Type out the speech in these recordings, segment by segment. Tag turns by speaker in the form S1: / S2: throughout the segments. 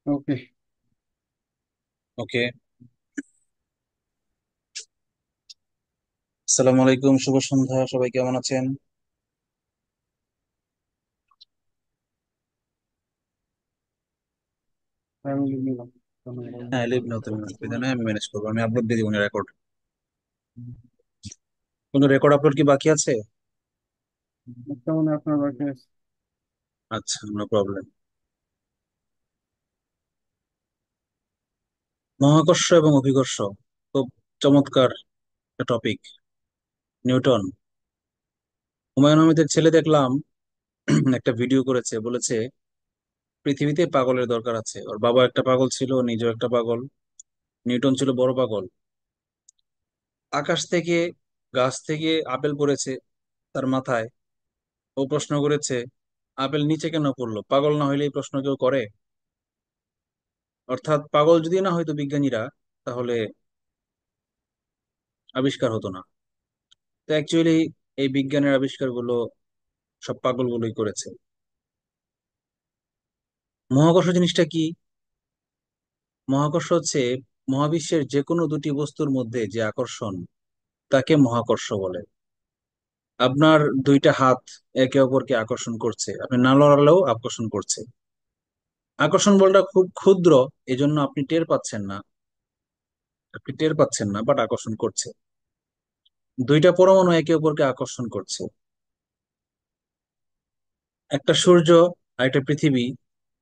S1: ওকে।
S2: ওকে। আসসালামু আলাইকুম, শুভ সন্ধ্যা। সবাই কেমন আছেন?
S1: আমি নিলাম।
S2: হ্যাঁ, লিভ নাও, তুমি অসুবিধা নেই, আমি ম্যানেজ করবো। আমি আপলোড দিয়ে দিব রেকর্ড। কোনো রেকর্ড আপলোড কি বাকি আছে?
S1: একটা মনে হয় আপনার বাকি আছে।
S2: আচ্ছা, নো প্রবলেম। মহাকর্ষ এবং অভিকর্ষ, খুব চমৎকার একটা টপিক। নিউটন, হুমায়ুন আহমেদের ছেলে দেখলাম একটা ভিডিও করেছে, বলেছে পৃথিবীতে পাগলের দরকার আছে। ওর বাবা একটা পাগল ছিল, ও নিজেও একটা পাগল। নিউটন ছিল বড় পাগল। আকাশ থেকে, গাছ থেকে আপেল পড়েছে তার মাথায়। ও প্রশ্ন করেছে, আপেল নিচে কেন পড়লো? পাগল না হইলে এই প্রশ্ন কেউ করে? অর্থাৎ পাগল যদি না হয়তো বিজ্ঞানীরা, তাহলে আবিষ্কার হতো না। তো অ্যাকচুয়ালি এই বিজ্ঞানের আবিষ্কারগুলো সব পাগলগুলোই করেছে। মহাকর্ষ জিনিসটা কি? মহাকর্ষ হচ্ছে মহাবিশ্বের যে কোনো দুটি বস্তুর মধ্যে যে আকর্ষণ, তাকে মহাকর্ষ বলে। আপনার দুইটা হাত একে অপরকে আকর্ষণ করছে, আপনি না লড়ালেও আকর্ষণ করছে। আকর্ষণ বলটা খুব ক্ষুদ্র, এজন্য আপনি টের পাচ্ছেন না, বাট আকর্ষণ করছে। দুইটা পরমাণু একে অপরকে আকর্ষণ করছে। একটা সূর্য আর একটা পৃথিবী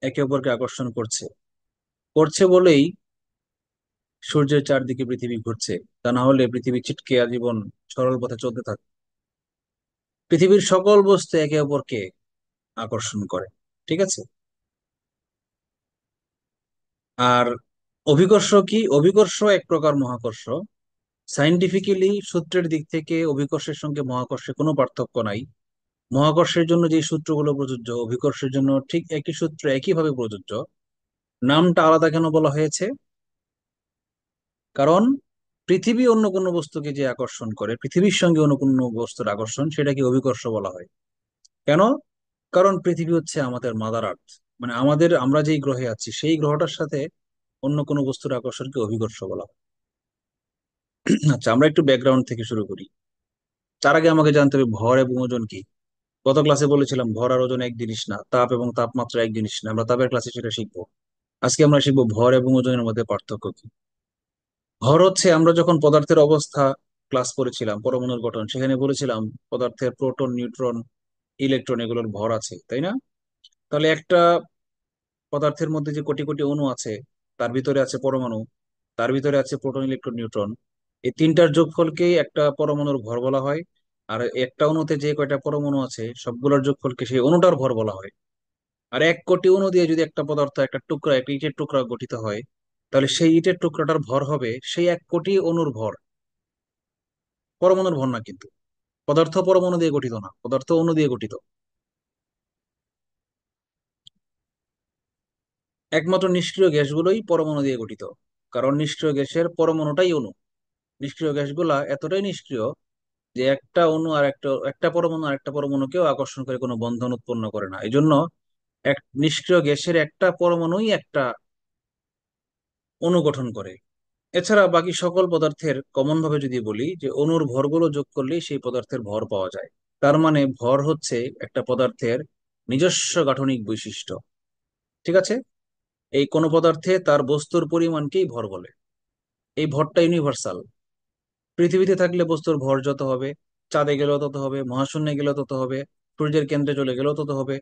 S2: একে অপরকে আকর্ষণ করছে। করছে বলেই সূর্যের চারদিকে পৃথিবী ঘুরছে। তা না হলে পৃথিবী ছিটকে আজীবন সরল পথে চলতে থাকে। পৃথিবীর সকল বস্তু একে অপরকে আকর্ষণ করে। ঠিক আছে। আর অভিকর্ষ কি? অভিকর্ষ এক প্রকার মহাকর্ষ। সাইন্টিফিক্যালি সূত্রের দিক থেকে অভিকর্ষের সঙ্গে মহাকর্ষের কোনো পার্থক্য নাই। মহাকর্ষের জন্য যে সূত্রগুলো প্রযোজ্য, অভিকর্ষের জন্য ঠিক একই সূত্র একইভাবে প্রযোজ্য। নামটা আলাদা কেন বলা হয়েছে? কারণ পৃথিবী অন্য কোনো বস্তুকে যে আকর্ষণ করে, পৃথিবীর সঙ্গে অন্য কোনো বস্তুর আকর্ষণ, সেটাকে অভিকর্ষ বলা হয়। কেন? কারণ পৃথিবী হচ্ছে আমাদের মাদার আর্থ। মানে আমরা যেই গ্রহে আছি সেই গ্রহটার সাথে অন্য কোনো বস্তুর আকর্ষণকে অভিকর্ষ বলা হয়। আচ্ছা, আমরা একটু ব্যাকগ্রাউন্ড থেকে শুরু করি। তার আগে আমাকে জানতে হবে ভর এবং ওজন কি। গত ক্লাসে বলেছিলাম ভর আর ওজন এক জিনিস না, তাপ এবং তাপমাত্রা এক জিনিস না। আমরা তাপের ক্লাসে সেটা শিখবো। আজকে আমরা শিখবো ভর এবং ওজনের মধ্যে পার্থক্য কি। ভর হচ্ছে, আমরা যখন পদার্থের অবস্থা ক্লাস করেছিলাম, পরমাণুর গঠন, সেখানে বলেছিলাম পদার্থের প্রোটন, নিউট্রন, ইলেকট্রন এগুলোর ভর আছে, তাই না? তাহলে একটা পদার্থের মধ্যে যে কোটি কোটি অণু আছে, তার ভিতরে আছে পরমাণু, তার ভিতরে আছে প্রোটন, ইলেকট্রন, নিউট্রন। এই তিনটার যোগফলকেই একটা পরমাণুর ভর বলা হয়। আর একটা অণুতে যে কয়টা পরমাণু আছে সবগুলোর যোগফলকে সেই অণুটার ভর বলা হয়। আর এক কোটি অণু দিয়ে যদি একটা পদার্থ, একটা টুকরা, একটা ইটের টুকরা গঠিত হয়, তাহলে সেই ইটের টুকরাটার ভর হবে সেই এক কোটি অণুর ভর, পরমাণুর ভর না কিন্তু। পদার্থ পরমাণু দিয়ে গঠিত না, পদার্থ অণু দিয়ে গঠিত। একমাত্র নিষ্ক্রিয় গ্যাসগুলোই পরমাণু দিয়ে গঠিত, কারণ নিষ্ক্রিয় গ্যাসের পরমাণুটাই অণু। নিষ্ক্রিয় গ্যাসগুলা এতটাই নিষ্ক্রিয় যে একটা অণু আর একটা একটা পরমাণু আর একটা পরমাণুকেও আকর্ষণ করে কোনো বন্ধন উৎপন্ন করে না। এই জন্য এক নিষ্ক্রিয় গ্যাসের একটা পরমাণুই একটা অণু গঠন করে। এছাড়া বাকি সকল পদার্থের কমন ভাবে যদি বলি, যে অণুর ভরগুলো যোগ করলেই সেই পদার্থের ভর পাওয়া যায়। তার মানে ভর হচ্ছে একটা পদার্থের নিজস্ব গাঠনিক বৈশিষ্ট্য। ঠিক আছে। এই কোন পদার্থে তার বস্তুর পরিমাণকেই ভর বলে। এই ভরটা ইউনিভার্সাল। পৃথিবীতে থাকলে বস্তুর ভর যত হবে, চাঁদে গেলেও তত হবে, মহাশূন্যে গেলেও তত হবে, সূর্যের কেন্দ্রে চলে গেলেও তত হবে,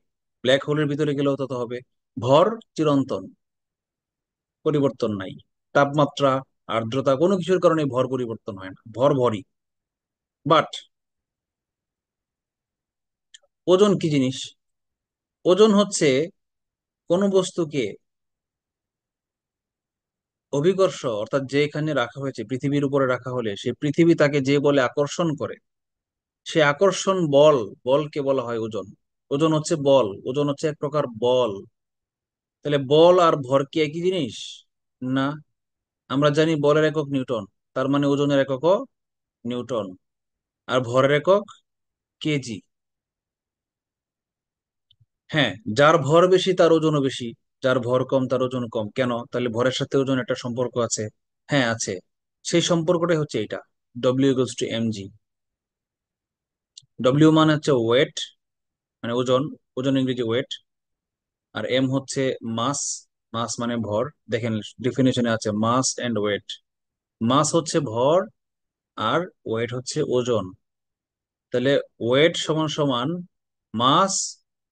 S2: ব্ল্যাক হোলের ভিতরে গেলেও তত হবে। ভর চিরন্তন, পরিবর্তন নাই। তাপমাত্রা, আর্দ্রতা, কোনো কিছুর কারণে ভর পরিবর্তন হয় না, ভর ভরই। বাট ওজন কি জিনিস? ওজন হচ্ছে কোন বস্তুকে অভিকর্ষ, অর্থাৎ যেখানে রাখা হয়েছে, পৃথিবীর উপরে রাখা হলে সে পৃথিবী তাকে যে বলে আকর্ষণ করে, সে আকর্ষণ বল, বলকে বলা হয় ওজন। ওজন হচ্ছে বল, ওজন হচ্ছে এক প্রকার বল। তাহলে বল আর ভর কি একই জিনিস? না। আমরা জানি বলের একক নিউটন, তার মানে ওজনের এককও নিউটন। আর ভরের একক কেজি। হ্যাঁ, যার ভর বেশি তার ওজনও বেশি, যার ভর কম তার ওজন কম। কেন? তাহলে ভরের সাথে ওজন একটা সম্পর্ক আছে। হ্যাঁ আছে। সেই সম্পর্কটাই হচ্ছে এটা, W equals to M G. W মানে হচ্ছে ওয়েট, মানে ওজন, ওজন ইংরেজি ওয়েট। আর এম হচ্ছে মাস, মাস মানে ভর। দেখেন ডেফিনেশনে আছে মাস এন্ড ওয়েট। মাস হচ্ছে ভর, আর ওয়েট হচ্ছে ওজন। তাহলে ওয়েট সমান সমান মাস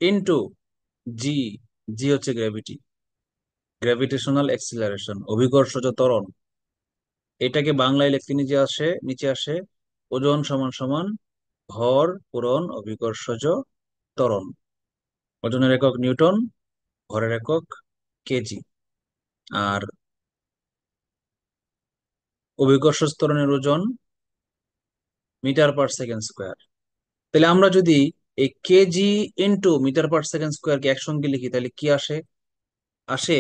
S2: ইনটু জি। জি হচ্ছে গ্র্যাভিটি, গ্র্যাভিটেশনাল অ্যাক্সিলারেশন, অভিকর্ষজ ত্বরণ। এটাকে বাংলায় লিখতে নিচে আসে ওজন সমান সমান ভর পূরণ অভিকর্ষজ ত্বরণ। ওজনের একক নিউটন, ভরের একক কেজি, আর অভিকর্ষজ ত্বরণের ওজন মিটার পার সেকেন্ড স্কোয়ার। তাহলে আমরা যদি এই KG into metre per second square কে একসঙ্গে লিখি তাহলে কি আসে? আসে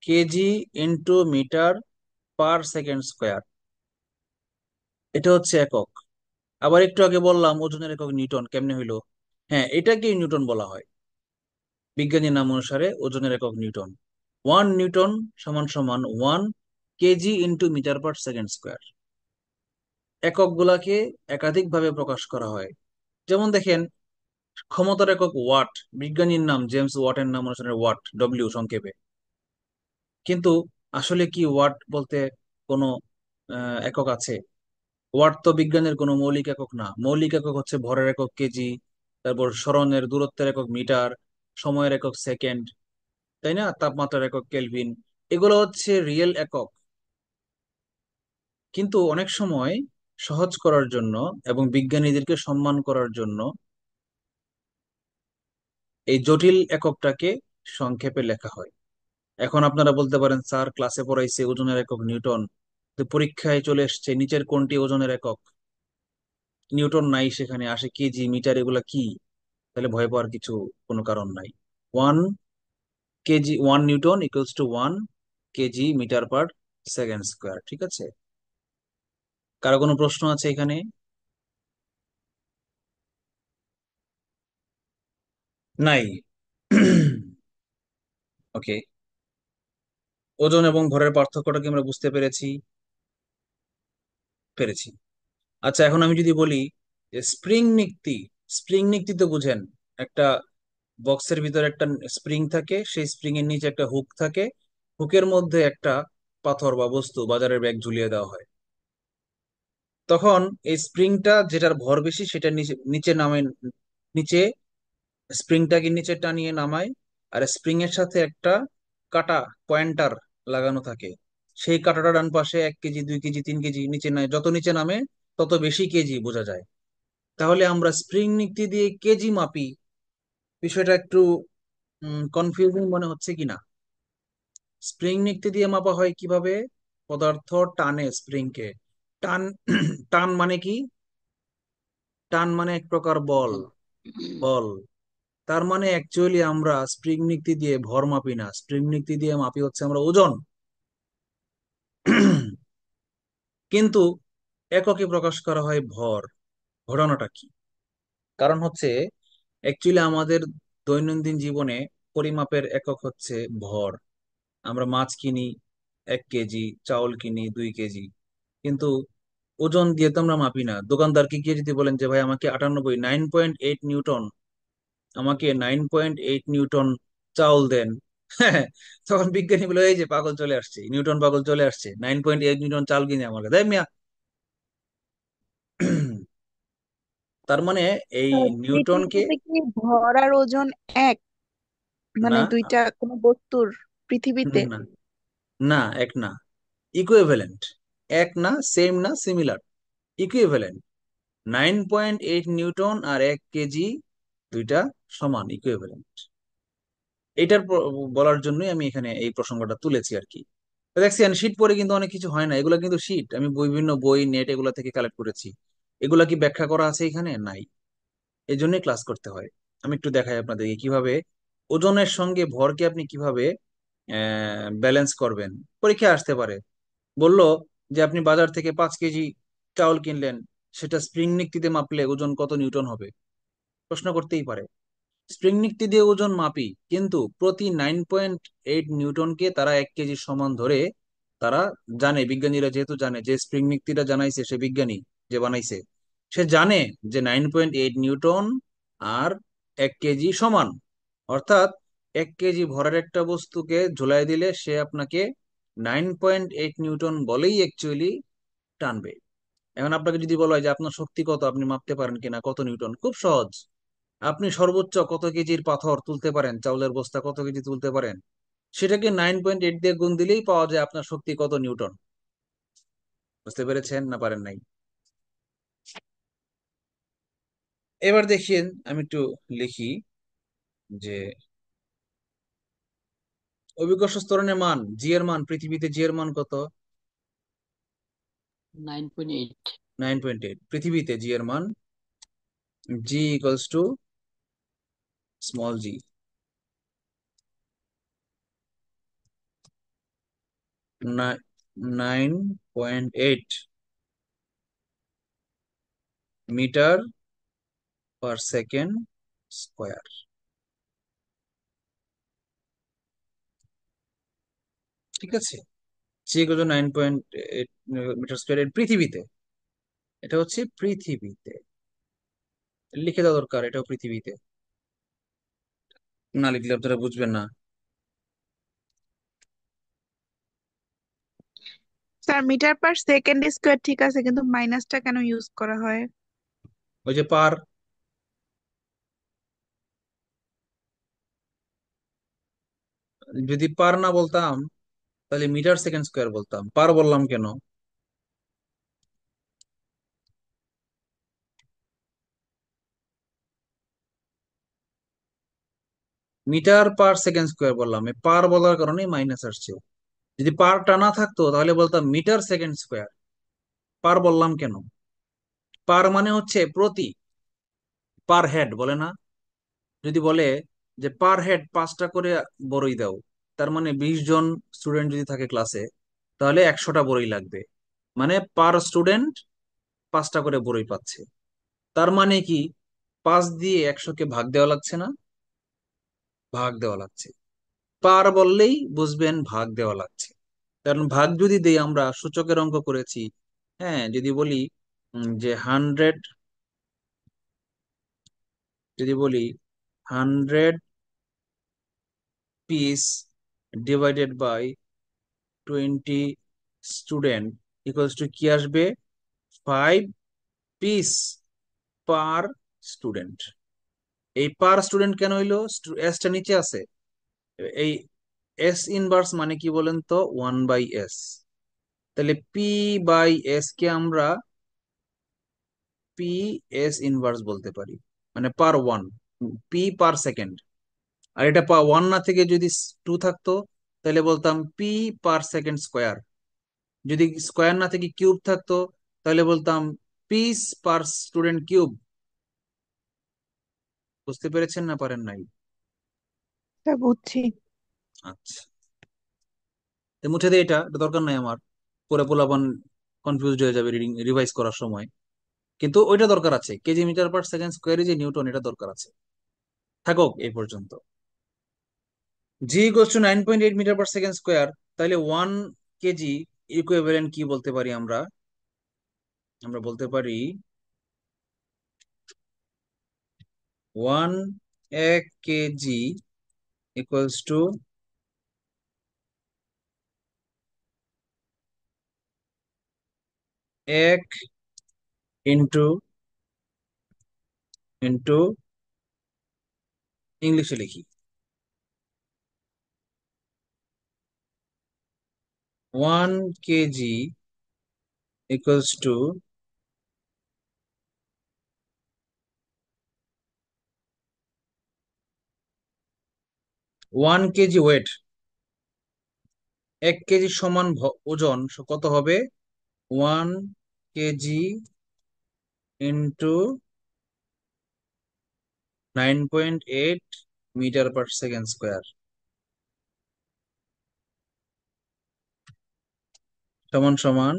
S2: KG into metre per second square. এটা হচ্ছে একক। আবার একটু আগে বললাম ওজনের একক নিউটন, কেমনে হইলো? হ্যাঁ, এটাকেই নিউটন বলা হয়। বিজ্ঞানীর নাম অনুসারে ওজনের একক নিউটন। 1 নিউটন সমান সমান 1 KG into metre per second square. একক গুলাকে একাধিক ভাবে প্রকাশ করা হয়। যেমন দেখেন, ক্ষমতার একক ওয়াট, বিজ্ঞানীর নাম জেমস ওয়াটের নাম অনুসারে ওয়াট, ডব্লিউ সংক্ষেপে। কিন্তু আসলে কি ওয়াট বলতে কোনো একক আছে? ওয়াট তো বিজ্ঞানের কোনো মৌলিক একক না। মৌলিক একক হচ্ছে ভরের একক কেজি, তারপর সরণের দূরত্বের একক মিটার, সময়ের একক সেকেন্ড, তাই না? তাপমাত্রার একক কেলভিন। এগুলো হচ্ছে রিয়েল একক। কিন্তু অনেক সময় সহজ করার জন্য এবং বিজ্ঞানীদেরকে সম্মান করার জন্য এই জটিল এককটাকে সংক্ষেপে লেখা হয়। এখন আপনারা বলতে পারেন, স্যার ক্লাসে পড়াইছে ওজনের একক নিউটন, তো পরীক্ষায় চলে এসছে নিচের কোনটি ওজনের একক? নিউটন নাই, সেখানে আসে কেজি মিটার, এগুলা কি? তাহলে ভয় পাওয়ার কিছু কোনো কারণ নাই। 1 newton equals to 1 KG metre per second square. ঠিক আছে? কারো কোনো প্রশ্ন আছে এখানে? নাই? ওকে, ওজন এবং ভরের পার্থক্যটা কি আমরা বুঝতে পেরেছি? পেরেছি। আচ্ছা, এখন আমি যদি বলি যে স্প্রিং নিক্তি, স্প্রিং নিক্তি তো বুঝেন, একটা বক্সের ভিতরে একটা স্প্রিং থাকে, সেই স্প্রিং এর নিচে একটা হুক থাকে, হুকের মধ্যে একটা পাথর বা বস্তু বাজারের ব্যাগ ঝুলিয়ে দেওয়া হয়। তখন এই স্প্রিংটা যেটার ভর বেশি সেটা নিচে নিচে নামে, নিচে স্প্রিংটাকে নিচে টানিয়ে নামায়। আর স্প্রিং এর সাথে একটা কাটা, পয়েন্টার লাগানো থাকে। সেই কাটাটা ডান পাশে 1 কেজি 2 কেজি 3 কেজি নিচে নামে, যত নিচে নামে তত বেশি কেজি বোঝা যায়। তাহলে আমরা স্প্রিং নিক্তি দিয়ে কেজি মাপি। বিষয়টা একটু কনফিউজিং মনে হচ্ছে কিনা? স্প্রিং নিক্তি দিয়ে মাপা হয় কিভাবে? পদার্থ টানে স্প্রিং কে। টান টান মানে কি? টান মানে এক প্রকার বল। বল। তার মানে অ্যাকচুয়ালি আমরা স্প্রিং নিক্তি দিয়ে ভর মাপি না, স্প্রিং নিক্তি দিয়ে মাপি হচ্ছে আমরা ওজন। কিন্তু এককে প্রকাশ করা হয় ভর। ঘটনাটা কি? কারণ হচ্ছে অ্যাকচুয়ালি আমাদের দৈনন্দিন জীবনে পরিমাপের একক হচ্ছে ভর। আমরা মাছ কিনি 1 কেজি, চাউল কিনি 2 কেজি, কিন্তু ওজন দিয়ে তো আমরা মাপি না। দোকানদারকে গিয়ে যদি বলেন যে ভাই আমাকে 9.8 নিউটন, আমাকে 9.8 নিউটন চাউল দেন, হ্যাঁ, তখন বিজ্ঞানী বলে এই যে পাগল চলে আসছে, নিউটন পাগল চলে আসছে, 9.8 নিউটন চাল কিনে আমার কাছে দেয় মিয়া। তার মানে এই নিউটনকে,
S3: পৃথিবীতে কি ভর আর ওজন এক?
S2: না
S3: মানে দুইটা কোনো বস্তুর পৃথিবীতে?
S2: না না, এক না, ইকুইভ্যালেন্ট। এক না, সেম না, সিমিলার, ইকুইভ্যালেন্ট। 9.8 নিউটন আর 1 কেজি, দুইটা সমান, ইকুইভ্যালেন্ট। এটার বলার জন্যই আমি এখানে এই প্রসঙ্গটা তুলেছি আর কি। তো দেখছেন, শীট পরে কিন্তু অনেক কিছু হয় না, এগুলা কিন্তু শীট আমি বিভিন্ন বই নেট এগুলা থেকে কালেক্ট করেছি। এগুলা কি ব্যাখ্যা করা আছে এখানে? নাই। এই জন্যই ক্লাস করতে হয়। আমি একটু দেখাই আপনাদেরকে কিভাবে ওজনের সঙ্গে ভরকে আপনি কিভাবে ব্যালেন্স করবেন। পরীক্ষায় আসতে পারে, বললো যে আপনি বাজার থেকে 5 কেজি চাউল কিনলেন, সেটা স্প্রিং নিক্তিতে মাপলে ওজন কত নিউটন হবে? প্রশ্ন করতেই পারে। স্প্রিং নিক্তি দিয়ে ওজন মাপি, কিন্তু প্রতি 9.8 নিউটনকে তারা 1 কেজি সমান ধরে তারা জানে, বিজ্ঞানীরা যেহেতু জানে, যে স্প্রিং নিক্তিটা জানাইছে সে বিজ্ঞানী যে বানাইছে, সে জানে যে 9.8 নিউটন আর 1 কেজি সমান। অর্থাৎ 1 কেজি ভরের একটা বস্তুকে ঝুলাই দিলে সে আপনাকে 9.8 নিউটন বলেই অ্যাকচুয়ালি টানবে। এখন আপনাকে যদি বলা হয় যে আপনার শক্তি কত, আপনি মাপতে পারেন কিনা কত নিউটন, খুব সহজ। আপনি সর্বোচ্চ কত কেজির পাথর তুলতে পারেন, চাউলের বস্তা কত কেজি তুলতে পারেন, সেটাকে 9.8 দিয়ে গুণ দিলেই পাওয়া যায় আপনার শক্তি কত নিউটন। বুঝতে পেরেছেন না পারেন নাই? এবার দেখিয়েন, আমি একটু লিখি যে অভিকর্ষ ত্বরণের মান, জি এর মান, পৃথিবীতে জি এর মান কত?
S4: 9.8।
S2: 9.8। পৃথিবীতে জি এর মান, G equals to small G, 9.8 metre per second square. ঠিক আছে, G equal to 9.8 metre square. পৃথিবীতে, এটা হচ্ছে পৃথিবীতে, লিখে দেওয়া দরকার এটাও পৃথিবীতে, না লিখলে আপনারা বুঝবেন না।
S3: Sir metre per second square ঠিক আছে, কিন্তু মাইনাসটা কেন ইউজ করা হয়?
S2: ওই যে পার, যদি পার না বলতাম তাহলে মিটার সেকেন্ড স্কোয়ার বলতাম, পার বললাম কেন? মিটার পার সেকেন্ড স্কোয়ার বললাম, এই পার বলার কারণে মাইনাস আসছে। যদি পারটা না থাকতো তাহলে বলতাম মিটার সেকেন্ড স্কোয়ার। পার বললাম কেন? পার মানে হচ্ছে প্রতি, পার হেড বলে না? যদি বলে যে পার হেড 5টা করে বড়ই দাও, তার মানে 20 জন স্টুডেন্ট যদি থাকে ক্লাসে, তাহলে 100টা বড়ই লাগবে। মানে পার স্টুডেন্ট 5টা করে বড়ই পাচ্ছে। তার মানে কি, 5 দিয়ে 100কে ভাগ দেওয়া লাগছে না? ভাগ দেওয়া লাগছে। পার বললেই বুঝবেন ভাগ দেওয়া লাগছে। কারণ ভাগ যদি দেই, আমরা সূচকের অঙ্ক করেছি, হ্যাঁ, যদি বলি যে 100, যদি বলি 100 piece divided by 20 student equals to কি আসবে? 5 পিস পার স্টুডেন্ট। এই পার স্টুডেন্ট কেন হইলো? এসটা নিচে আছে। এই এস ইনভার্স মানে কি বলেন তো? 1/s। তাহলে পি বাই এস কে আমরা পি এস ইনভার্স বলতে পারি, মানে পার ওয়ান, পি পার সেকেন্ড। আর এটা ওয়ান না থেকে যদি 2 থাকতো তাহলে বলতাম পি পার সেকেন্ড স্কোয়ার। যদি স্কোয়ার না থেকে কিউব থাকতো তাহলে বলতাম পিস পার স্টুডেন্ট কিউব। বুঝতে পেরেছেন না পারেন নাই?
S3: স্যার বুঝছি।
S2: আচ্ছা, তো মুছে দিই, এটা এটা দরকার নাই আমার, পরে পোলাপান কনফিউজড হয়ে যাবে রিডিং রিভাইজ করার সময়। কিন্তু ওইটা দরকার আছে, কেজি মিটার পার সেকেন্ড স্কোয়ারে যে নিউটন, এটা দরকার আছে। থাকুক এই পর্যন্ত। G equals to 9.8 metre per second square, তাহলে 1 কেজি ইকুইভ্যালেন্ট কি বলতে পারি আমরা? আমরা বলতে পারি 1 কেজি ইকুয়ালস টু 1 ইন্টু ইংলিশে লিখি, 1 KG equals to 1 KG weight. 1 KG সমান ওজন কত হবে? 1 KG into 9.8 metre per second square সমান সমান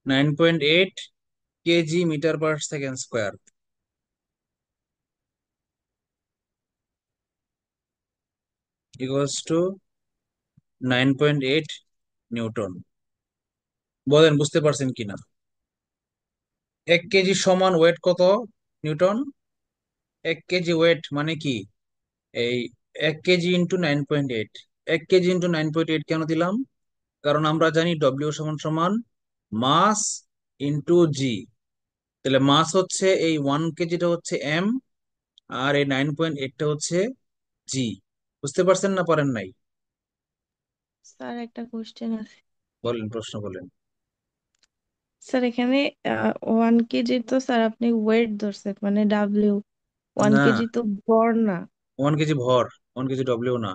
S2: 9.8 KG metre per second square equals to 9.8 newton. বলেন বুঝতে পারছেন কিনা? 1 কেজি সমান ওয়েট কত নিউটন? 1 কেজি ওয়েট মানে কি? এই 1 কেজি ইন্টু 9.8। 1 কেজি ইন্টু 9.8 কেন দিলাম? কারণ আমরা জানি ডব্লিউ সমান সমান মাস ইন্টু জি। তাহলে মাস হচ্ছে এই 1 কেজিটা হচ্ছে এম, আর এই 9.8টা হচ্ছে জি। বুঝতে পারছেন না পারেন নাই?
S4: স্যার একটা কোশ্চেন আছে।
S2: বলেন, প্রশ্ন বলেন।
S4: স্যার এখানে 1 কেজি তো স্যার আপনি ওয়েট ধরছেন মানে ডাব্লিউ, ওয়ান
S2: না,
S4: কেজি তো ভর না।
S2: 1 কেজি ভর, 1 কেজি ডব্লিউ না।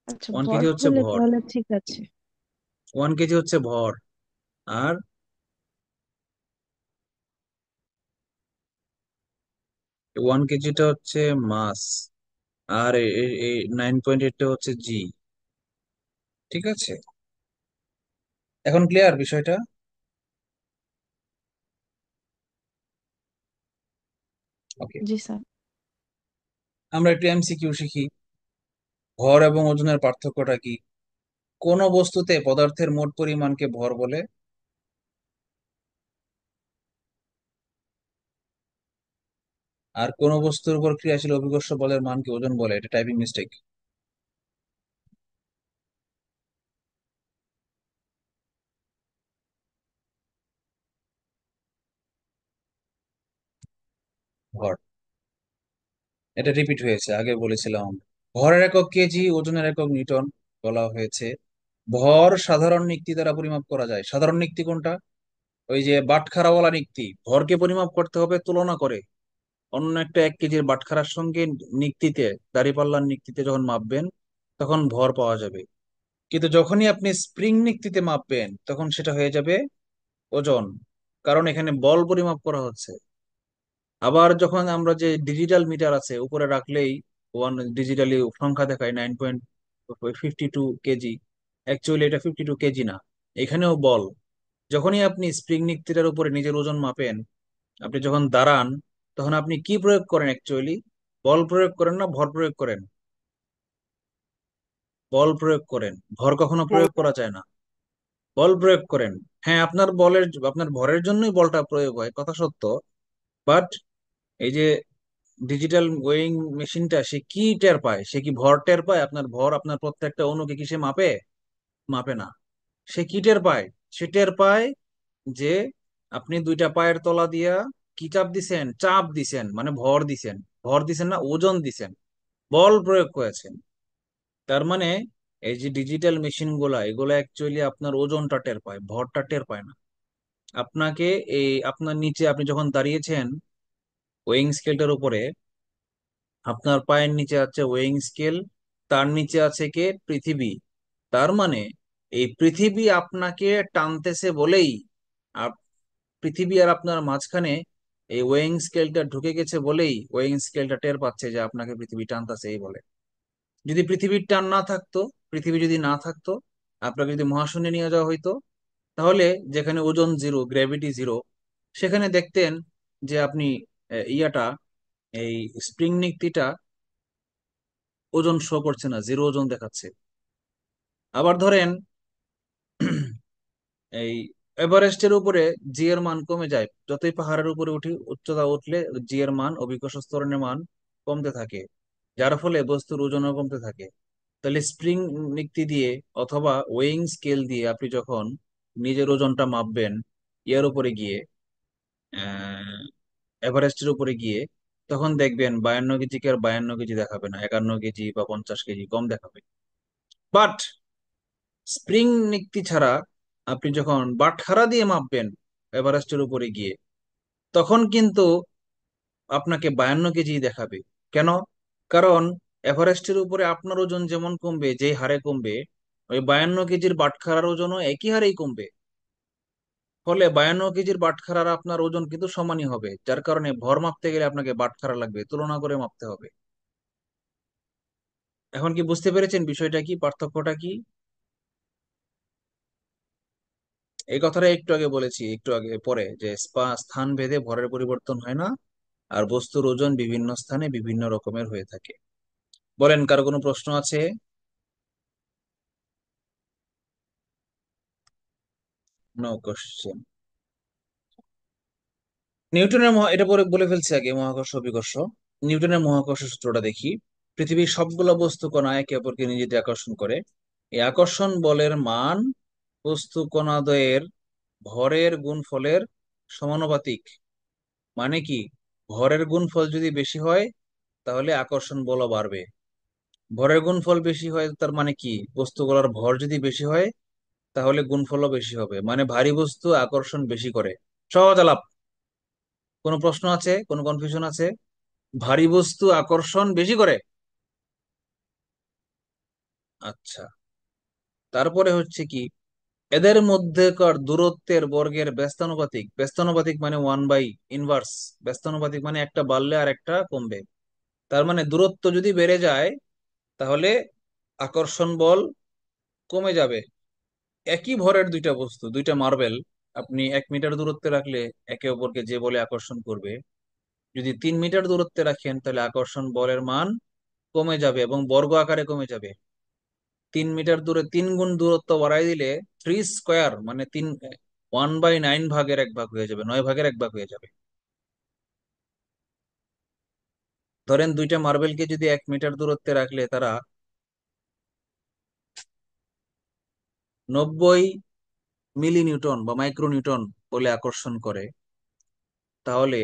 S4: আচ্ছা,
S2: ওয়ান
S4: ভর
S2: কেজি হচ্ছে
S4: হলে
S2: ভর,
S4: তাহলে ঠিক আছে।
S2: 1 কেজি হচ্ছে ভর। আর 1 কেজিটা হচ্ছে মাস, আর এই 9.8টা হচ্ছে জি। ঠিক আছে, এখন ক্লিয়ার বিষয়টা? ওকে,
S4: জি স্যার।
S2: আমরা একটু এমসিকিউ শিখি। ভর এবং ওজনের পার্থক্যটা কি? কোন বস্তুতে পদার্থের মোট পরিমাণকে ভর বলে? আর কোন বস্তুর উপর ক্রিয়াশীল অভিকর্ষ বলের মানকে ওজন বলে? এটা টাইপিং মিস্টেক। ভর, এটা রিপিট হয়েছে, আগে বলেছিলাম। ভরের একক কেজি, ওজনের একক নিউটন বলা হয়েছে। ভর সাধারণ নিক্তি দ্বারা পরিমাপ করা যায়। সাধারণ নিক্তি কোনটা? ওই যে বাটখারাওয়ালা নিক্তি। ভরকে পরিমাপ করতে হবে তুলনা করে অন্য একটা 1 কেজির বাটখারার সঙ্গে। নিক্তিতে, দাঁড়িপাল্লার নিক্তিতে যখন মাপবেন তখন ভর পাওয়া যাবে। কিন্তু যখনই আপনি স্প্রিং নিক্তিতে মাপবেন তখন সেটা হয়ে যাবে ওজন, কারণ এখানে বল পরিমাপ করা হচ্ছে। আবার যখন আমরা যে ডিজিটাল মিটার আছে উপরে রাখলেই ওয়ান ডিজিটালি সংখ্যা দেখায় 9.52 কেজি, অ্যাকচুয়ালি এটা 52 কেজি না, এখানেও বল। যখনই আপনি স্প্রিং নিক্তিটার উপরে নিজের ওজন মাপেন, আপনি যখন দাঁড়ান তখন আপনি কি প্রয়োগ করেন অ্যাকচুয়ালি? বল প্রয়োগ করেন না ভর প্রয়োগ করেন? বল প্রয়োগ করেন, ভর কখনো প্রয়োগ করা যায় না। বল প্রয়োগ করেন। হ্যাঁ, আপনার ভরের জন্যই বলটা প্রয়োগ হয়, কথা সত্য। বাট এই যে ডিজিটাল ওয়েইং মেশিনটা, সে কি টের পায়? সে কি ভর টের পায়? আপনার ভর, আপনার প্রত্যেকটা অণুকে কি সে মাপে? মাপে না। সে কি টের পায়? সে টের পায় যে আপনি দুইটা পায়ের তলা দিয়া কি চাপ দিছেন? চাপ দিছেন, মানে ভর দিছেন। ভর দিছেন না, ওজন দিছেন, বল প্রয়োগ করেছেন। তার মানে এই যে ডিজিটাল মেশিন গুলা, এগুলা অ্যাকচুয়ালি আপনার ওজনটা টের পায়, ভরটা টের পায় না। আপনাকে এই আপনার নিচে আপনি যখন দাঁড়িয়েছেন ওয়েইং স্কেলটার উপরে, আপনার পায়ের নিচে আছে ওয়েইং স্কেল, তার নিচে আছে কে? পৃথিবী। তার মানে এই পৃথিবী আপনাকে টানতেছে বলেই, আপ- পৃথিবী আর আপনার মাঝখানে এই ওয়েইং স্কেলটা ঢুকে গেছে বলেই ওয়েইং স্কেলটা টের পাচ্ছে যে আপনাকে পৃথিবী টানতেছে এই বলে। যদি পৃথিবীর টান না থাকতো, পৃথিবী যদি না থাকতো, আপনাকে যদি মহাশূন্যে নিয়ে যাওয়া হইতো, তাহলে যেখানে ওজন জিরো, গ্র্যাভিটি জিরো, সেখানে দেখতেন যে আপনি ইয়াটা, এই স্প্রিং নিক্তিটা ওজন শো করছে না, জিরো ওজন দেখাচ্ছে। আবার ধরেন এই এভারেস্টের উপরে জি এর মান কমে যায়, যতই পাহাড়ের উপরে উঠি, উচ্চতা উঠলে জি এর মান, অভিকর্ষ ত্বরণের মান কমতে থাকে, যার ফলে বস্তুর ওজনও কমতে থাকে। তাহলে স্প্রিং নিক্তি দিয়ে অথবা ওয়েইং স্কেল দিয়ে আপনি যখন নিজের ওজনটা মাপবেন ইয়ার উপরে গিয়ে, আহ এভারেস্টের উপরে গিয়ে, তখন দেখবেন 52 কেজিকে আর 52 কেজি দেখাবে না, 51 কেজি বা 50 কেজি কম দেখাবে। বাট স্প্রিং নিক্তি ছাড়া আপনি যখন বাটখারা দিয়ে মাপবেন এভারেস্টের উপরে গিয়ে, তখন কিন্তু আপনাকে 52 কেজি দেখাবে। কেন? কারণ এভারেস্টের উপরে আপনার ওজন যেমন কমবে, যেই হারে কমবে, ওই 52 কেজির বাটখারার ওজনও একই হারেই কমবে। ফলে 52 কেজির বাটখারার আপনার ওজন কিন্তু সমানই হবে, যার কারণে ভর মাপতে গেলে আপনাকে বাটখারা লাগবে, তুলনা করে মাপতে হবে। এখন কি বুঝতে পেরেছেন বিষয়টা কি, পার্থক্যটা কি? এই কথাটা একটু আগে বলেছি, একটু আগে পরে, যে স্থান ভেদে ভরের পরিবর্তন হয় না, আর বস্তুর ওজন বিভিন্ন স্থানে বিভিন্ন রকমের হয়ে থাকে। বলেন, কারো কোনো প্রশ্ন আছে? No question. এটা পরে বলে ফেলছি আগে, মহাকর্ষ অভিকর্ষ। নিউটনের মহাকর্ষ সূত্রটা দেখি। পৃথিবীর সবগুলো বস্তু কণা একে অপরকে নিজেদের আকর্ষণ করে। এই আকর্ষণ বলের মান বস্তু কণাদ্বয়ের ভরের গুণফলের সমানুপাতিক। মানে কি, ভরের গুণফল যদি বেশি হয় তাহলে আকর্ষণ বলও বাড়বে। ভরের গুণফল বেশি হয় তার মানে কি, বস্তুগুলোর ভর যদি বেশি হয় তাহলে গুণফলও বেশি হবে, মানে ভারী বস্তু আকর্ষণ বেশি করে। সহজ আলাপ। কোনো প্রশ্ন আছে, কোনো কনফিউশন আছে? ভারী বস্তু আকর্ষণ বেশি করে। আচ্ছা, তারপরে হচ্ছে কি, এদের মধ্যেকার দূরত্বের বর্গের ব্যস্তানুপাতিক। ব্যস্তানুপাতিক মানে 1/ইনভার্স। ব্যস্তানুপাতিক মানে একটা বাড়লে আর একটা কমবে। তার মানে দূরত্ব যদি বেড়ে যায় তাহলে আকর্ষণ বল কমে যাবে। একই ভরের দুইটা বস্তু, দুইটা মার্বেল, আপনি 1 মিটার দূরত্বে রাখলে একে অপরকে যে বলে আকর্ষণ করবে, যদি 3 মিটার দূরত্বে রাখেন তাহলে আকর্ষণ বলের মান কমে যাবে এবং বর্গ আকারে কমে যাবে। 3 মিটার দূরে 3 গুণ দূরত্ব বাড়াই দিলে 3 স্কোয়ার মানে 1/9 ভাগের 1 ভাগ হয়ে যাবে, 9 ভাগের 1 ভাগ হয়ে যাবে। ধরেন দুইটা মার্বেলকে যদি 1 মিটার দূরত্বে রাখলে তারা 90 মিলি নিউটন বা মাইক্রো নিউটন বলে আকর্ষণ করে, তাহলে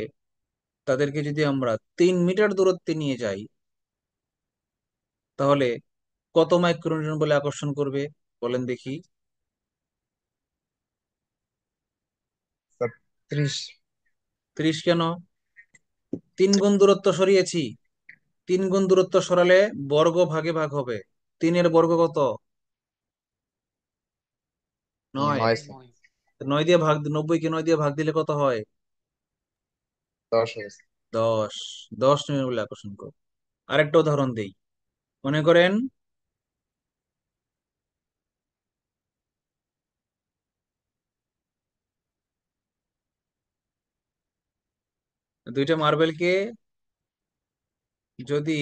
S2: তাদেরকে যদি আমরা 3 মিটার দূরত্বে নিয়ে যাই তাহলে কত মাইক্রো নিউটন বলে আকর্ষণ করবে? বলেন দেখি।
S5: 30।
S2: 30 কেন? 3 গুণ দূরত্ব সরিয়েছি। 3 গুণ দূরত্ব সরালে বর্গ ভাগে ভাগ হবে। 3-এর বর্গ কত? 9।
S5: 9 স্যার।
S2: 9 দিয়ে ভাগ, 90-কে 9 দিয়ে ভাগ দিলে কত হয়?
S5: 10 হয়েছে।
S2: 10। 10 নিউটন বলে আকর্ষণ করবে। আরেকটা উদাহরণ দেই। মনে করেন দুইটা মার্বেলকে যদি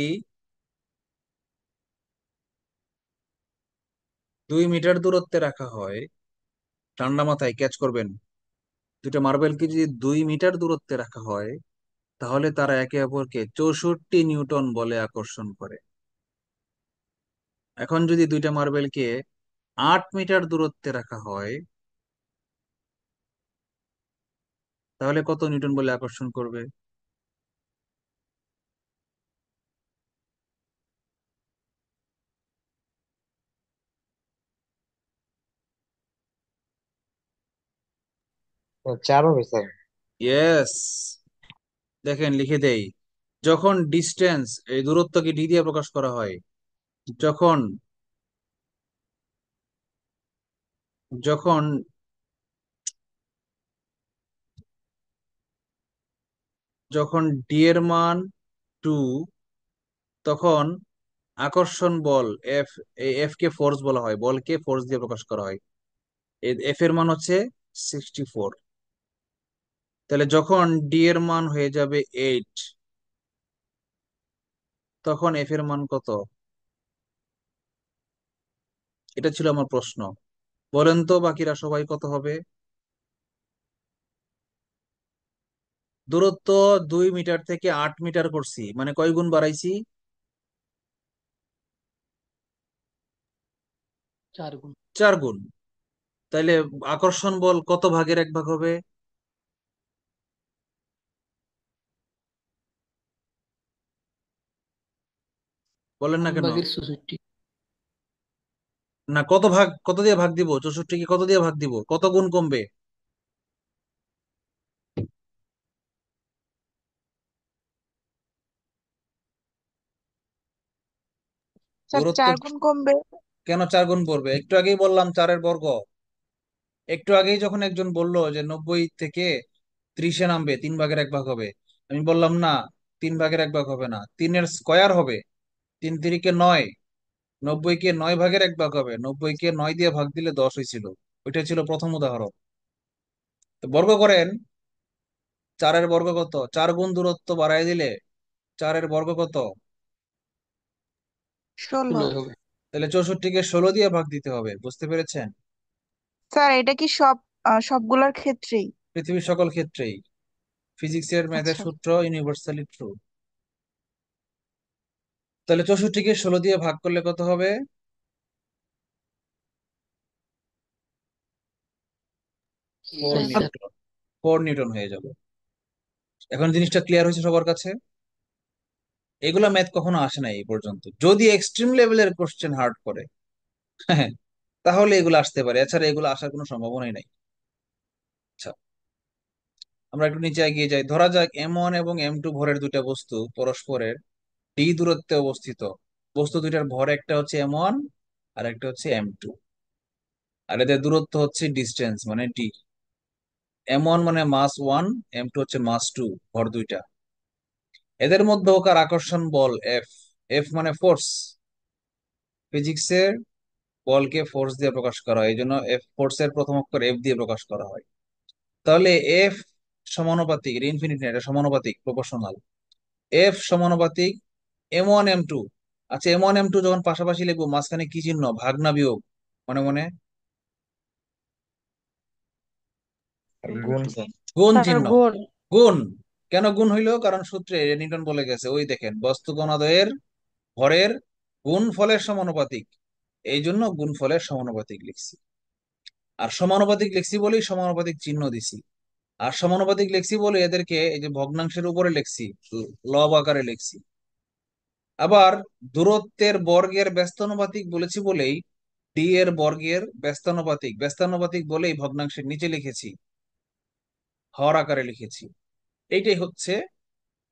S2: 2 মিটার দূরত্বে রাখা হয়, ঠান্ডা মাথায় ক্যাচ করবেন, দুইটা মার্বেলকে যদি 2 মিটার দূরত্বে রাখা হয় তাহলে তারা একে অপরকে 64 নিউটন বলে আকর্ষণ করে। এখন যদি দুইটা মার্বেলকে 8 মিটার দূরত্বে রাখা হয় তাহলে কত নিউটন বলে আকর্ষণ করবে?
S5: তো 4 হবে স্যার।
S2: ইয়েস। দেখেন লিখে দেই। যখন ডিস্টেন্স, এই দূরত্বকে ডি দিয়ে প্রকাশ করা হয়, যখন যখন যখন ডি এর মান 2, তখন আকর্ষণ বল এফ, এই এফ কে ফোর্স বলা হয়, বলকে ফোর্স দিয়ে প্রকাশ করা হয়। এফ এর মান হচ্ছে 64। তাহলে যখন ডি এর মান হয়ে যাবে 8, তখন এফ এর মান কত? এটা ছিল আমার প্রশ্ন। বলেন তো বাকিরা সবাই কত হবে? দূরত্ব 2 মিটার থেকে 8 মিটার করছি, মানে কয় গুণ বাড়াইছি? 4 গুণ। তাইলে আকর্ষণ বল কত ভাগের 1 ভাগ হবে? বলেন না কেন? না, কত ভাগ, কত দিয়ে ভাগ দিব? 64 কি কত দিয়ে ভাগ দিব? কত গুণ কমবে?
S3: স্যার
S2: দূরত্ব
S3: 4 গুণ কমবে।
S2: কেন 4 গুণ পড়বে? একটু আগেই বললাম 4-এর বর্গ। একটু আগেই যখন একজন বলল যে 90 থেকে 30-এ নামবে, 3 ভাগের 1 ভাগ হবে, আমি বললাম না, 3 ভাগের 1 ভাগ হবে না, 3-এর স্কয়ার হবে। 3 3-কে 9, 90-কে 9 ভাগের 1 ভাগ হবে, 90-কে 9 দিয়ে ভাগ দিলে 10 হয়েছিল। ওইটা ছিল প্রথম উদাহরণ। তো বর্গ করেন, 4-এর বর্গ কত? 4 গুণ দূরত্ব বাড়াই দিলে 4-এর বর্গ কত?
S3: 16।
S6: 16 হবে।
S2: তাহলে 64-কে 16 দিয়ে ভাগ দিতে হবে, বুঝতে পেরেছেন?
S3: স্যার এটা কি সবগুলোর ক্ষেত্রেই?
S2: পৃথিবীর সকল ক্ষেত্রেই। ফিজিক্সের ম্যাথের
S3: আচ্ছা।
S2: সূত্র ইউনিভার্সালি ট্রু। তাহলে 64-কে 16 দিয়ে ভাগ করলে কত হবে? 4
S6: 6 স্যার।
S2: নিউটন। 4 নিউটন হয়ে যাবে। এখন জিনিসটা ক্লিয়ার হয়েছে সবার কাছে? এগুলা ম্যাথ কখনো আসে না এই পর্যন্ত, যদি এক্সট্রিম লেভেলের কোশ্চেন হার্ড করে হ্যাঁ, তাহলে এগুলো আসতে পারে, এছাড়া এগুলো আসার কোনো সম্ভাবনাই নাই। আচ্ছা, আমরা একটু নিচে এগিয়ে যাই। ধরা যাক M1 এবং M2 ভরের দুইটা বস্তু পরস্পরের d দূরত্বে অবস্থিত। বস্তু দুইটার ভর একটা হচ্ছে M1 আর একটা হচ্ছে M2, আর এদের দূরত্ব হচ্ছে ডিস্টেন্স মানে d। M1 মানে মাস 1, M2 হচ্ছে মাস 2, ভর দুইটা। এদের মধ্যকার আকর্ষণ বল F। F মানে ফোর্স। ফিজিক্সের বলকে ফোর্স দিয়ে প্রকাশ করা হয়, এই জন্য এফ ফোর্সের প্রথম অক্ষর এফ দিয়ে প্রকাশ করা হয়। তাহলে এফ সমানুপাতিক, এটা ইনফিনিট না, এটা সমানুপাতিক, প্রপোর্শনাল। এফ সমানুপাতিক M1 M2। আচ্ছা, M1 M2 যখন পাশাপাশি লিখবো মাঝখানে কি চিহ্ন, ভাগ না বিয়োগ? মনে মনে
S5: গুণ স্যার।
S2: গুণ
S4: স্যার
S2: চিহ্ন।
S4: গুণ।
S2: গুণ। কেন গুণ হইলো? কারণ সূত্রে নিউটন বলে গেছে, ওই দেখেন, বস্তু কণাদ্বয়ের ভরের গুণ ফলের সমানুপাতিক, এই জন্য গুণ ফলের সমানুপাতিক লিখছি। আর সমানুপাতিক লিখছি বলেই সমানুপাতিক চিহ্ন দিছি। আর সমানুপাতিক লিখছি বলে এদেরকে এই যে ভগ্নাংশের উপরে লিখছি, লব আকারে লিখছি। আবার দূরত্বের বর্গের ব্যস্তানুপাতিক বলেছি বলেই ডি এর বর্গের ব্যস্তানুপাতিক, ব্যস্তানুপাতিক বলেই ভগ্নাংশের নিচে লিখেছি, হর আকারে লিখেছি। এইটাই হচ্ছে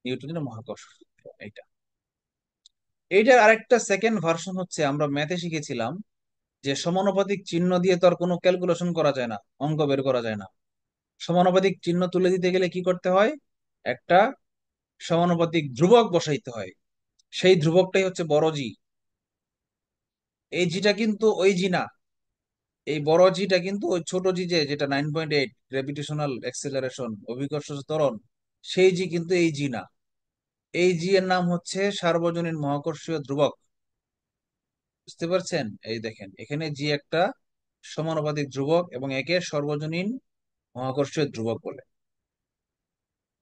S2: নিউটনের মহাকর্ষ সূত্র। এইটার আরেকটা সেকেন্ড ভার্সন হচ্ছে, আমরা ম্যাথে শিখেছিলাম যে সমানুপাতিক চিহ্ন দিয়ে তো আর কোনো ক্যালকুলেশন করা যায় না, অঙ্ক বের করা যায় না। সমানুপাতিক চিহ্ন তুলে দিতে গেলে কি করতে হয়? একটা সমানুপাতিক ধ্রুবক বসাইতে হয়। সেই ধ্রুবকটাই হচ্ছে বড় জি। এই জিটা কিন্তু ওই জি না, এই বড় জিটা কিন্তু ওই ছোট জি, যেটা 9.8 গ্র্যাভিটেশনাল অ্যাক্সেলারেশন, অভিকর্ষ ত্বরণ, সেই জি কিন্তু এই জি না। এই জি এর নাম হচ্ছে সার্বজনীন মহাকর্ষীয় ধ্রুবক। বুঝতে পারছেন? এই দেখেন, এখানে জি একটা সমানুপাতিক ধ্রুবক এবং একে সর্বজনীন মহাকর্ষীয় ধ্রুবক বলে।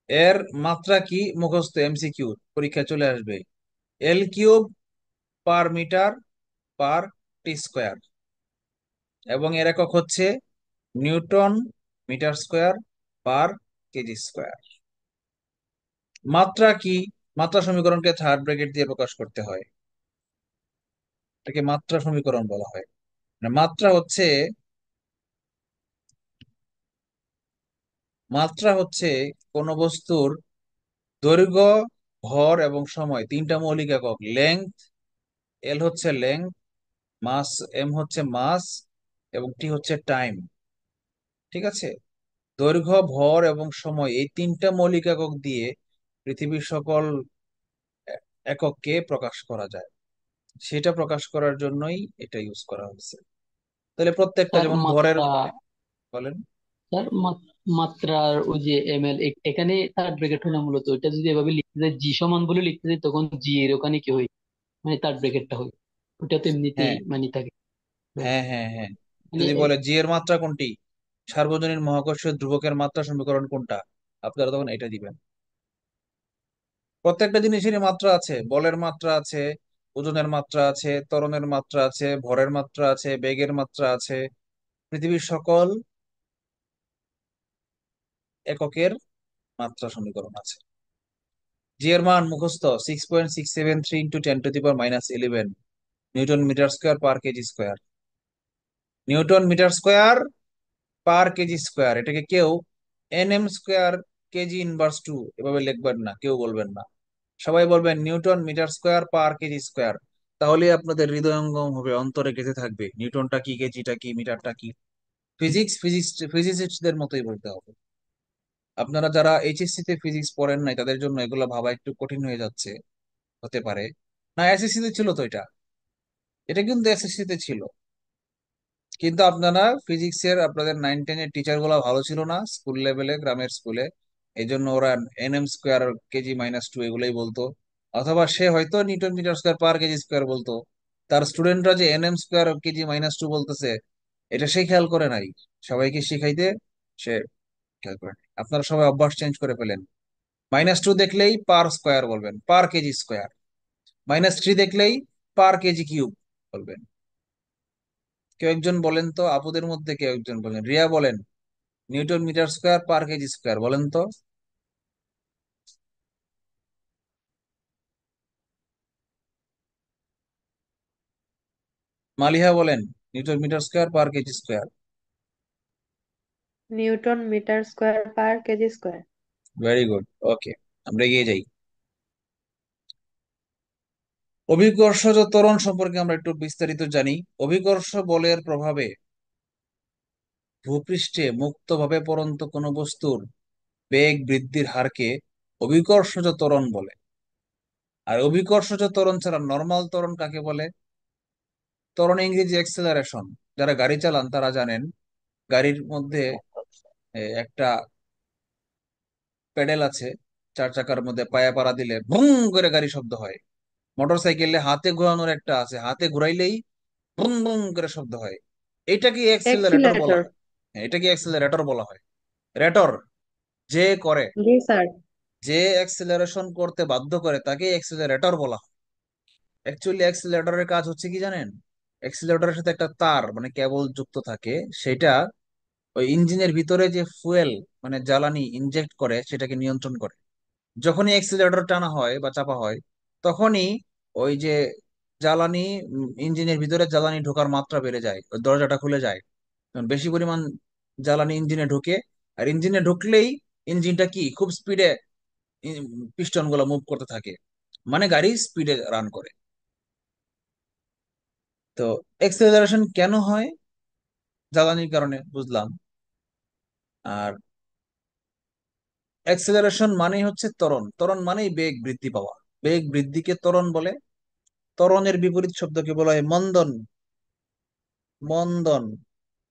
S2: এর মাত্রা কি মুখস্থ, এমসিকিউ পরীক্ষা চলে আসবে। L³ পার মিটার পার টি স্কোয়ার, এবং এর একক হচ্ছে newton metre square per KG square. মাত্রা কি? মাত্রা সমীকরণকে থার্ড ব্র্যাকেট দিয়ে প্রকাশ করতে হয়, এটাকে মাত্রা সমীকরণ বলা হয়। মানে মাত্রা হচ্ছে কোন বস্তুর দৈর্ঘ্য, ভর এবং সময়, তিনটা মৌলিক একক। লেংথ, এল হচ্ছে লেংথ, মাস এম হচ্ছে মাস, এবং টি হচ্ছে টাইম। ঠিক আছে? দৈর্ঘ্য, ভর এবং সময়, এই তিনটা মৌলিক একক দিয়ে পৃথিবীর সকল একককে প্রকাশ করা যায়। সেটা প্রকাশ করার জন্যই এটা ইউজ করা হয়েছে। তাহলে প্রত্যেকটা,
S6: স্যার
S2: যেমন ভরের,
S6: মাত্রা,
S2: বলেন।
S6: স্যার মাত্রার ওই যে ml, এখানে থার্ড ব্র্যাকেট হয় না মূলত? এটা যদি এভাবে লিখতে যাই, জি সমান বলে লিখতে যাই, তখন জি এর ওখানে কি হয়, মানে থার্ড ব্র্যাকেটটা হয়, ওটা তো এমনিতেই
S2: হ্যাঁ,
S6: মানে থাকে। তো
S2: হ্যাঁ, হ্যাঁ, হ্যাঁ।
S6: মানে
S2: যদি বলে জি এর মাত্রা কোনটি, সার্বজনীন মহাকর্ষীয় ধ্রুবকের মাত্রা সমীকরণ কোনটা, আপনারা তখন এটা দিবেন। প্রত্যেকটা জিনিসেরই মাত্রা আছে, বলের মাত্রা আছে, ওজনের মাত্রা আছে, ত্বরণের মাত্রা আছে, ভরের মাত্রা আছে, বেগের মাত্রা আছে। পৃথিবীর সকল এককের মাত্রা সমীকরণ আছে। জি এর মান মুখস্থ, 6.673 into 10⁻11 newton metre square per KG square. Newton metre square per KG square, এটাকে কেউ NM² কেজি ইনভার্স টু এভাবে লিখবেন না, কেউ বলবেন না। সবাই বলবেন newton metre square per KG square. তাহলে আপনাদের হৃদয়ঙ্গম হবে, অন্তরে গেঁথে থাকবে, নিউটনটা কি, কেজিটা কি, মিটারটা কি। ফিজিক্সিস্টদের মতোই বলতে হবে। আপনারা যারা এইচএসসি তে ফিজিক্স পড়েন নাই, তাদের জন্য এগুলো ভাবা একটু কঠিন হয়ে যাচ্ছে, হতে পারে। না, এসএসসি তে ছিল তো এটা, এটা কিন্তু এসএসসি তে ছিল। কিন্তু আপনারা ফিজিক্সের আপনাদের 9-10 এর টিচার গুলা ভালো ছিল না স্কুল লেভেলে, গ্রামের স্কুলে, এই জন্য ওরা NM স্কোয়ার কেজি -2 এগুলাই বলতো। অথবা সে হয়তো newton metre square per KG square বলতো, তার স্টুডেন্টরা যে NM স্কোয়ার কেজি -2 বলতেছে এটা সে খেয়াল করে নাই। সবাইকে শিখাইতে সে খেয়াল করে নাই। আপনারা সবাই অভ্যাস চেঞ্জ করে ফেলেন। -2 দেখলেই পার স্কোয়ার বলবেন, পার কেজি স্কোয়ার। -3 দেখলেই পার কেজি কিউব বলবেন। কেউ একজন বলেন তো, আপুদের মধ্যে কেউ একজন বলেন, রিয়া বলেন, newton metre square per KG square বলেন তো। মালিহা বলেন, newton metre square per KG square.
S7: Newton metre square per KG square.
S2: Very good, okay, আমরা এগিয়ে যাই। অভিকর্ষজ ত্বরণ সম্পর্কে আমরা একটু বিস্তারিত জানি। অভিকর্ষ বলের প্রভাবে ভূপৃষ্ঠে মুক্তভাবে পড়ন্ত কোনো বস্তুর বেগ বৃদ্ধির হারকে অভিকর্ষজ ত্বরণ বলে। আর অভিকর্ষজ ত্বরণ ছাড়া নর্মাল ত্বরণ কাকে বলে? ত্বরণ ইংরেজি অ্যাক্সেলারেশন। যারা গাড়ি চালান তারা জানেন, গাড়ির মধ্যে একটা প্যাডেল আছে, 4 চাকার মধ্যে পায়া পাড়া দিলে ভুং করে গাড়ি শব্দ হয়। মোটর সাইকেলে হাতে ঘোরানোর একটা আছে, হাতে ঘুরাইলেই ভুং ভুং করে শব্দ হয়। এটা কি অ্যাক্সিলারেটর বলা
S7: এক্সিলারেটর।
S2: হয়? হ্যাঁ, এটা কি অ্যাক্সিলারেটর বলা হয়? রেটর যে করে,
S7: জি স্যার।
S2: যে অ্যাক্সিলারেশন করতে বাধ্য করে তাকে অ্যাক্সিলারেটর বলা হয়। অ্যাকচুয়ালি অ্যাক্সিলারেটরের কাজ হচ্ছে কি জানেন? অ্যাক্সিলারেটরের সাথে একটা তার মানে কেবল যুক্ত থাকে, সেটা ওই ইঞ্জিনের ভিতরে যে ফুয়েল মানে জ্বালানি ইনজেক্ট করে সেটাকে নিয়ন্ত্রণ করে। যখনই অ্যাক্সিলারেটর টানা হয় বা চাপা হয়, তখনই ওই যে জ্বালানি ইঞ্জিনের ভিতরে জ্বালানি ঢোকার মাত্রা বেড়ে যায়, ওই দরজাটা খুলে যায়। কারণ বেশি পরিমাণ জ্বালানি ইঞ্জিনে ঢুকে, আর ইঞ্জিনে ঢুকলেই ইঞ্জিনটা কি খুব স্পিডে পিস্টন গুলো মুভ করতে থাকে, মানে গাড়ি স্পিডে রান করে। তো এক্সেলারেশন কেন হয়? জ্বালানির কারণে, বুঝলাম। আর অ্যাক্সেলারেশন মানেই হচ্ছে ত্বরণ, ত্বরণ মানেই বেগ বৃদ্ধি পাওয়া। বেগ বৃদ্ধিকে ত্বরণ বলে। ত্বরণের বিপরীত শব্দকে বলা হয় মন্দন। মন্দন,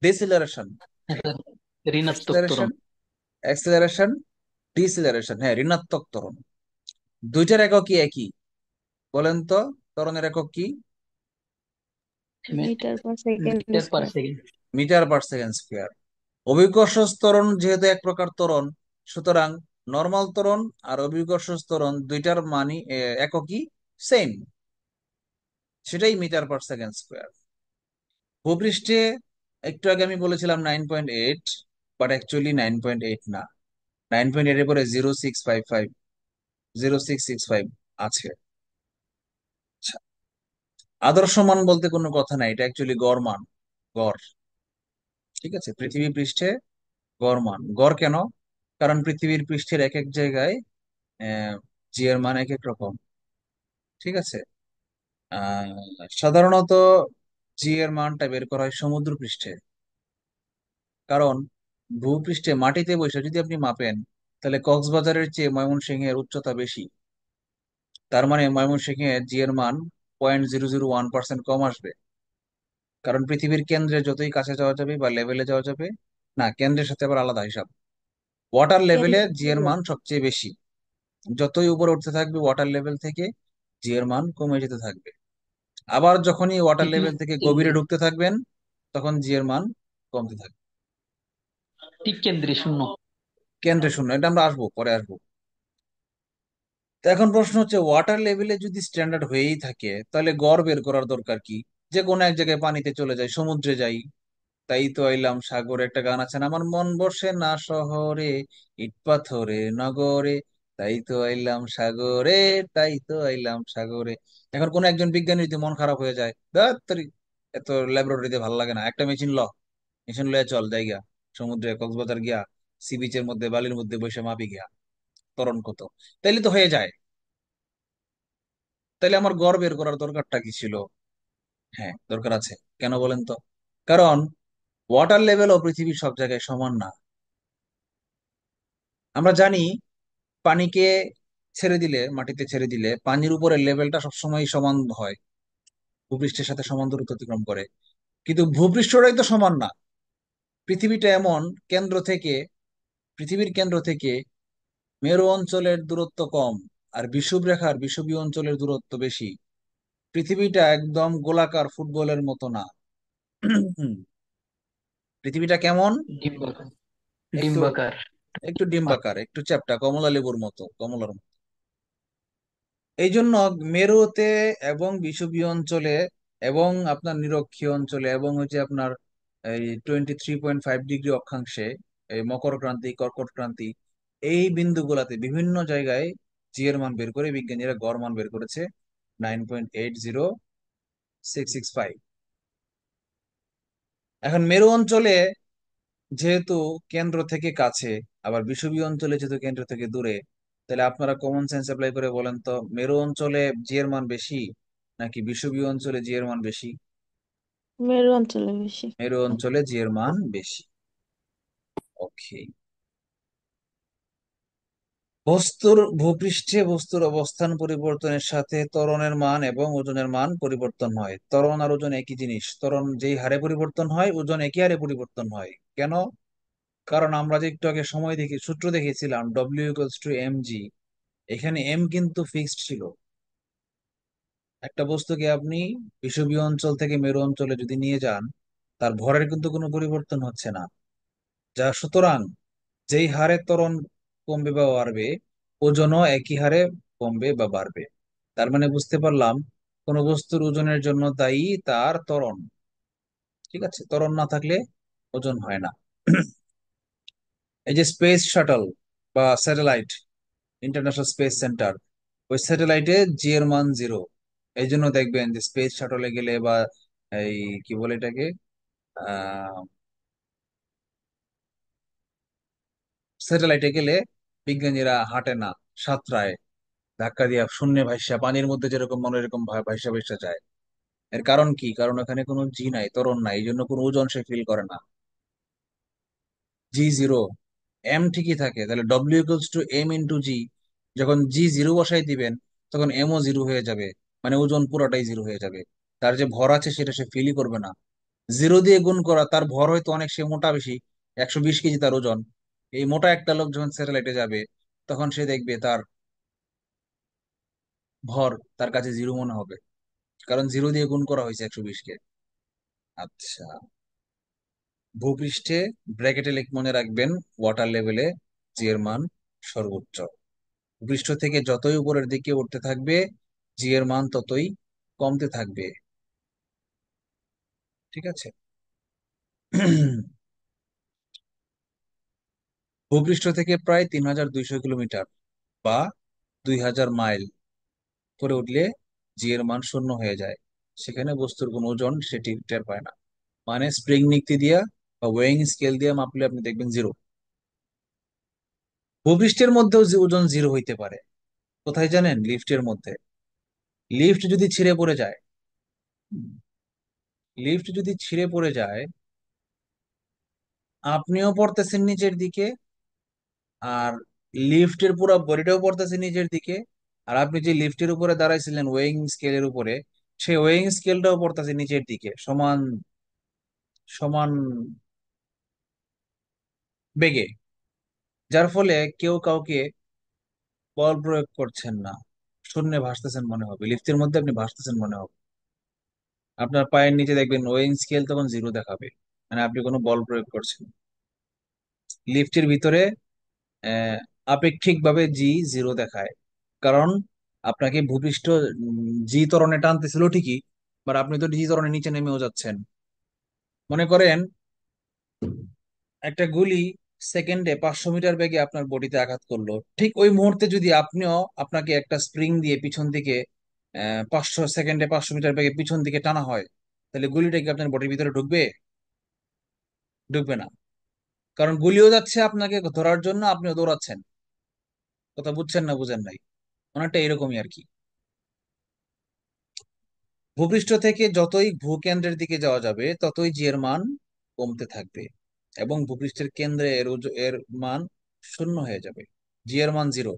S2: ডিসিলারেশন।
S6: এটা ঋণাত্মক ত্বরণ।
S2: অ্যাক্সেলারেশন, অ্যাক্সেলারেশন, ডিসিলারেশন, হ্যাঁ, ঋণাত্মক ত্বরণ। দুইটার একক কি একই? বলেন তো, ত্বরণের একক কি?
S4: Metre per second
S6: metre per
S4: square.
S6: Second.
S2: Metre per second square. অভিকর্ষ ত্বরণ যেহেতু এক প্রকার ত্বরণ, সুতরাং নর্মাল ত্বরণ আর অভিকর্ষ ত্বরণ দুইটার মানই এককই, সেম, সেটাই মিটার পার সেকেন্ড স্কোয়ার। ভূপৃষ্ঠে একটু আগে আমি বলেছিলাম 9.8, বাট অ্যাকচুয়ালি 9.8 না, 9.8 এর পরে 0655, 0665 আছে। আচ্ছা, আদর্শ মান বলতে কোনো কথা নাই, এটা অ্যাকচুয়ালি গড় মান, গড়। ঠিক আছে, পৃথিবী পৃষ্ঠে গড় মান। গড় কেন? কারণ পৃথিবীর পৃষ্ঠের এক এক জায়গায় জি এর মান এক এক রকম। ঠিক আছে। আহ সাধারণত জি এর মানটা বের করা হয় সমুদ্র পৃষ্ঠে। কারণ ভূপৃষ্ঠে মাটিতে বসে যদি আপনি মাপেন, তাহলে কক্সবাজারের চেয়ে ময়মনসিংহের উচ্চতা বেশি। তার মানে ময়মনসিংহে জি এর মান 0.001% কম আসবে। কারণ পৃথিবীর কেন্দ্রে যতই কাছে যাওয়া যাবে বা লেভেলে যাওয়া যাবে, না, কেন্দ্রের সাথে আবার আলাদা হিসাব, ওয়াটার লেভেলে জি এর মান সবচেয়ে বেশি। যতই উপরে উঠতে থাকবে ওয়াটার লেভেল থেকে, জি এর মান কমে যেতে থাকবে। আবার যখনই ওয়াটার লেভেল
S6: পৃথিবীর
S2: থেকে গভীরে
S6: কেন্দ্রে,
S2: ঢুকতে থাকবেন, তখন জি এর মান কমতে থাকবে।
S6: ঠিক কেন্দ্রে শূন্য।
S2: কেন্দ্রে শূন্য, এটা আমরা আসবো, পরে আসবো। তো এখন প্রশ্ন হচ্ছে, ওয়াটার লেভেলে যদি স্ট্যান্ডার্ড হয়েই থাকে, তাহলে গড় বের করার দরকার কি? যে কোনো এক জায়গায় পানিতে চলে যাই, সমুদ্রে যাই, তাই তো আইলাম সাগরে, একটা গান আছে না, আমার মন বসে না শহরে, ইট পাথরে নগরে, তাই তো আইলাম সাগরে, তাই তো আইলাম সাগরে। এখন কোন একজন বিজ্ঞানী যদি মন খারাপ হয়ে যায়, ধ্যাৎ তেরি, এত ল্যাবরেটরিতে ভালো লাগে না, একটা মেশিন ল, মেশিন লয়ে চল জায়গা সমুদ্রে, কক্সবাজার গিয়া সি বিচের মধ্যে বালির মধ্যে বসে মাপি গিয়া ত্বরণ কত, তাইলে তো হয়ে যায়। তাইলে আমার গড় বের করার দরকারটা কি ছিল? হ্যাঁ, দরকার আছে। কেন বলেন তো? কারণ ওয়াটার লেভেলও পৃথিবীর সব জায়গায় সমান না। আমরা জানি পানিকে ছেড়ে দিলে, মাটিতে ছেড়ে দিলে পানির উপরের লেভেলটা সবসময় সমান হয়, ভূপৃষ্ঠের সাথে সমান দূরত্ব অতিক্রম করে। কিন্তু ভূপৃষ্ঠটাই তো সমান না। পৃথিবীটা এমন, কেন্দ্র থেকে, পৃথিবীর কেন্দ্র থেকে মেরু অঞ্চলের দূরত্ব কম, আর বিষুবরেখার বিষুবীয় অঞ্চলের দূরত্ব বেশি। পৃথিবীটা একদম গোলাকার, ফুটবলের মতো না। পৃথিবীটা কেমন?
S6: ডিম্বাকার।
S2: একটু
S6: ডিম্বাকার।
S2: একটু ডিম্বাকার, একটু চ্যাপ্টা, কমলা লেবুর মতো, কমলার মতো। এই জন্য মেরুতে এবং বিষুবীয় অঞ্চলে এবং আপনার নিরক্ষীয় অঞ্চলে এবং হচ্ছে আপনার এই 23.5 ডিগ্রি অক্ষাংশে, এই মকর ক্রান্তি, কর্কট ক্রান্তি, এই বিন্দুগুলাতে বিভিন্ন জায়গায় জি এর মান বের করে বিজ্ঞানীরা গড় মান বের করেছে 9.80665। এখন মেরু অঞ্চলে যেহেতু কেন্দ্র থেকে কাছে, আবার বিষুবীয় অঞ্চলে যেহেতু কেন্দ্র থেকে দূরে, তাহলে আপনারা কমন সেন্স অ্যাপ্লাই করে বলেন তো, মেরু অঞ্চলে জি এর মান বেশি নাকি বিষুবীয় অঞ্চলে জি এর মান বেশি?
S4: মেরু অঞ্চলে বেশি।
S2: মেরু অঞ্চলে জি এর মান বেশি। ওকে। ভূপৃষ্ঠে বস্তুর অবস্থান পরিবর্তনের সাথে ত্বরণের মান এবং ওজনের মান পরিবর্তন হয়। ত্বরণ আর ওজন একই জিনিস। ত্বরণ যেই হারে পরিবর্তন হয়, ওজন একই হারে পরিবর্তন হয়। কেন? কারণ আমরা যে একটু আগে সময় দেখি সূত্র দেখেছিলাম, W=mg, এখানে এম কিন্তু ফিক্সড ছিল। একটা বস্তুকে আপনি বিষুবীয় অঞ্চল থেকে মেরু অঞ্চলে যদি নিয়ে যান, তার ভরের কিন্তু কোনো পরিবর্তন হচ্ছে না। যা সুতরাং যেই হারে ত্বরণ কমবে বা বাড়বে, ওজনও একই হারে কমবে বা বাড়বে। তার মানে বুঝতে পারলাম কোন বস্তুর ওজনের জন্য দায়ী তার ত্বরণ। ঠিক আছে, ত্বরণ না থাকলে ওজন হয় না। এই যে স্পেস শাটল বা স্যাটেলাইট, ইন্টারন্যাশনাল স্পেস সেন্টার, ওই স্যাটেলাইটে জি এর মান 0। এই জন্য দেখবেন যে স্পেস শাটলে গেলে বা এই কি বলে এটাকে, আহ স্যাটেলাইটে গেলে বিজ্ঞানীরা হাঁটে না, সাঁতরায়, ধাক্কা দিয়া শূন্যে ভাইসা, পানির মধ্যে যেরকম মনে এরকম ভাইসা ভাইসা যায়। এর কারণ কি? কারণ ওখানে কোনো জি নাই, ত্বরণ নাই, এই জন্য কোনো ওজন সে ফিল করে না। জি 0, এম ঠিকই থাকে। তাহলে W=m × g। যখন জি 0 বসাই দিবেন, তখন এমও 0 হয়ে যাবে, মানে ওজন পুরোটাই 0 হয়ে যাবে। তার যে ভর আছে সেটা সে ফিলই করবে না। 0 দিয়ে গুণ করা, তার ভর হয়তো অনেক, সে মোটা বেশি, 120 কেজি তার ওজন। এই মোটা একটা লোক যখন স্যাটেলাইটে যাবে, তখন সে দেখবে তার ভর তার কাছে 0 মনে হবে, কারণ 0 দিয়ে গুণ করা হয়েছে 120-কে। আচ্ছা, ভূপৃষ্ঠে ব্র্যাকেটে মনে রাখবেন, ওয়াটার লেভেলে জি এর মান সর্বোচ্চ। ভূপৃষ্ঠ থেকে যতই উপরের দিকে উঠতে থাকবে, জি এর মান ততই কমতে থাকবে। ঠিক আছে। ভূপৃষ্ঠ থেকে প্রায় 3200 কিলোমিটার বা 2000 মাইল করে উঠলে জি এর মান শূন্য হয়ে যায়। সেখানে বস্তুর কোনো ওজন সেটি টের পায় না। মানে স্প্রিং নিক্তি দিয়া বা ওয়েইং স্কেল দিয়ে মাপলে আপনি দেখবেন 0। ভূপৃষ্ঠের মধ্যেও যে ওজন 0 হইতে পারে। কোথায় জানেন? লিফটের মধ্যে। লিফট যদি ছিঁড়ে পড়ে যায়, লিফট যদি ছিঁড়ে পড়ে যায়, আপনিও পড়তেছেন নিচের দিকে, আর লিফটের পুরো বডিটাও পড়তেছে নিচের দিকে, আর আপনি যে লিফটের উপরে দাঁড়াইছিলেন ওয়েইং স্কেলের উপরে, সেই ওয়েইং স্কেলটাও পড়তেছে নিচের দিকে সমান সমান বেগে। যার ফলে কেউ কাউকে বল প্রয়োগ করছেন না, শূন্যে ভাসতেছেন মনে হবে, লিফটের মধ্যে আপনি ভাসতেছেন মনে হবে। আপনার পায়ের নিচে দেখবেন ওয়েইং স্কেল তখন 0 দেখাবে, মানে আপনি কোনো বল প্রয়োগ করছেন না। লিফটের ভিতরে আহ আপেক্ষিকভাবে জি 0 দেখায়, কারণ আপনাকে ভূপৃষ্ঠ জি ত্বরণে টানতেছিল ঠিকই, বাট আপনি তো জি ত্বরণের নিচে নেমেও যাচ্ছেন। মনে করেন একটা গুলি সেকেন্ডে 500 মিটার বেগে আপনার বডিতে আঘাত করলো, ঠিক ওই মুহূর্তে যদি আপনিও, আপনাকে একটা স্প্রিং দিয়ে পিছন দিকে 500 সেকেন্ডে 500 মিটার বেগে পিছন দিকে টানা হয়, তাহলে গুলিটা কি আপনার বডির ভিতরে ঢুকবে? ঢুকবে না। কারণ গুলিও যাচ্ছে আপনাকে ধরার জন্য, আপনিও দৌড়াচ্ছেন। কথা বুঝছেন না বুঝেন নাই? অনেকটা এরকমই আর কি। ভূপৃষ্ঠ থেকে যতই ভূকেন্দ্রের দিকে যাওয়া যাবে, ততই জি এর মান কমতে থাকবে, এবং ভূপৃষ্ঠের কেন্দ্রে এর মান শূন্য হয়ে যাবে, জি এর মান 0।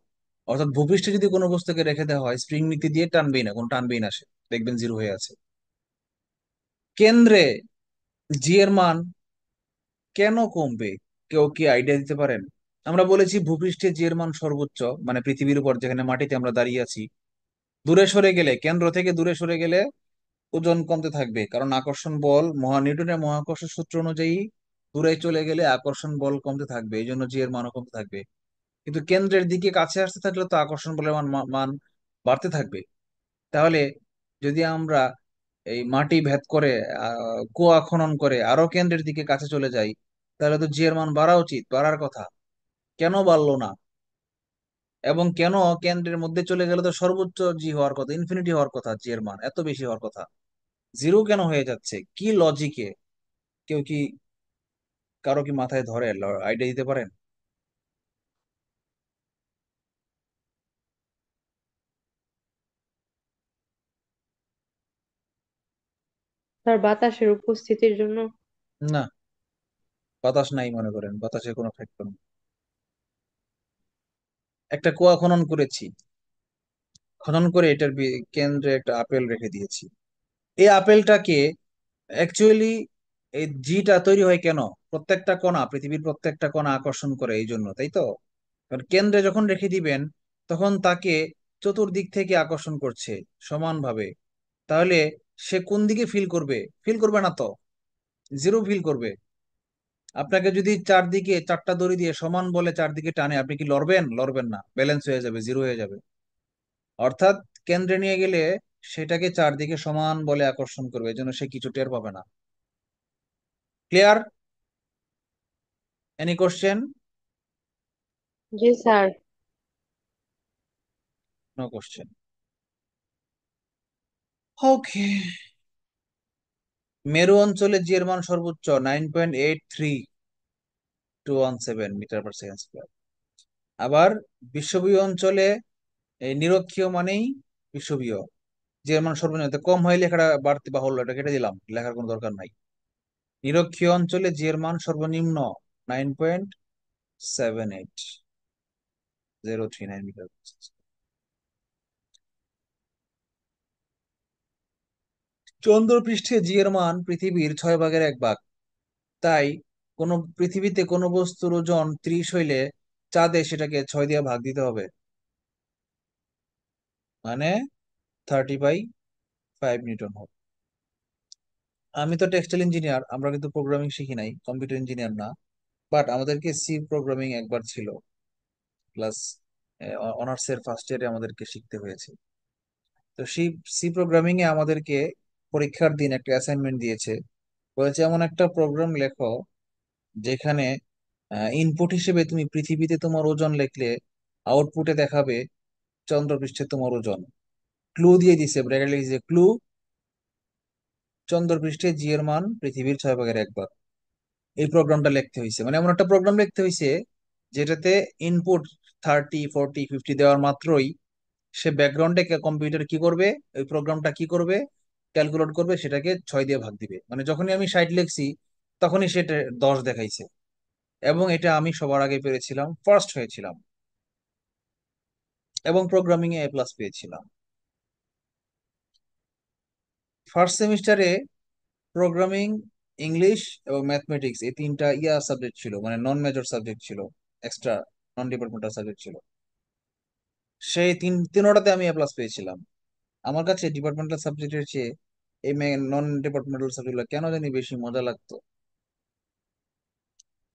S2: অর্থাৎ ভূপৃষ্ঠে যদি কোনো বস্তুকে রেখে দেওয়া হয়, স্প্রিং নীতি দিয়ে টানবেই না, কোনো টানবেই না, সে দেখবেন 0 হয়ে আছে। কেন্দ্রে জি এর মান কেন কমবে? কেউ কি আইডিয়া দিতে পারেন? আমরা বলেছি ভূপৃষ্ঠে জি এর মান সর্বোচ্চ, মানে পৃথিবীর উপর যেখানে মাটিতে আমরা দাঁড়িয়ে আছি। দূরে সরে গেলে, কেন্দ্র থেকে দূরে সরে গেলে ওজন কমতে থাকবে, কারণ আকর্ষণ বল নিউটনের মহাকর্ষ সূত্র অনুযায়ী দূরে চলে গেলে আকর্ষণ বল কমতে থাকবে, এই জন্য জি এর মানও কমতে থাকবে। কিন্তু কেন্দ্রের দিকে কাছে আসতে থাকলে তো আকর্ষণ বলের মান বাড়তে থাকবে। তাহলে যদি আমরা এই মাটি ভেদ করে কুয়া খনন করে আরো কেন্দ্রের দিকে কাছে চলে যাই, তাহলে তো জি এর মান বাড়া উচিত, বাড়ার কথা। কেন বাড়লো না? এবং কেন কেন্দ্রের মধ্যে চলে গেলে তো সর্বোচ্চ জি হওয়ার কথা, ইনফিনিটি হওয়ার কথা, জি এর মান এত বেশি হওয়ার কথা, জিরো কেন হয়ে যাচ্ছে? কি লজিকে? কেউ কি, কারো কি মাথায় ধরে? আইডিয়া দিতে পারেন?
S7: স্যার বাতাসের উপস্থিতির জন্য।
S2: না, বাতাস নাই মনে করেন, বাতাসের কোনো ফ্যাক্টর নেই। একটা কুয়া খনন করেছি, খনন করে এটার কেন্দ্রে একটা আপেল রেখে দিয়েছি। এই আপেলটাকে অ্যাকচুয়ালি, এই জিটা তৈরি হয় কেন? প্রত্যেকটা কণা, পৃথিবীর প্রত্যেকটা কণা আকর্ষণ করে এই জন্য, তাই তো? কারণ কেন্দ্রে যখন রেখে দিবেন তখন তাকে চতুর্দিক থেকে আকর্ষণ করছে সমানভাবে। তাহলে সে কোন দিকে ফিল করবে? ফিল করবে না তো, জিরো ফিল করবে। আপনাকে যদি চারদিকে চারটা দড়ি দিয়ে সমান বলে চারদিকে টানে, আপনি কি লড়বেন? লড়বেন না, ব্যালেন্স হয়ে যাবে, জিরো হয়ে যাবে। অর্থাৎ কেন্দ্রে নিয়ে গেলে সেটাকে চারদিকে সমান বলে আকর্ষণ করবে, এই জন্য সে কিছু টের পাবে না। ক্লিয়ার? Any question?
S7: জি স্যার।
S2: No question. ওকে। মেরু অঞ্চলে জি এর মান সর্বোচ্চ 9.83217 মিটার পার সেকেন্ড স্কয়ার। আবার বিষুবীয় অঞ্চলে এই নিরক্ষীয় মানেই বিষুবীয়, জি এর মান সর্বনিম্ন, তো কম হয় লেখাটা বাড়তি বাহুল্য, এটা কেটে দিলাম, লেখার কোনো দরকার নাই। নিরক্ষীয় অঞ্চলে জি এর মান সর্বনিম্ন 9.78039 মিটার। চন্দ্রপৃষ্ঠে জি এর মান পৃথিবীর 6 ভাগের 1 ভাগ। তাই পৃথিবীতে কোনো বস্তুর ওজন 30 হইলে চাঁদে সেটাকে 6 দিয়ে ভাগ দিতে হবে, মানে 30/5 নিউটন হবে। আমি তো টেক্সটাইল ইঞ্জিনিয়ার, আমরা কিন্তু প্রোগ্রামিং শিখি নাই, কম্পিউটার ইঞ্জিনিয়ার না। বাট আমাদেরকে সি প্রোগ্রামিং একবার ছিল, ক্লাস অনার্সের ফার্স্ট ইয়ারে আমাদেরকে শিখতে হয়েছে। তো সি সি প্রোগ্রামিং এ আমাদেরকে পরীক্ষার দিন একটা অ্যাসাইনমেন্ট দিয়েছে, বলেছে এমন একটা প্রোগ্রাম লেখো যেখানে ইনপুট হিসেবে তুমি পৃথিবীতে তোমার ওজন লিখলে আউটপুটে দেখাবে চন্দ্রপৃষ্ঠে তোমার ওজন। ক্লু দিয়ে দিছে, ব্র্যাকেট লিখেছে ক্লু, চন্দ্রপৃষ্ঠে জি এর মান পৃথিবীর 6 ভাগের 1 ভাগ। এই প্রোগ্রামটা লিখতে হয়েছে, মানে এমন একটা প্রোগ্রাম লিখতে হয়েছে যেটাতে ইনপুট 30 40 50 দেওয়ার মাত্রই সে ব্যাকগ্রাউন্ডে কম্পিউটার কি করবে, ওই প্রোগ্রামটা কি করবে, ক্যালকুলেট করবে, সেটাকে 6 দিয়ে ভাগ দিবে। মানে যখনই আমি 60 লিখছি তখনই সেটা 10 দেখাইছে। এবং এটা আমি সবার আগে পেরেছিলাম, ফার্স্ট হয়েছিলাম, এবং প্রোগ্রামিং এ প্লাস পেয়েছিলাম। ফার্স্ট সেমিস্টারে প্রোগ্রামিং, ইংলিশ এবং ম্যাথমেটিক্স, এই তিনটা সাবজেক্ট ছিল, মানে নন মেজর সাবজেক্ট ছিল, এক্সট্রা নন ডিপার্টমেন্টাল সাবজেক্ট ছিল। সেই তিনোটাতে আমি এ প্লাস পেয়েছিলাম। আমার কাছে ডিপার্টমেন্টাল সাবজেক্টের চেয়ে এই নন ডিপার্টমেন্টাল সাবজেক্টগুলো কেন জানি বেশি মজা লাগতো,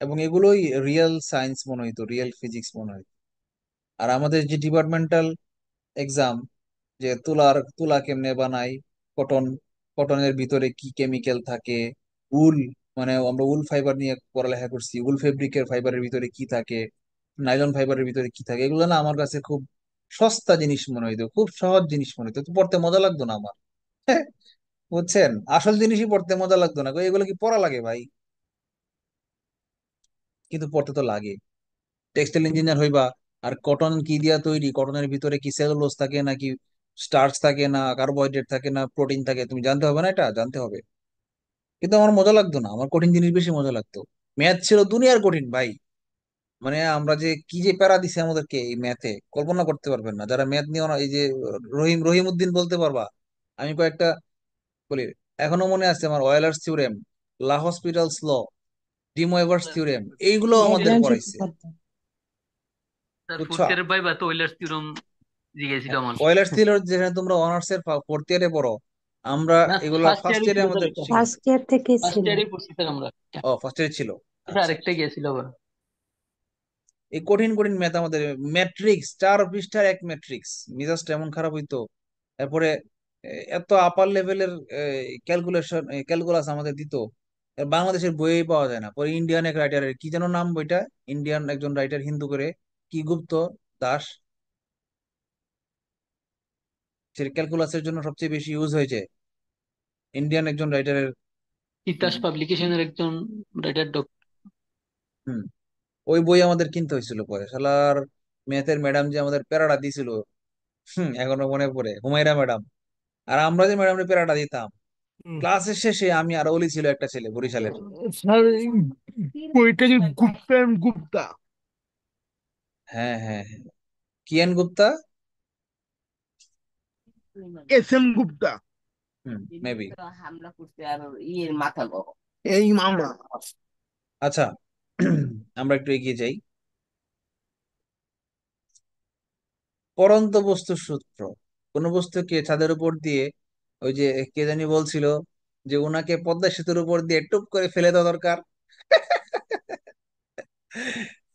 S2: এবং এগুলোই রিয়েল সায়েন্স মনে হইতো, রিয়েল ফিজিক্স মনে হইতো। আর আমাদের যে ডিপার্টমেন্টাল এক্সাম, যে তুলা কেমনে বানাই, কটন, কটনের ভিতরে কি কেমিক্যাল থাকে, উল, মানে আমরা উল ফাইবার নিয়ে পড়ালেখা করছি, উল ফেব্রিকের ফাইবারের ভিতরে কি থাকে, নাইলন ফাইবারের ভিতরে কি থাকে, এগুলো না আমার কাছে খুব সস্তা জিনিস মনে হইতো, খুব সহজ জিনিস মনে হইতো, তো পড়তে মজা লাগতো না আমার। বুঝছেন, আসল জিনিসই পড়তে মজা লাগতো না, এগুলো কি পড়া লাগে ভাই? কিন্তু পড়তে তো লাগে। টেক্সটাইল ইঞ্জিনিয়ার হইবা, আর কটন কি দিয়া তৈরি, কটনের ভিতরে কি সেলুলোজ থাকে নাকি স্টার্চ থাকে না কার্বোহাইড্রেট থাকে না প্রোটিন থাকে, তুমি জানতে হবে না? এটা জানতে হবে। কিন্তু আমার মজা লাগতো না, আমার কঠিন জিনিস বেশি মজা লাগতো। ম্যাথ ছিল দুনিয়ার কঠিন ভাই, মানে আমরা যে কি যে প্যারা দিছে আমাদেরকে এই ম্যাথে, কল্পনা করতে পারবেন না যারা ম্যাথ নিয়ে এই যে রহিম উদ্দিন বলতে পারবা। আমি কয়েকটা বলি, এখনো মনে আছে আমার অয়েলার্স থিওরেম, লা হসপিটালস ল, ডি ময়েভার্স থিওরেম, এইগুলো আমাদের
S6: স্যার
S2: পড়াইছে।
S6: ফোর্থ
S2: বুঝছো?
S6: ইয়ারের ভাইবা তো ওয়েলার্স থিওরেম জিজ্ঞাসিল আমার।
S2: ওয়েলার্স থিওরেম যেখানে তোমরা অনার্স এর ফোর্থ ইয়ারে পড়ো, আমরা
S6: না,
S2: এগুলা
S6: ফার্স্ট
S2: ফার্স্ট
S6: ইয়ারে
S2: ইয়ারে
S6: ছিল স্যার,
S2: আমাদের
S6: এটা
S2: শিখেছি।
S7: ফার্স্ট ইয়ার থেকে
S6: ফার্স্ট
S7: ছিল।
S6: ইয়ারে পড়ছি স্যার আমরা।
S2: ও ফার্স্ট ইয়ারে ছিল।
S6: এটা
S2: আচ্ছা,
S6: আরেকটা গিয়েছিল আবার।
S2: এই কঠিন কঠিন ম্যাথ আমাদের, ম্যাট্রিক্স 4 পৃষ্ঠার এক ম্যাট্রিক্স, মিজাজটা এমন খারাপ হইতো। তারপরে এত আপার লেভেলের ক্যালকুলেশন ক্যালকুলাস আমাদের দিত, বাংলাদেশের বইই পাওয়া যায় না। পরে ইন্ডিয়ান এক রাইটারের কি যেন নাম বইটা, ইন্ডিয়ান একজন রাইটার হিন্দু করে, কি গুপ্ত দাস, সে ক্যালকুলাসের জন্য সবচেয়ে বেশি ইউজ হয়েছে, ইন্ডিয়ান একজন রাইটারের।
S6: তিতাস পাবলিকেশনের একজন রাইটার ডক্টর।
S2: হুম, ওই বই আমাদের কিনতে হয়েছিল। পরে শালার ম্যাথের ম্যাডাম যে আমাদের প্যারাটা দিছিল, এখনো মনে পড়ে, হুমায়রা ম্যাডাম। আর আমরা যে ম্যাডামের প্যারাটা দিতাম, ক্লাসের শেষে আমি আর অলি ছিল একটা ছেলে বরিশালের।
S1: স্যার এই বইটা কি গুপ্তা এন্ড গুপ্তা?
S2: হ্যাঁ হ্যাঁ হ্যাঁ, Kiyan Gupta.
S1: S M Gupta.
S2: Maybe.
S1: এই মামা।
S2: আচ্ছা, আমরা একটু এগিয়ে যাই। পরন্ত বস্তুর সূত্র, কোন বস্তুকে ছাদের উপর দিয়ে, ওই যে কে জানি বলছিল যে ওনাকে পদ্মা সেতুর উপর দিয়ে টুপ করে ফেলে দেওয়া দরকার।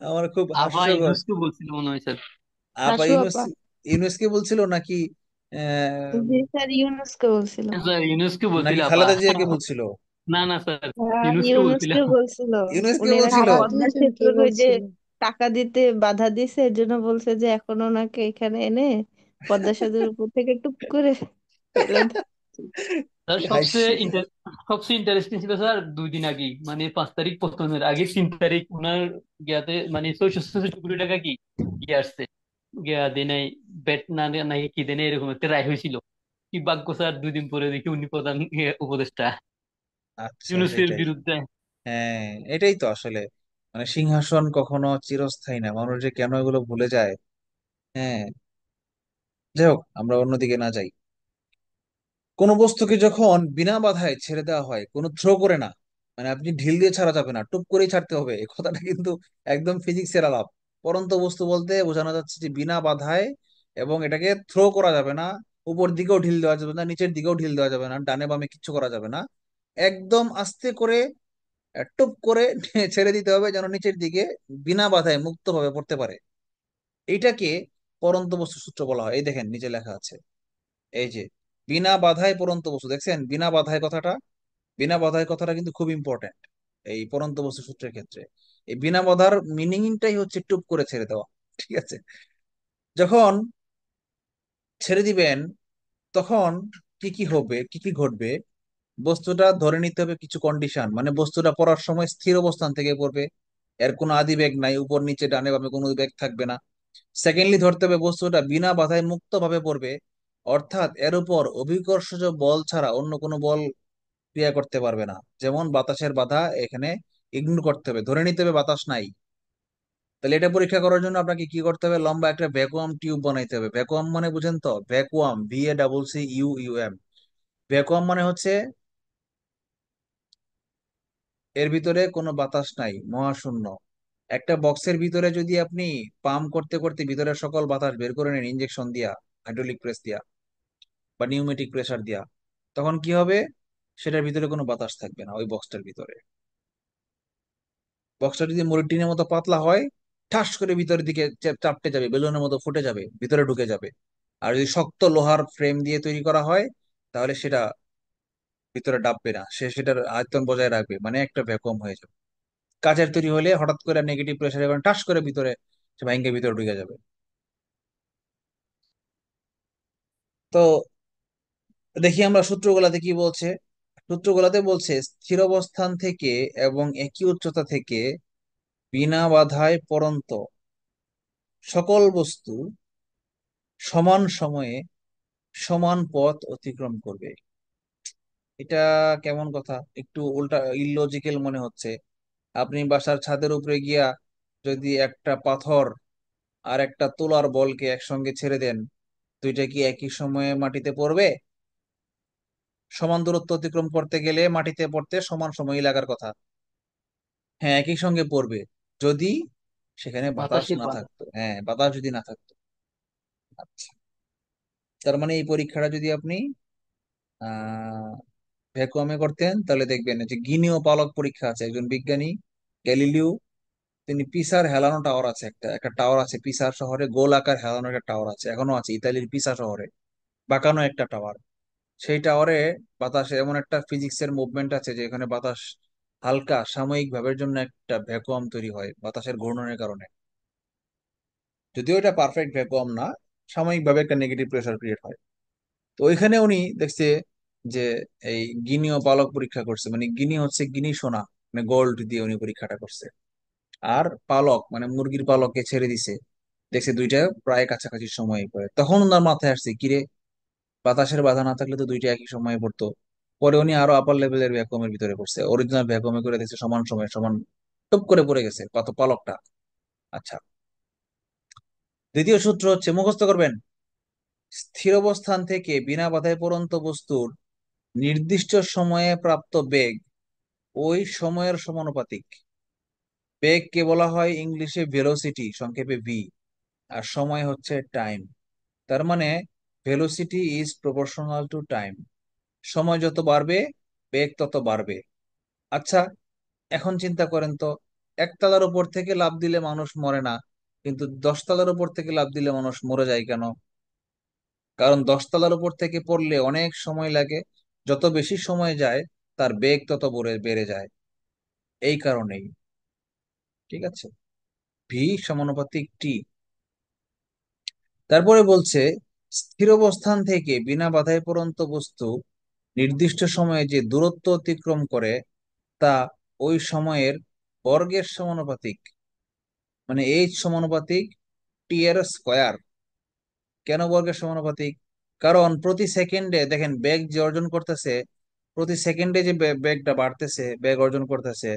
S2: আমার খুব
S6: আভা
S2: হাস্যকর।
S6: ইউনুসকে বলছিল মনে হয় স্যার।
S2: আপা
S7: হাসু
S2: ইউনুস,
S7: আপা।
S2: ইউনুসকে বলছিল নাকি আহ,
S4: জি স্যার, ইউনুসকে বলছিল।
S6: স্যার ইউনুসকে বলছিল
S2: নাকি
S6: আপা।
S2: খালেদা জিয়াকে বলছিল?
S6: না না স্যার,
S4: হ্যাঁ,
S6: ইউনুসকে বলছিল।
S4: ইউনুসকে বলছিল।
S2: ইউনুসকে
S4: উনি নাকি
S2: বলছিল?
S7: তারা
S4: পদ্মা
S7: দুইজনকে
S4: সেতুর ওই যে
S7: বলছিল।
S4: টাকা দিতে বাধা দিছে, এর জন্য বলছে যে এখন ওনাকে এখানে এনে পদ্মা সেতুর উপর থেকে টুপ করে ফেলে দে।
S6: স্যার
S2: কি
S6: সবচেয়ে
S2: হাসি!
S6: সবচেয়ে ইন্টারেস্টিং ছিল স্যার 2 দিন আগেই, মানে 5 তারিখ পতনের আগে 3 তারিখ ওনার গিয়াতে মানে 666 কোটি টাকা কি গিয়ে আসছে, গিয়া দেনে বেট না নাই কি দেনে এরকম একটা রায় হয়েছিল। কি ভাগ্য স্যার 2 দিন পরে দেখি উনি প্রধান উপদেষ্টা
S2: আচ্ছা,
S6: ইউনূসের
S2: সেটাই।
S6: বিরুদ্ধে।
S2: হ্যাঁ, এটাই তো আসলে, মানে সিংহাসন কখনো চিরস্থায়ী না, মানুষ যে কেন এগুলো ভুলে যায়। হ্যাঁ, যাই হোক, আমরা অন্যদিকে না যাই। কোনো বস্তুকে যখন বিনা বাধায় ছেড়ে দেওয়া হয়, কোনো থ্রো করে না, মানে আপনি ঢিল দিয়ে ছাড়া যাবে না, টুপ করেই ছাড়তে হবে, এই কথাটা কিন্তু একদম ফিজিক্সের আলাপ। পরন্ত বস্তু বলতে বোঝানো যাচ্ছে যে বিনা বাধায়, এবং এটাকে থ্রো করা যাবে না, উপর দিকেও ঢিল দেওয়া যাবে না, নিচের দিকেও ঢিল দেওয়া যাবে না, ডানে বামে কিচ্ছু করা যাবে না, একদম আস্তে করে টুপ করে ছেড়ে দিতে হবে, যেন নিচের দিকে বিনা বাধায় মুক্তভাবে পড়তে পারে। এইটাকে পরন্ত বস্তু সূত্র বলা হয়। এই দেখেন নিচে লেখা আছে, এই যে বিনা বাধায় পড়ন্ত বস্তু, দেখছেন বিনা বাধায় কথাটা, বিনা বাধায় কথাটা কিন্তু খুব ইম্পর্টেন্ট এই পড়ন্ত বস্তু সূত্রের ক্ষেত্রে। এই বিনা বাধার মিনিংটাই হচ্ছে টুপ করে ছেড়ে দেওয়া। ঠিক আছে? যখন ছেড়ে দিবেন, তখন কি কি হবে, কি কি ঘটবে? বস্তুটা ধরে নিতে হবে কিছু কন্ডিশন, মানে বস্তুটা পড়ার সময় স্থির অবস্থান থেকে পড়বে, এর কোনো আদি বেগ নাই, উপর নিচে ডানে বামে কোনো বেগ থাকবে না। সেকেন্ডলি ধরতে হবে বস্তুটা বিনা বাধায় মুক্ত ভাবে পড়বে, অর্থাৎ এর উপর অভিকর্ষজ বল ছাড়া অন্য কোনো বল ক্রিয়া করতে পারবে না, যেমন বাতাসের বাধা এখানে ইগনোর করতে হবে, ধরে নিতে হবে বাতাস নাই। তাহলে এটা পরীক্ষা করার জন্য আপনাকে কি করতে হবে, লম্বা একটা ভ্যাকুয়াম টিউব বানাইতে হবে। ভ্যাকুয়াম মানে বুঝেন তো, ভ্যাকুয়াম, VACCUUM। ভ্যাকুয়াম মানে হচ্ছে এর ভিতরে কোনো বাতাস নাই, মহাশূন্য। একটা বক্সের ভিতরে যদি আপনি পাম্প করতে করতে ভিতরের সকল বাতাস বের করে নেন ইনজেকশন দিয়া, হাইড্রোলিক প্রেস দিয়া বা নিউমেটিক প্রেসার দিয়া, তখন কি হবে? সেটার ভিতরে কোনো বাতাস থাকবে না ওই বক্সটার ভিতরে। বক্সটা যদি মরিটিনের মতো পাতলা হয়, ঠাস করে ভিতরের দিকে চাপটে যাবে, বেলুনের মতো ফুটে যাবে, ভিতরে ঢুকে যাবে। আর যদি শক্ত লোহার ফ্রেম দিয়ে তৈরি করা হয়, তাহলে সেটা ভিতরে ডাববে না, সে সেটার আয়তন বজায় রাখবে, মানে একটা ভ্যাকুয়াম হয়ে যাবে। কাচের তৈরি হলে হঠাৎ করে নেগেটিভ প্রেসারের কারণে ঠাস করে ভিতরে সে ভাঙ্গে ভিতরে ঢুকে যাবে। তো দেখি আমরা সূত্রগুলাতে কি বলছে। সূত্রগুলাতে বলছে স্থির অবস্থান থেকে এবং একই উচ্চতা থেকে বিনা বাধায় পড়ন্ত সকল বস্তু সমান সময়ে সমান পথ অতিক্রম করবে। এটা কেমন কথা, একটু উল্টা ইললজিক্যাল মনে হচ্ছে। আপনি বাসার ছাদের উপরে গিয়া যদি একটা পাথর আর একটা তুলার বলকে একসঙ্গে ছেড়ে দেন, দুইটা কি একই সময়ে মাটিতে পড়বে? সমান দূরত্ব অতিক্রম করতে গেলে মাটিতে পড়তে সমান সময় লাগার কথা। হ্যাঁ, একই সঙ্গে পড়বে যদি সেখানে বাতাস
S6: বাতাসের
S2: না
S6: বাধা।
S2: থাকতো। হ্যাঁ, বাতাস যদি না থাকতো। আচ্ছা, তার মানে এই পরীক্ষাটা যদি আপনি আহ ভ্যাকুয়ামে করতেন তাহলে দেখবেন যে গিনিও পালক পরীক্ষা আছে, একজন বিজ্ঞানী গ্যালিলিও, তিনি পিসার হেলানো টাওয়ার আছে, একটা একটা টাওয়ার আছে পিসার শহরে, গোল আকার হেলানো একটা টাওয়ার আছে, এখনো আছে ইতালির পিসা শহরে, বাঁকানো একটা টাওয়ার। সেই টাওয়ারে বাতাসে এমন একটা ফিজিক্সের মুভমেন্ট আছে যে এখানে বাতাস হালকা সাময়িক ভাবের জন্য একটা ভ্যাকুয়াম তৈরি হয় বাতাসের ঘূর্ণনের কারণে। যদিও এটা পারফেক্ট ভ্যাকুয়াম না, সাময়িকভাবে একটা নেগেটিভ প্রেসার ক্রিয়েট হয়। তো ওইখানে উনি দেখছে যে এই গিনি ও পালক পরীক্ষা করছে, মানে গিনি হচ্ছে গিনি সোনা, মানে গোল্ড দিয়ে উনি পরীক্ষাটা করছে। আর পালক মানে মুরগির পালককে ছেড়ে দিছে, দেখছে দুইটা প্রায় কাছাকাছি সময়ে পড়ে। তখন ওনার মাথায় আসছে কিরে, বাতাসের বাধা না থাকলে তো দুইটা একই সময়ে পড়তো। পরে উনি আরো আপার লেভেলের ভ্যাকুয়ামের ভিতরে পড়ছে, অরিজিনাল ভ্যাকুয়ামে করে দেখছে সমান সময়ে সমান টুপ করে পড়ে গেছে পালকটা। আচ্ছা, দ্বিতীয় সূত্র হচ্ছে মুখস্থ করবেন, স্থির অবস্থান থেকে বিনা বাধায় পড়ন্ত বস্তুর নির্দিষ্ট সময়ে প্রাপ্ত বেগ ওই সময়ের সমানুপাতিক। বেগকে বলা হয় ইংলিশে ভেলোসিটি, সংক্ষেপে ভি, আর সময় হচ্ছে টাইম। তার মানে velocity is proportional to time. সময় যত বাড়বে বেগ তত বাড়বে। আচ্ছা, এখন চিন্তা করেন তো, একতলার উপর থেকে লাফ দিলে মানুষ মরে না, কিন্তু 10 তলার উপর থেকে লাফ দিলে মানুষ মরে যায় কেন? কারণ 10 তলার উপর থেকে পড়লে অনেক সময় লাগে, যত বেশি সময় যায় তার বেগ তত বেড়ে যায়, এই কারণেই। ঠিক আছে, ভি সমানুপাতিক টি। তারপরে বলছে স্থির অবস্থান থেকে বিনা বাধায় পড়ন্ত বস্তু নির্দিষ্ট সময়ে যে দূরত্ব অতিক্রম করে তা ওই সময়ের বর্গের সমানুপাতিক, মানে এইচ সমানুপাতিক টি এর স্কয়ার। কেন বর্গের সমানুপাতিক? কারণ প্রতি সেকেন্ডে দেখেন বেগ যে অর্জন করতেছে, প্রতি সেকেন্ডে যে বেগটা বাড়তেছে, বেগ অর্জন করতেছে,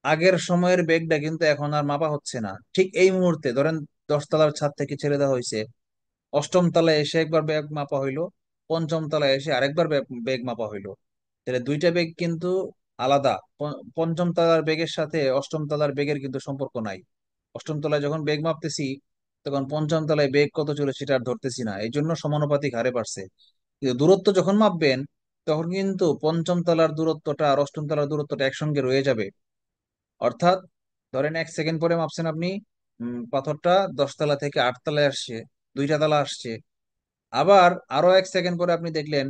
S2: আগের সময়ের বেগটা কিন্তু এখন আর মাপা হচ্ছে না। ঠিক এই মুহূর্তে ধরেন 10 তলার ছাদ থেকে ছেড়ে দেওয়া হয়েছে, অষ্টম তলায় এসে একবার বেগ মাপা হইলো, পঞ্চম তলায় এসে আরেকবার বেগ মাপা হইলো। তাহলে দুইটা বেগ কিন্তু আলাদা। পঞ্চম তলার বেগের সাথে অষ্টম তলার বেগের কিন্তু সম্পর্ক নাই। অষ্টম তলায় যখন বেগ মাপতেছি তখন পঞ্চম তলায় বেগ কত চলে সেটা আর ধরতেছি না, এই জন্য সমানুপাতিক হারে বাড়ছে। কিন্তু দূরত্ব যখন মাপবেন তখন কিন্তু পঞ্চম তলার দূরত্বটা আর অষ্টম তলার দূরত্বটা একসঙ্গে রয়ে যাবে। অর্থাৎ ধরেন 1 সেকেন্ড পরে মাপছেন আপনি, পাথরটা 10 তলা থেকে 8 তলায় আসছে, দুইটা তলা আসছে। আবার আরো 1 সেকেন্ড পরে আপনি দেখলেন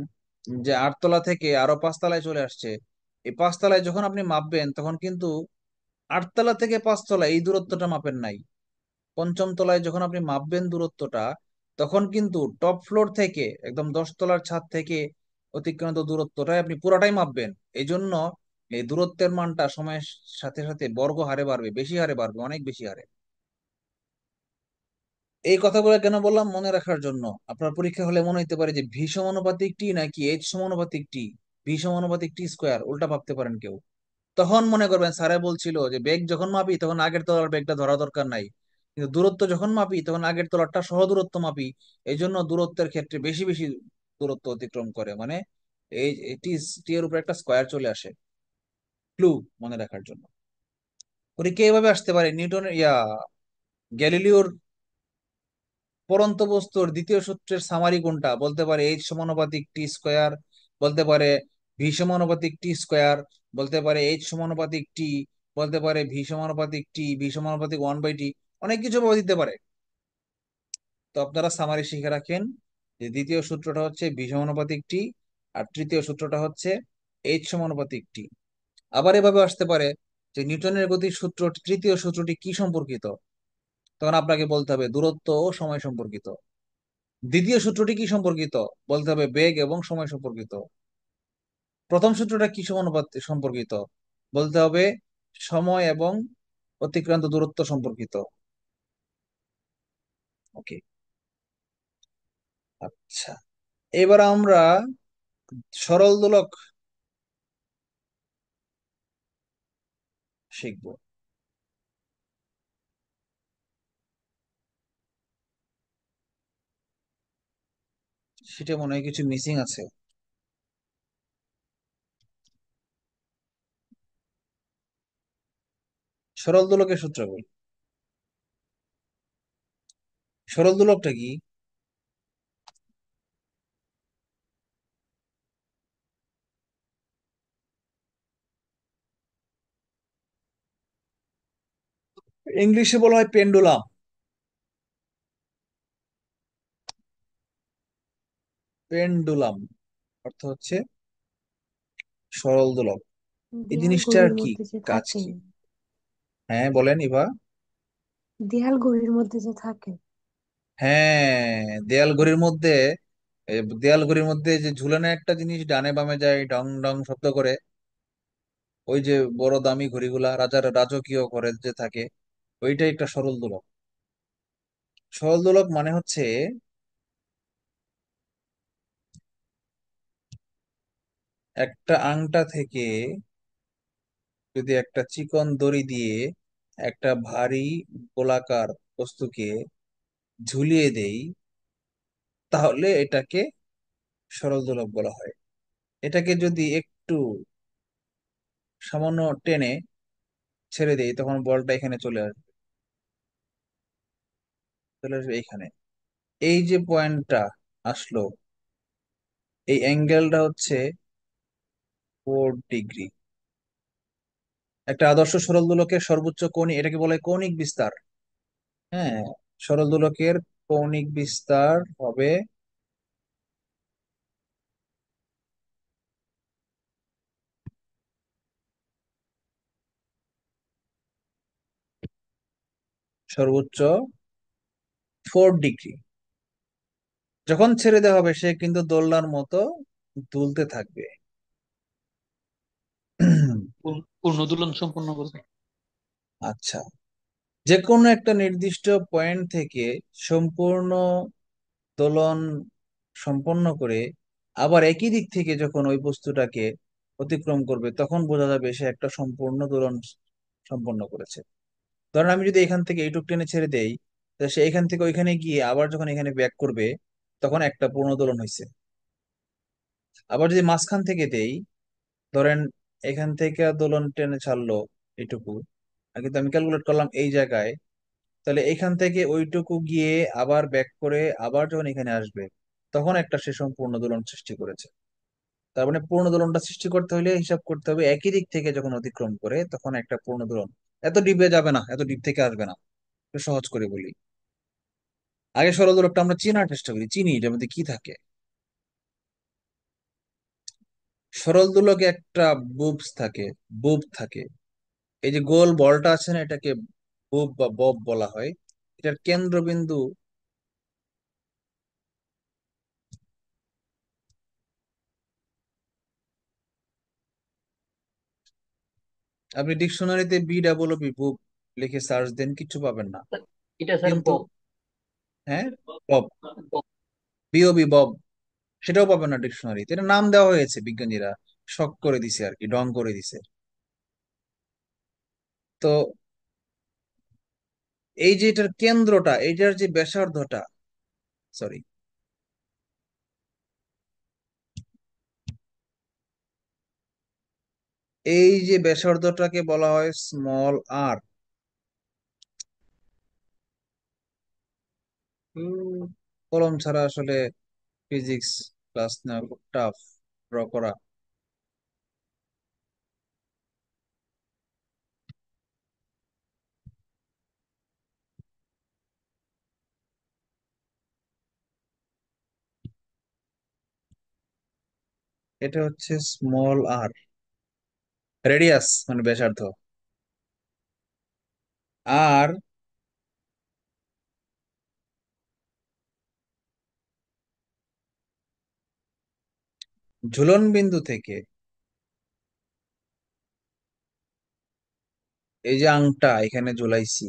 S2: যে 8 তলা থেকে আরো 5 তলায় চলে আসছে। এই 5 তলায় যখন আপনি মাপবেন তখন কিন্তু 8 তলা থেকে 5 তলা এই দূরত্বটা মাপেন নাই। পঞ্চম তলায় যখন আপনি মাপবেন দূরত্বটা, তখন কিন্তু টপ ফ্লোর থেকে একদম 10 তলার ছাদ থেকে অতিক্রান্ত দূরত্বটাই আপনি পুরাটাই মাপবেন। এই জন্য এই দূরত্বের মানটা সময়ের সাথে সাথে বর্গ হারে বাড়বে, বেশি হারে বাড়বে, অনেক বেশি হারে। এই কথাগুলো কেন বললাম? মনে রাখার জন্য। আপনার পরীক্ষা হলে মনে হতে পারে যে ভি সমানুপাতিক টি নাকি এইচ সমানুপাতিক টি, ভি সমানুপাতিক টি স্কোয়ার, উল্টা ভাবতে পারেন কেউ। তখন মনে করবেন স্যারে বলছিল যে বেগ যখন মাপি তখন আগের তলার বেগটা ধরা দরকার নাই, কিন্তু দূরত্ব যখন মাপি তখন আগের তলারটা সহ দূরত্ব মাপি, এই জন্য দূরত্বের ক্ষেত্রে বেশি বেশি দূরত্ব অতিক্রম করে, মানে এই টি, টি এর উপর একটা স্কোয়ার চলে আসে। ক্লু মনে রাখার জন্য। পরীক্ষা এভাবে আসতে পারে, নিউটনের গ্যালিলিওর পড়ন্ত বস্তুর দ্বিতীয় সূত্রের সামারি কোনটা? বলতে পারে এইচ সমানুপাতিক টি স্কোয়ার, বলতে পারে ভি সমানুপাতিক টি স্কোয়ার, বলতে পারে এইচ সমানুপাতিক টি, বলতে পারে ভি সমানুপাতিক টি, ভি সমানুপাতিক 1/t, অনেক কিছু বলে দিতে পারে। তো আপনারা সামারি শিখে রাখেন যে দ্বিতীয় সূত্রটা হচ্ছে ভি সমানুপাতিক টি, আর তৃতীয় সূত্রটা হচ্ছে এইচ সমানুপাতিক টি। আবার এভাবে আসতে পারে যে নিউটনের গতির সূত্র তৃতীয় সূত্রটি কি সম্পর্কিত? তখন আপনাকে বলতে হবে দূরত্ব ও সময় সম্পর্কিত। দ্বিতীয় সূত্রটি কি সম্পর্কিত? বলতে হবে বেগ এবং সময় সম্পর্কিত। প্রথম সূত্রটা কি সমানুপাত সম্পর্কিত? বলতে হবে সময় এবং অতিক্রান্ত দূরত্ব সম্পর্কিত। ওকে, আচ্ছা, এবার আমরা সরল দোলক শিখব। সেটা মনে হয় কিছু মিসিং আছে। সরল দোলকের সূত্র বল। সরল দোলকটা কি? ইংলিশে বলা হয় পেন্ডুলাম। পেন্ডুলাম অর্থ হচ্ছে সরল দোলক। এই
S8: দেয়াল
S2: জিনিসটার
S8: ঘড়ির
S2: কি
S8: মধ্যে যে
S2: কাজ
S8: থাকে,
S2: কি? হ্যাঁ বলেন ইভা।
S8: দেয়াল ঘড়ির মধ্যে যে থাকে।
S2: হ্যাঁ, দেয়াল ঘড়ির মধ্যে, দেয়াল ঘড়ির মধ্যে যে ঝুলানো একটা জিনিস ডানে বামে যায় ডং ডং শব্দ করে, ওই যে বড় দামি ঘড়িগুলা রাজার রাজকীয় ঘরে যে থাকে, ওইটাই একটা সরল দোলক। সরল দোলক মানে হচ্ছে একটা আংটা থেকে যদি একটা চিকন দড়ি দিয়ে একটা ভারী গোলাকার বস্তুকে ঝুলিয়ে দেই, তাহলে এটাকে সরল দোলক বলা হয়। এটাকে যদি একটু সামান্য টেনে ছেড়ে দেই, তখন বলটা এখানে চলে আসবে এইখানে। এই যে পয়েন্টটা আসলো, এই অ্যাঙ্গেলটা হচ্ছে 4 ডিগ্রি। একটা আদর্শ সরল দোলকের সর্বোচ্চ কোণ, এটাকে বলা হয় কৌণিক বিস্তার। হ্যাঁ, সরল দোলকের কৌণিক বিস্তার হবে সর্বোচ্চ 4 ডিগ্রি। যখন ছেড়ে দেওয়া হবে সে কিন্তু দোলনার মতো দুলতে থাকবে।
S6: পূর্ণ দুলন সম্পন্ন করবে।
S2: আচ্ছা, যে কোনো একটা নির্দিষ্ট পয়েন্ট থেকে সম্পূর্ণ দোলন সম্পন্ন করে আবার একই দিক থেকে যখন ওই বস্তুটাকে অতিক্রম করবে, তখন বোঝা যাবে সে একটা সম্পূর্ণ দোলন সম্পন্ন করেছে। ধরেন আমি যদি এখান থেকে এইটুক টেনে ছেড়ে দেই, তো সে এখান থেকে ওইখানে গিয়ে আবার যখন এখানে ব্যাক করবে, তখন একটা পূর্ণ দোলন হয়েছে। আবার যদি মাঝখান থেকে দেই, ধরেন এখান থেকে দোলন টেনে ছাড়লো এইটুকু, আর কিন্তু আমি ক্যালকুলেট করলাম এই জায়গায়, তাহলে এখান থেকে ওইটুকু গিয়ে আবার ব্যাক করে আবার যখন এখানে আসবে, তখন একটা সে সম্পূর্ণ দোলন সৃষ্টি করেছে। তার মানে পূর্ণ দোলনটা সৃষ্টি করতে হলে হিসাব করতে হবে একই দিক থেকে যখন অতিক্রম করে, তখন একটা পূর্ণ দোলন। এত ডিপে যাবে না, এত ডিপ থেকে আসবে না, একটু সহজ করে বলি। আগে সরল দোলকটা আমরা চেনার চেষ্টা করি, চিনি এটার মধ্যে কি থাকে। সরল দোলকে একটা বুবস থাকে, বুব থাকে। এই যে গোল বলটা আছে না, এটাকে বুব বা বব বলা হয়। এটার কেন্দ্রবিন্দু, আপনি ডিকশনারিতে BWB বুব লিখে সার্চ দেন, কিছু পাবেন না।
S6: এটা স্যার
S2: কিন্তু
S6: বব।
S2: হ্যাঁ, বব,
S6: বব।
S2: BOB বব, সেটাও পাবেন না ডিকশনারিতে। এটা নাম দেওয়া হয়েছে, বিজ্ঞানীরা শখ করে দিছে আর কি, ঢং করে দিছে। তো এই যে এটার কেন্দ্রটা, এইটার যে ব্যাসার্ধটা, সরি, এই যে ব্যাসার্ধটাকে বলা হয় স্মল আর। কলম ছাড়া আসলে ফিজিক্স ক্লাস নেওয়া খুব টাফ, ড্র করা। এটা হচ্ছে স্মল আর, রেডিয়াস মানে ব্যাসার্ধ। আর ঝুলন বিন্দু থেকে, এই যে আংটা এখানে ঝুলাইছি,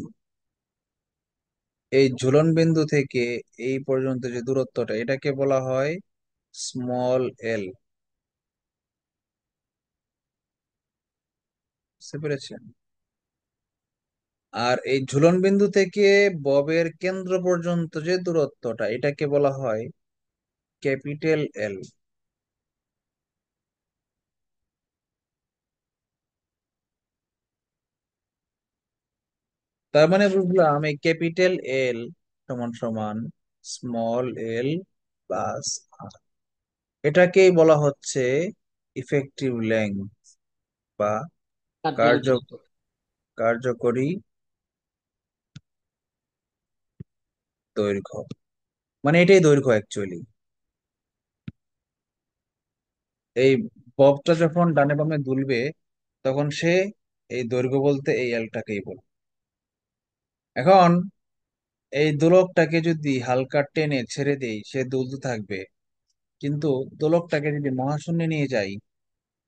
S2: এই ঝুলন বিন্দু থেকে এই পর্যন্ত যে দূরত্বটা, এটাকে বলা হয় স্মল এল। বুঝতে পেরেছেন? আর এই ঝুলন বিন্দু থেকে ববের কেন্দ্র পর্যন্ত যে দূরত্বটা, এটাকে বলা হয় ক্যাপিটাল এল। তার মানে বুঝলাম এই ক্যাপিটাল এল সমান সমান স্মল এল প্লাস আর, এটাকেই বলা হচ্ছে ইফেক্টিভ লেংথ বা কার্য
S6: কার্যকরী।
S2: কার্যকরী দৈর্ঘ্য। মানে এটাই দৈর্ঘ্য অ্যাকচুয়ালি। এই ববটা যখন ডানে বামে দুলবে তখন সে এই দৈর্ঘ্য বলতে এই এলটাকেই বলবে। এখন এই দোলকটাকে যদি হালকা টেনে ছেড়ে দেই সে দুলতে থাকবে, কিন্তু দোলকটাকে যদি মহাশূন্যে নিয়ে যাই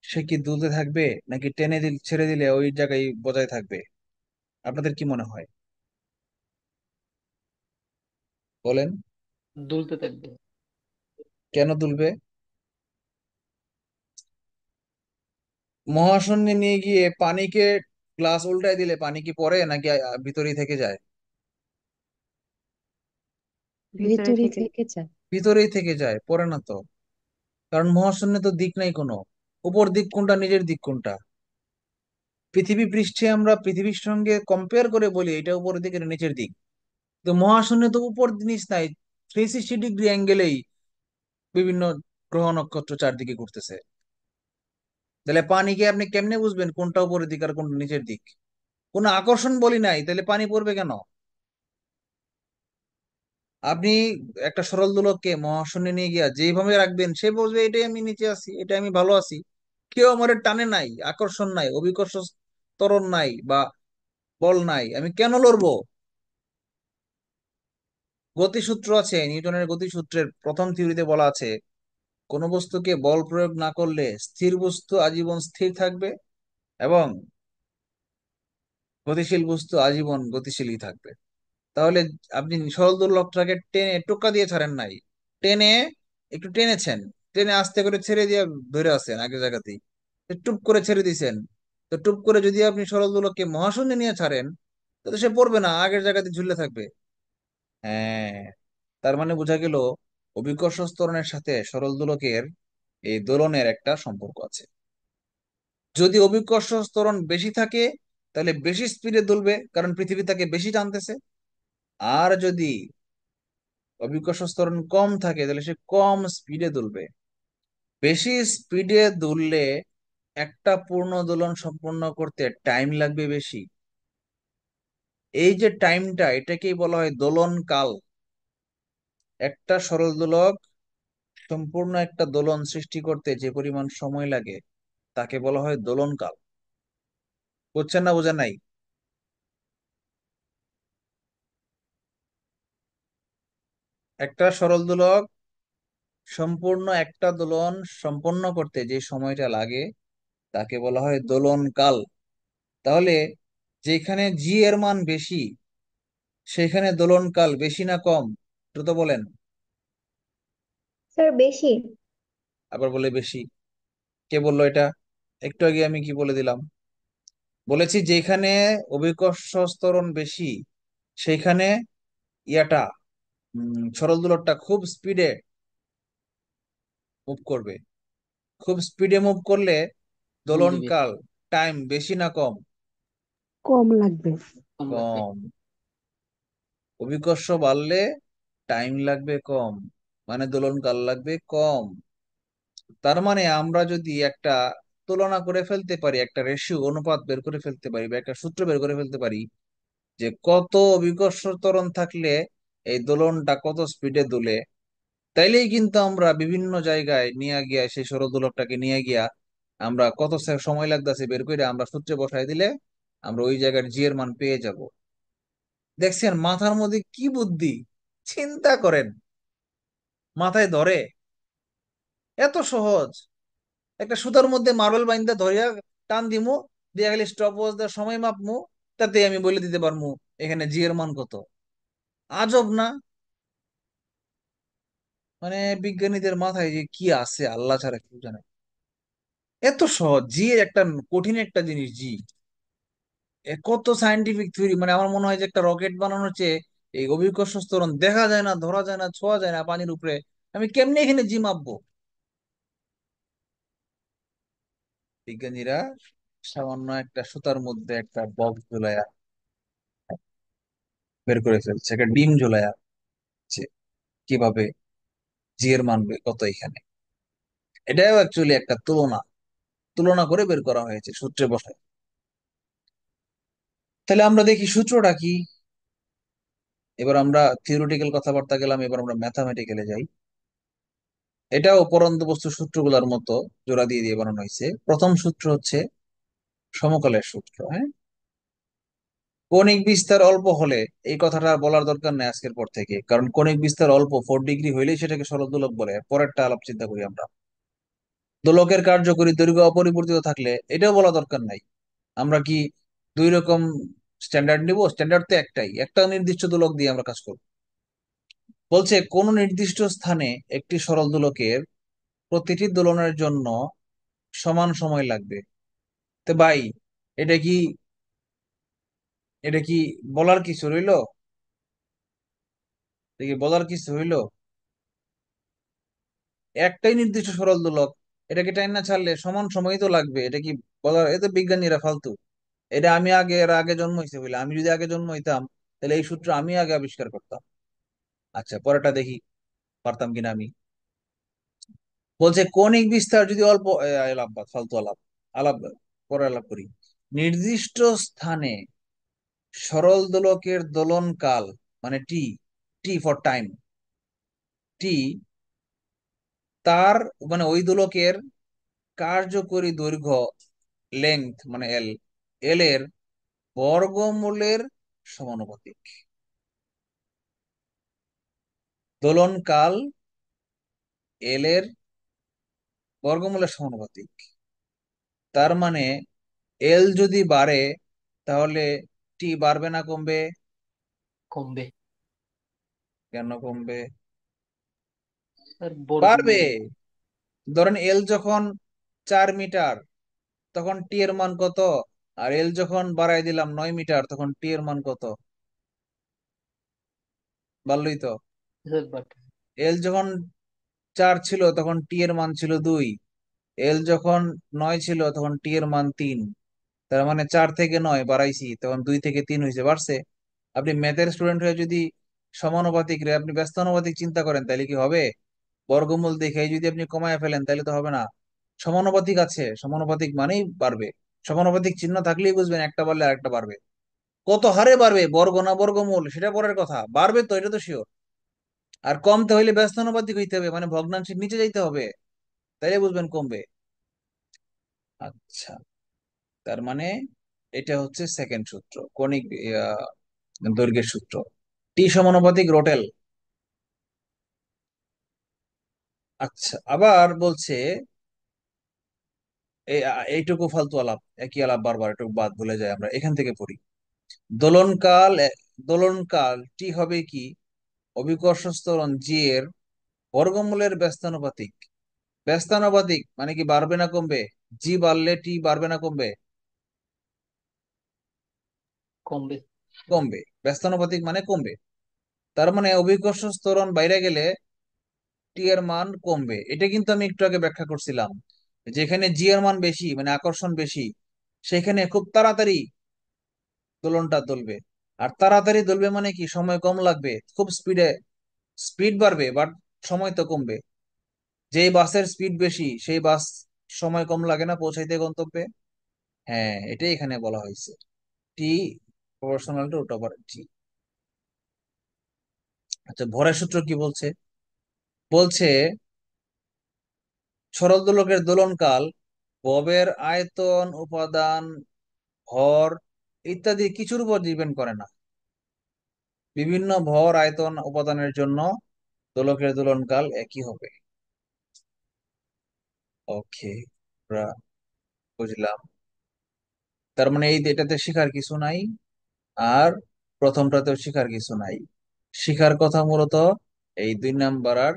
S2: সে কি দুলতে থাকবে নাকি ছেড়ে দিলে ওই জায়গায় বজায় থাকবে? আপনাদের কি মনে হয় বলেন?
S6: দুলতে থাকবে।
S2: কেন দুলবে? মহাশূন্যে নিয়ে গিয়ে পানিকে গ্লাস উল্টায় দিলে পানি কি পড়ে নাকি ভিতরেই থেকে যায়?
S7: ভিতরে
S8: ভেতরই
S7: থেকে।
S8: থেকে যায়।
S2: ভিতরেই থেকে যায়, পড়ে না তো। কারণ মহাশূন্যে তো দিক নাই কোনো। উপর দিক কোনটা, নিচের দিক কোনটা? পৃথিবী পৃষ্ঠে আমরা পৃথিবীর সঙ্গে কম্পেয়ার করে বলি এটা উপরের দিক এটা নিচের দিক, তো মহাশূন্যে তো উপর নিচ নাই, 360 ডিগ্রি অ্যাঙ্গেলেই বিভিন্ন গ্রহ নক্ষত্র চারদিকে ঘুরতেছে। তাহলে পানিকে আপনি কেমনে বুঝবেন কোনটা উপরের দিক আর কোনটা নিচের দিক? কোনো আকর্ষণ বলি নাই, তাহলে পানি পড়বে কেন? আপনি একটা সরল দোলককে মহাশূন্যে নিয়ে গিয়া যেভাবে রাখবেন সে বলবে এটাই আমি নিচে আছি, এটা আমি ভালো আছি। কেউ আমার টানে নাই, আকর্ষণ নাই, অভিকর্ষ ত্বরণ নাই বা বল নাই, আমি কেন লড়বো? গতিসূত্র আছে, নিউটনের গতিসূত্রের প্রথম থিওরিতে বলা আছে কোন বস্তুকে বল প্রয়োগ না করলে স্থির বস্তু আজীবন স্থির থাকবে এবং গতিশীল বস্তু আজীবন গতিশীলই থাকবে। তাহলে আপনি সরল দোলকটাকে টেনে টোক্কা দিয়ে ছাড়েন নাই, টেনে একটু টেনেছেন, টেনে আস্তে করে ছেড়ে দিয়ে ধরে আছেন আগের জায়গাতেই, তো টুপ করে ছেড়ে দিছেন। তো টুপ করে যদি আপনি সরল দোলককে মহাশূন্যে নিয়ে ছাড়েন তো সে পড়বে না, আগের জায়গাতে ঝুলে থাকবে। হ্যাঁ, তার মানে বোঝা গেল অভিকর্ষ ত্বরণের সাথে সরল দোলকের এই দোলনের একটা সম্পর্ক আছে। যদি অভিকর্ষ ত্বরণ বেশি থাকে তাহলে বেশি স্পিডে দুলবে কারণ পৃথিবী তাকে বেশি টানতেছে। আর যদি অভিকর্ষ ত্বরণ কম থাকে তাহলে সে কম স্পিডে দুলবে। বেশি স্পিডে দুললে একটা পূর্ণ দোলন সম্পন্ন করতে টাইম লাগবে বেশি। এই যে টাইমটা এটাকেই বলা হয় দোলন কাল। একটা সরল দোলক সম্পূর্ণ একটা দোলন সৃষ্টি করতে যে পরিমাণ সময় লাগে তাকে বলা হয় দোলন কাল। বুঝছেন না বোঝেন নাই? একটা সরল দোলক সম্পূর্ণ একটা দোলন সম্পন্ন করতে যে সময়টা লাগে তাকে বলা হয় দোলন কাল। তাহলে যেখানে জি এর মান বেশি সেখানে দোলন কাল বেশি না কম? দ্রুত বলেন।
S7: স্যার বেশি।
S2: আবার বলে বেশি। কে বললো এটা? একটু আগে আমি কি বলে দিলাম? বলেছি যেখানে অভিকর্ষ ত্বরণ বেশি সেইখানে ইয়াটা সরল দোলকটা খুব স্পিডে মুভ করবে। খুব স্পিডে মুভ করলে
S6: কম দিবে।
S2: দোলনকাল টাইম বেশি না কম?
S8: কম লাগবে।
S6: কম লাগবে।
S2: কম। অভিকর্ষ বাড়লে টাইম লাগবে কম, মানে দোলনকাল লাগবে কম। তার মানে আমরা যদি একটা তুলনা করে ফেলতে পারি, একটা রেশিও অনুপাত বের করে ফেলতে পারি বা একটা সূত্র বের করে ফেলতে পারি যে কত অভিকর্ষ ত্বরণ থাকলে এই দোলনটা কত স্পিডে দুলে, তাইলেই কিন্তু আমরা বিভিন্ন জায়গায় নিয়ে গিয়া সেই সৌর দোলকটাকে নিয়ে গিয়া আমরা কত সময় লাগতেছে বের করে আমরা সূত্রে বসাই দিলে আমরা ওই জায়গার জি এর মান পেয়ে যাব। দেখছেন মাথার মধ্যে কি বুদ্ধি! চিন্তা করেন, মাথায় ধরে? এত সহজ! একটা সুতার মধ্যে মার্বেল বাইন্দা ধরিয়া টান দিমু, দিয়া গেলে স্টপ ওয়াচ দেওয়ার সময় মাপমু, তাতে আমি বলে দিতে পারমু এখানে জি এর মান কত। আজব না? মানে বিজ্ঞানীদের মাথায় যে কি আছে আল্লাহ ছাড়া কেউ জানে। এত সহজ! জি এর একটা কঠিন একটা জিনিস জি। কত সায়েন্টিফিক থিওরি, মানে আমার মনে হয় যে একটা রকেট বানানোর চেয়ে এই অভিকর্ষ ত্বরণ দেখা যায় না, ধরা যায় না, ছোঁয়া যায় না পানির উপরে, আমি কেমনে এখানে জি মাপবো? বিজ্ঞানীরা সামান্য একটা সুতার মধ্যে একটা বক্স ঝুলাইয়া বের করে ফেলছে, একটা ডিম ঝোলায় আছে কিভাবে জি এর মান কত এখানে। এটাও অ্যাকচুয়ালি একটা তুলনা, তুলনা করে বের করা হয়েছে সূত্রে বসায়। তাহলে আমরা দেখি সূত্রটা কি। এবার আমরা থিওরিটিক্যাল কথাবার্তা গেলাম, এবার আমরা ম্যাথামেটিক্যালে যাই। এটাও পরন্ত বস্তু সূত্রগুলোর মতো জোড়া দিয়ে দিয়ে বানানো হয়েছে। প্রথম সূত্র হচ্ছে সমকলের সূত্র। হ্যাঁ, কৌণিক বিস্তার অল্প হলে, এই কথাটা আর বলার দরকার নেই আজকের পর থেকে, কারণ কৌণিক বিস্তার অল্প 4 ডিগ্রি হইলেই সেটাকে সরল দোলক বলে। পরেরটা আলাপ চিন্তা করি আমরা। দোলকের কার্যকরী দৈর্ঘ্য অপরিবর্তিত থাকলে, এটাও বলা দরকার নাই। আমরা কি দুই রকম স্ট্যান্ডার্ড নিব? স্ট্যান্ডার্ড তো একটাই, একটা নির্দিষ্ট দোলক দিয়ে আমরা কাজ করব। বলছে কোন নির্দিষ্ট স্থানে একটি সরল দোলকের প্রতিটি দোলনের জন্য সমান সময় লাগবে। তো ভাই, এটা কি এটা কি বলার কিছু রইলো? এটা কি বলার কিছু হইলো? একটাই নির্দিষ্ট সরল দোলক, এটাকে টাইম না ছাড়লে সমান সময় তো লাগবে। এটা কি বলার? এ তো বিজ্ঞানীরা ফালতু। এটা আমি আগে, এর আগে জন্ম হয়েছে বলে, আমি যদি আগে জন্ম হইতাম তাহলে এই সূত্র আমি আগে আবিষ্কার করতাম। আচ্ছা, পরেরটা দেখি পারতাম কিনা আমি। বলছে কৌণিক বিস্তার যদি অল্প আলাপ বাদ, ফালতু আলাপ, আলাপ পরে আলাপ করি। নির্দিষ্ট স্থানে সরল দোলকের দোলন কাল, মানে টি, টি ফর টাইম, টি, তার মানে ওই দোলকের কার্যকরী দৈর্ঘ্য লেংথ মানে এল, এল এর বর্গমূলের সমানুপাতিক। দোলন কাল এল এর বর্গমূলের সমানুপাতিক। তার মানে এল যদি বাড়ে তাহলে টি বাড়বে না কমবে?
S6: কমবে
S2: কেন কমবে?
S6: স্যার,
S2: বাড়বে।
S6: বর্গমূল।
S2: ধরেন এল যখন 4 মিটার তখন টি এর মান কত? আর এল যখন বাড়াই দিলাম 9 মিটার তখন টি এর মান কত? বাড়লই তো।
S6: স্যার বাট
S2: এল যখন 4 ছিল তখন টি এর মান ছিল 2, এল যখন 9 ছিল তখন টি এর মান 3। তার মানে 4 থেকে 9 বাড়াইছি, তখন 2 থেকে 3 হয়েছে, বাড়ছে। আপনি ম্যাথের স্টুডেন্ট হয়ে যদি সমানুপাতিক রে আপনি ব্যস্তানুপাতিক চিন্তা করেন তাহলে কি হবে? বর্গমূল দেখে যদি আপনি কমায় ফেলেন তাহলে তো হবে না। সমানুপাতিক আছে, সমানুপাতিক মানেই বাড়বে। সমানুপাতিক চিহ্ন থাকলেই বুঝবেন একটা বাড়লে আরেকটা বাড়বে। কত হারে বাড়বে, বর্গ না বর্গমূল, সেটা পরের কথা, বাড়বে তো, এটা তো শিওর। আর কমতে হইলে ব্যস্তানুপাতিক হইতে হবে, মানে ভগ্নাংশের নিচে যাইতে হবে, তাইলে বুঝবেন কমবে। আচ্ছা, তার মানে এটা হচ্ছে সেকেন্ড সূত্র, কৌণিক দৈর্ঘ্যের সূত্র, টি সমানুপাতিক রোটেল। আচ্ছা, আবার বলছে এইটুকু ফালতু আলাপ, একই আলাপ বারবার, এটুকু বাদ, ভুলে যায় আমরা, এখান থেকে পড়ি। দোলনকাল দোলনকাল টি হবে কি অভিকর্ষ ত্বরণ জি এর বর্গমূলের ব্যস্তানুপাতিক। ব্যস্তানুপাতিক মানে কি বাড়বে না কমবে? জি বাড়লে টি বাড়বে না কমবে?
S6: কমবে।
S2: কমবে। ব্যস্তানুপাতিক মানে কমবে। তার মানে অভিকর্ষ ত্বরণ বাইরে গেলে টি এর মান কমবে। এটা কিন্তু আমি একটু আগে ব্যাখ্যা করছিলাম, যেখানে জি এর মান বেশি মানে আকর্ষণ বেশি, সেখানে খুব তাড়াতাড়ি দোলনটা দুলবে। আর তাড়াতাড়ি দুলবে মানে কি সময় কম লাগবে, খুব স্পিডে, স্পিড বাড়বে বাট সময় তো কমবে। যেই বাসের স্পিড বেশি সেই বাস সময় কম লাগে না পৌঁছাইতে গন্তব্যে। হ্যাঁ, এটাই এখানে বলা হয়েছে, T proportional to root over T. আচ্ছা, ভরের সূত্র কি বলছে? বলছে সরল দোলকের দোলনকাল ববের আয়তন, উপাদান, ভর ইত্যাদি কিছুর উপর ডিপেন্ড করে না। বিভিন্ন ভর, আয়তন, উপাদানের জন্য দোলকের দোলনকাল একই হবে। ওকে, আমরা বুঝলাম। তার মানে এই এটাতে শেখার কিছু নাই, আর প্রথমটাতেও শেখার কিছু নাই। শেখার কথা মূলত এই 2 নাম্বার আর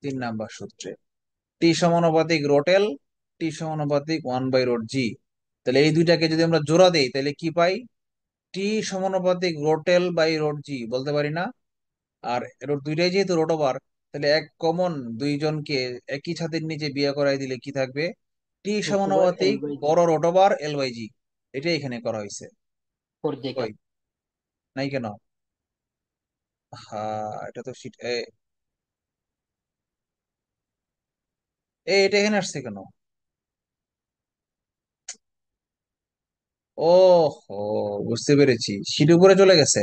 S2: 3 নাম্বার সূত্রে, টি সমানুপাতিক রোটেল, টি সমানুপাতিক 1/√g। তাহলে এই দুইটাকে যদি আমরা জোড়া দেই তাহলে কি পাই? টি সমানুপাতিক রোটেল বাই রোড জি বলতে পারি না? আর রোড দুইটাই যেহেতু রোট ওভার, তাহলে এক কমন, দুইজনকে একই ছাদের নিচে বিয়ে করাই দিলে কি থাকবে? টি
S6: রুট ওভার এল
S2: সমানুপাতিক
S6: বাই জি।
S2: বড় রোট ওভার এল বাই জি। এটাই এখানে করা হয়েছে।
S6: ফর জেকা।
S2: ওই নাই কেন? এটা তো এটা এখানে আসছে কেন? ও হো, বুঝতে পেরেছি, সিট উপরে চলে গেছে।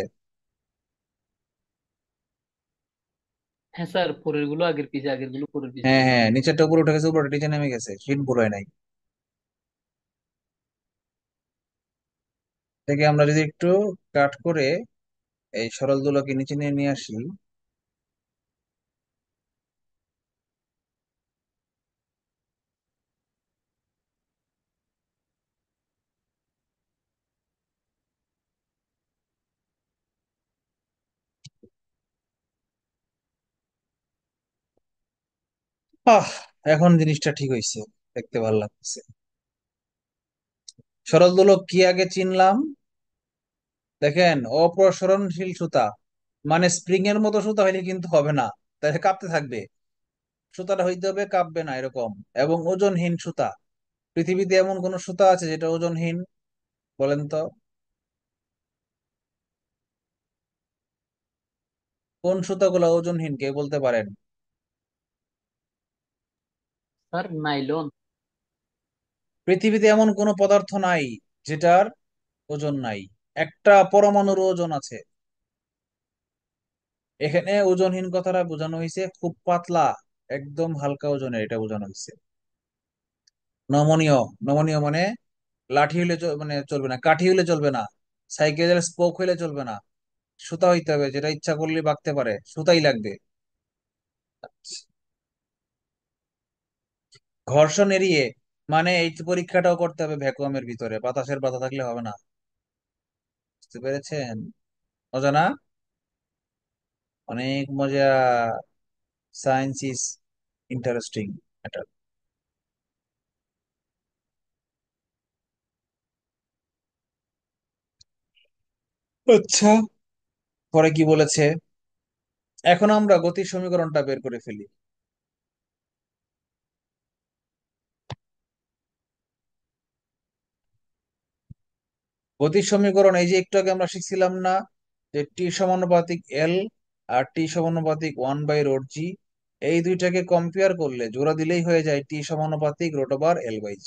S6: হ্যাঁ স্যার, পরের গুলো আগের পিছে, আগের গুলো পরের পিছে
S2: হ্যাঁ
S6: চলে
S2: হ্যাঁ,
S6: গেছে।
S2: নিচেরটা উপরে উঠে গেছে, উপরে নিচে নেমে গেছে, সিট ঘুরায় নাই। থেকে আমরা যদি একটু কাট করে এই সরল দোলকে নিচে নিয়ে নিয়ে আসি। আহ এখন জিনিসটা ঠিক হয়েছে, দেখতে ভালো লাগছে। সরল দোলক কি আগে চিনলাম? দেখেন, অপসরণশীল সুতা, মানে স্প্রিং এর মতো সুতা হইলে কিন্তু হবে না, তাহলে কাঁপতে থাকবে। সুতাটা হইতে হবে কাঁপবে না এরকম। এবং ওজনহীন সুতা, পৃথিবীতে এমন কোন সুতা আছে যেটা ওজনহীন? বলেন তো। কোন সুতাগুলো ওজনহীন, কে বলতে পারেন?
S6: Sir nylon.
S2: পৃথিবীতে এমন কোন পদার্থ নাই যেটার ওজন নাই, একটা পরমাণুর ওজন আছে। এখানে ওজনহীন কথাটা বোঝানো হয়েছে খুব পাতলা, একদম হালকা ওজনের, এটা বোঝানো হয়েছে। নমনীয়, নমনীয় মানে লাঠি হইলে মানে চলবে না, কাঠি হইলে চলবে না, সাইকেলের স্পোক হইলে চলবে না, সুতা হইতে হবে যেটা ইচ্ছা করলে বাঁকতে পারে, সুতাই লাগবে। ঘর্ষণ এড়িয়ে, মানে এই পরীক্ষাটাও করতে হবে ভ্যাকুয়ামের ভিতরে, বাতাসের বাধা থাকলে হবে না। বুঝতে পেরেছেন? মজা না? অনেক মজা। Science is interesting matter. আচ্ছা, পরে কি বলেছে? এখন আমরা গতির সমীকরণটা বের করে ফেলি। গতির সমীকরণ এই যে একটু আগে আমরা শিখছিলাম না, যে টি সমানুপাতিক এল আর টি সমানুপাতিক 1/√g, এই দুইটাকে কম্পেয়ার করলে জোড়া দিলেই হয়ে যায় টি সমানুপাতিক √L/g।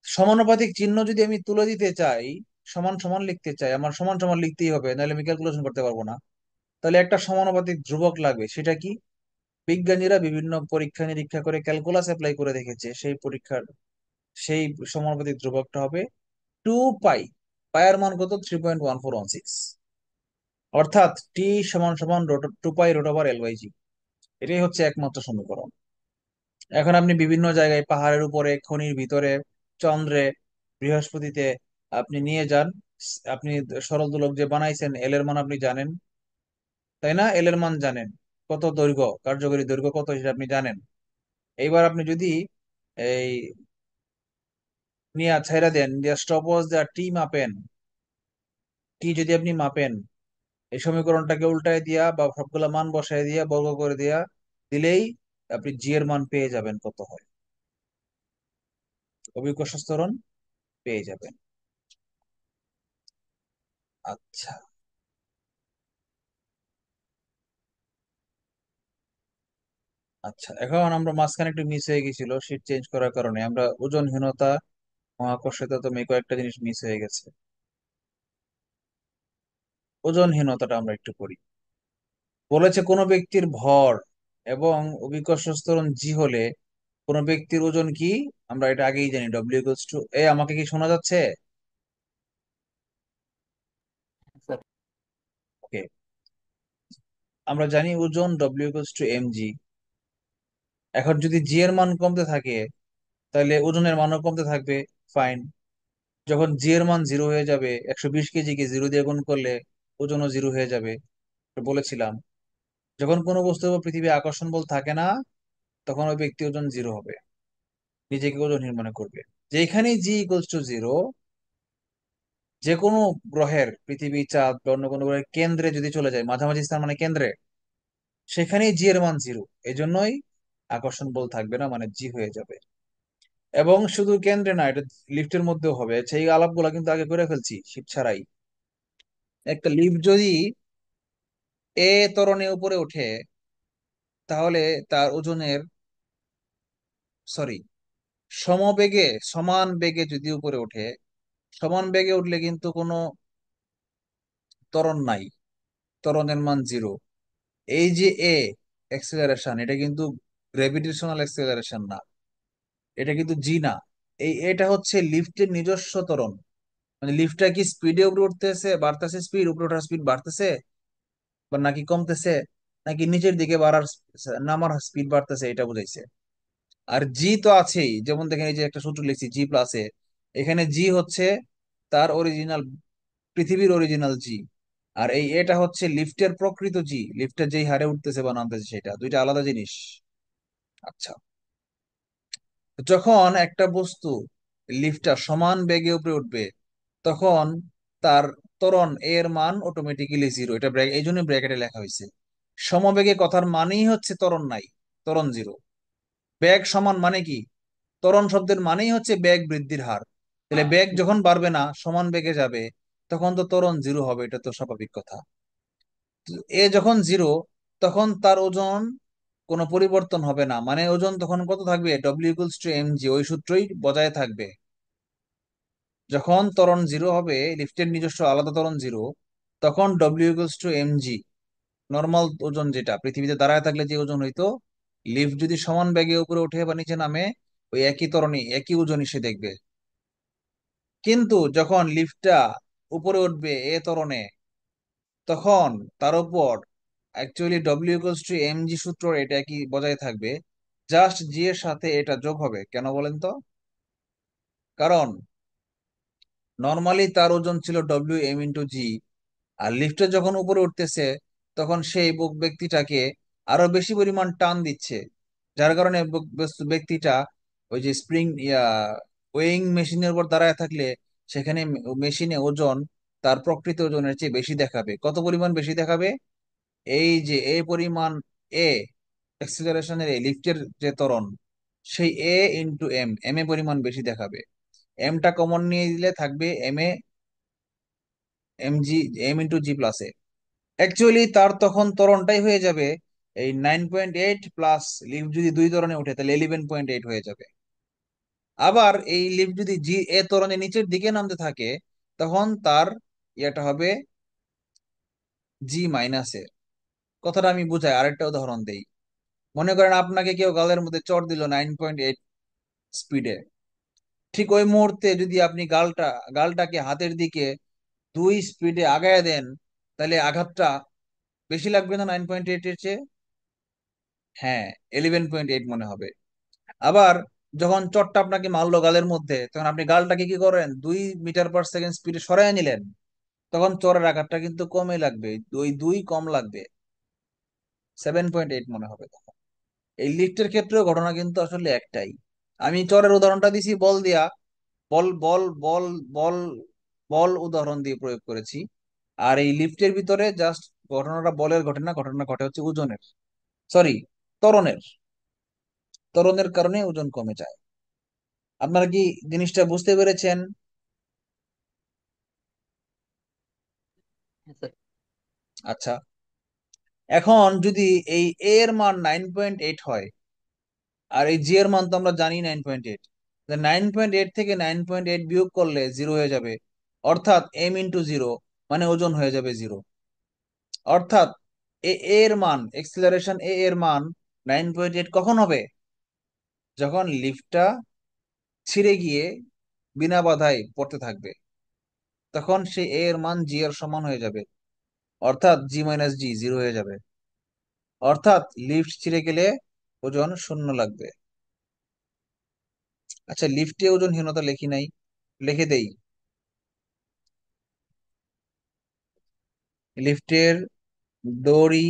S2: সমানুপাতিক চিহ্ন যদি আমি তুলে দিতে চাই, সমান সমান লিখতে চাই, আমার সমান সমান লিখতেই হবে, নাহলে আমি ক্যালকুলেশন করতে পারবো না। তাহলে একটা সমানুপাতিক ধ্রুবক লাগবে, সেটা কি? বিজ্ঞানীরা বিভিন্ন পরীক্ষা নিরীক্ষা করে ক্যালকুলাস অ্যাপ্লাই করে দেখেছে, সেই পরীক্ষার সেই সমানুপাতিক ধ্রুবকটা হবে 2 পাই। পায়ের মান কত? 3.1416। অর্থাৎ টি সমান সমান 2 পাই√L/g। এটাই হচ্ছে একমাত্র সমীকরণ। এখন আপনি বিভিন্ন জায়গায়, পাহাড়ের উপরে, খনির ভিতরে, চন্দ্রে, বৃহস্পতিতে আপনি নিয়ে যান, আপনি সরল দোলক যে বানাইছেন, এল এর মান আপনি জানেন, তাই না? এল এর মান জানেন, কত দৈর্ঘ্য, কার্যকরী দৈর্ঘ্য কত সেটা আপনি জানেন। এইবার আপনি যদি এই নিয়ে ছাইরা দেন, যে স্টপওয়াচ দেওয়া টি মাপেন, টি যদি আপনি মাপেন, এই সমীকরণটাকে উল্টায় দিয়া বা সবগুলা মান বসায় দিয়া বর্গ করে দিয়া দিলেই আপনি জি এর মান পেয়ে যাবেন, কত হয় অভিকর্ষ ত্বরণ পেয়ে যাবেন। আচ্ছা, আচ্ছা, এখন আমরা মাঝখানে একটু মিস হয়ে গেছিল, শীট চেঞ্জ করার কারণে আমরা ওজনহীনতা, মহাকর্ষীয়তা, তো কয়েকটা জিনিস মিস হয়ে গেছে। ওজনহীনতাটা আমরা একটু করি। বলেছে কোনো ব্যক্তির ভর এবং অভিকর্ষ ত্বরণ জি হলে কোন ব্যক্তির ওজন কি? আমরা এটা আগেই জানি, ডব্লিউ আমাকে কি শোনা যাচ্ছে?
S6: স্যার
S2: ওকে, আমরা জানি ওজন ডব্লিউ = এখন যদি জি এর মান কমতে থাকে, তাহলে ওজনের মানও কমতে থাকবে। ফাইন। যখন জি এর মান 0 হয়ে যাবে, 120 কেজি কে 0 দিয়ে গুণ করলে ওজনও 0 হয়ে যাবে। তো বলেছিলাম, যখন কোনো বস্তুর উপর পৃথিবী আকর্ষণ বল থাকে না, তখন ওই ব্যক্তি ওজন 0 হবে, নিজেকে ওজনহীন মনে করবে। যেখানেই জি = 0, যে কোনো গ্রহের, পৃথিবী, চাঁদ বা অন্য কোনো গ্রহের কেন্দ্রে যদি চলে যায়, মাঝামাঝি স্থান মানে কেন্দ্রে, সেখানেই জি এর মান 0, এজন্যই আকর্ষণ বল থাকবে না, মানে জি হয়ে যাবে। এবং শুধু কেন্দ্রে না, এটা লিফটের মধ্যেও হবে। সেই আলাপগুলা কিন্তু আগে করে ফেলছি, শিপ ছাড়াই। একটা লিফট যদি এ ত্বরণে উপরে ওঠে, তাহলে তার ওজনের, সরি, সমবেগে সমান বেগে যদি উপরে ওঠে, সমান বেগে উঠলে কিন্তু কোনো ত্বরণ নাই, ত্বরণের মান জিরো। এই যে এ অ্যাক্সেলারেশন, এটা কিন্তু গ্র্যাভিটেশনাল অ্যাক্সেলারেশন না, এটা কিন্তু জি না। এটা হচ্ছে লিফটের নিজস্ব ত্বরণ। মানে লিফটটা কি স্পিডে উপরে উঠতেছে, বাড়তেছে স্পিড, উপরে ওঠার স্পিড বাড়তেছে বা নাকি কমতেছে, নাকি নিচের দিকে নামার স্পিড বাড়তেছে, এটা বুঝাইছে। আর জি তো আছেই, যেমন দেখেন এই যে একটা সূত্র লিখছি জি প্লাস এ, এখানে জি হচ্ছে তার অরিজিনাল, পৃথিবীর অরিজিনাল জি। আর এটা হচ্ছে লিফটের প্রকৃত জি, লিফটের যেই হারে উঠতেছে বা নামতেছে, সেটা দুইটা আলাদা জিনিস। আচ্ছা, যখন একটা বস্তু, লিফটটা সমান বেগে উপরে উঠবে, তখন তার ত্বরণ এর মান অটোমেটিক্যালি জিরো। এটা এই জন্য ব্র্যাকেটে লেখা হয়েছে। সমবেগে কথার মানেই হচ্ছে ত্বরণ নাই, ত্বরণ জিরো। বেগ সমান মানে কি? ত্বরণ শব্দের মানেই হচ্ছে বেগ বৃদ্ধির হার। তাহলে বেগ যখন বাড়বে না, সমান বেগে যাবে, তখন তো ত্বরণ জিরো হবে, এটা তো স্বাভাবিক কথা। এ যখন জিরো, তখন তার ওজন কোনো পরিবর্তন হবে না, মানে ওজন তখন কত থাকবে? W equals to M G, ওই সূত্রই বজায় থাকবে। যখন ত্বরণ জিরো হবে, লিফটের নিজস্ব আলাদা ত্বরণ জিরো, তখন W equals to M G, normal ওজন যেটা পৃথিবীতে দাঁড়ায় থাকলে যে ওজন হইতো, লিফট যদি সমান বেগে উপরে ওঠে বা নিচে নামে, ওই একই ত্বরণই একই ওজনই সে দেখবে। কিন্তু যখন লিফটটা উপরে উঠবে এ ত্বরণে, তখন তার উপর actually W equals to M G সূত্র এটা কি বজায় থাকবে, জাস্ট জি এর সাথে এটা যোগ হবে। কেন বলেন তো? কারণ নর্মালি তার ওজন ছিল ডব্লিউ এম ইন্টু জি, আর লিফটে যখন উপরে উঠতেছে, তখন সেই ব্যক্তিটাকে আরো বেশি পরিমাণ টান দিচ্ছে, যার কারণে ব্যক্তিটা ওই যে স্প্রিং ওয়েইং মেশিনের উপর দাঁড়ায় থাকলে, সেখানে মেশিনে ওজন তার প্রকৃত ওজনের চেয়ে বেশি দেখাবে। কত পরিমাণ বেশি দেখাবে? এই যে এই পরিমাণ এ, অ্যাক্সিলারেশনের লিফটের যে ত্বরণ, সেই A into M, M A পরিমাণ বেশি দেখাবে। এমটা কমন নিয়ে দিলে থাকবে M A, M G, M into G plus A. Actually তার তখন ত্বরণটাই হয়ে যাবে এই 9.8 প্লাস, লিফট যদি দুই ত্বরণে ওঠে তাহলে 11.8 হয়ে যাবে। আবার এই লিফট যদি জি এ ত্বরণে নিচের দিকে নামতে থাকে, তখন তার ইয়েটা হবে জি মাইনাস এ। কথাটা আমি বুঝাই, আরেকটা উদাহরণ দেই। মনে করেন আপনাকে কেউ গালের মধ্যে চড় দিল 9.8 স্পিডে। ঠিক ওই মুহূর্তে যদি আপনি গালটাকে হাতের দিকে 2 স্পিডে আগায় দেন, তাহলে আঘাতটা বেশি লাগবে না 9.8 এর চেয়ে? হ্যাঁ, 11.8 মনে হবে। আবার যখন চটটা আপনাকে মারলো গালের মধ্যে, তখন আপনি গালটাকে কি করেন, 2 মিটার পার সেকেন্ড স্পিডে সরায় নিলেন, তখন চড়ের আঘাতটা কিন্তু কমে লাগবে, ওই দুই কম লাগবে, 7.8 মনে হবে তখন। এই লিফটের ক্ষেত্রেও ঘটনা কিন্তু আসলে একটাই। আমি চড়ের উদাহরণটা দিছি বল দিয়া, বল বল বল বল বল উদাহরণ দিয়ে প্রয়োগ করেছি। আর এই লিফটের ভিতরে জাস্ট ঘটনাটা বলের ঘটে না, ঘটনা ঘটে হচ্ছে ওজনের, সরি, ত্বরণের। ত্বরণের কারণে ওজন কমে যায়। আপনারা কি জিনিসটা বুঝতে পেরেছেন? আচ্ছা, এখন যদি এই এ এর মান 9.8 হয়, আর এই জি এর মান তো আমরা জানি 9.8, 9.8 থেকে 9.8 বিয়োগ করলে জিরো হয়ে যাবে, অর্থাৎ এম ইন্টু জিরো, মানে ওজন হয়ে যাবে জিরো। অর্থাৎ এর মান, এক্সিলারেশন এর মান 9.8 কখন হবে? যখন লিফটটা ছিঁড়ে গিয়ে বিনা বাধায় পড়তে থাকবে, তখন সে এর মান জি এর সমান হয়ে যাবে, অর্থাৎ জি মাইনাস জি, জিরো হয়ে যাবে। অর্থাৎ লিফট ছিঁড়ে গেলে ওজন শূন্য লাগবে। আচ্ছা, লিফটে ওজনহীনতা লিখি নাই, লিখে দেই। লিফটের দড়ি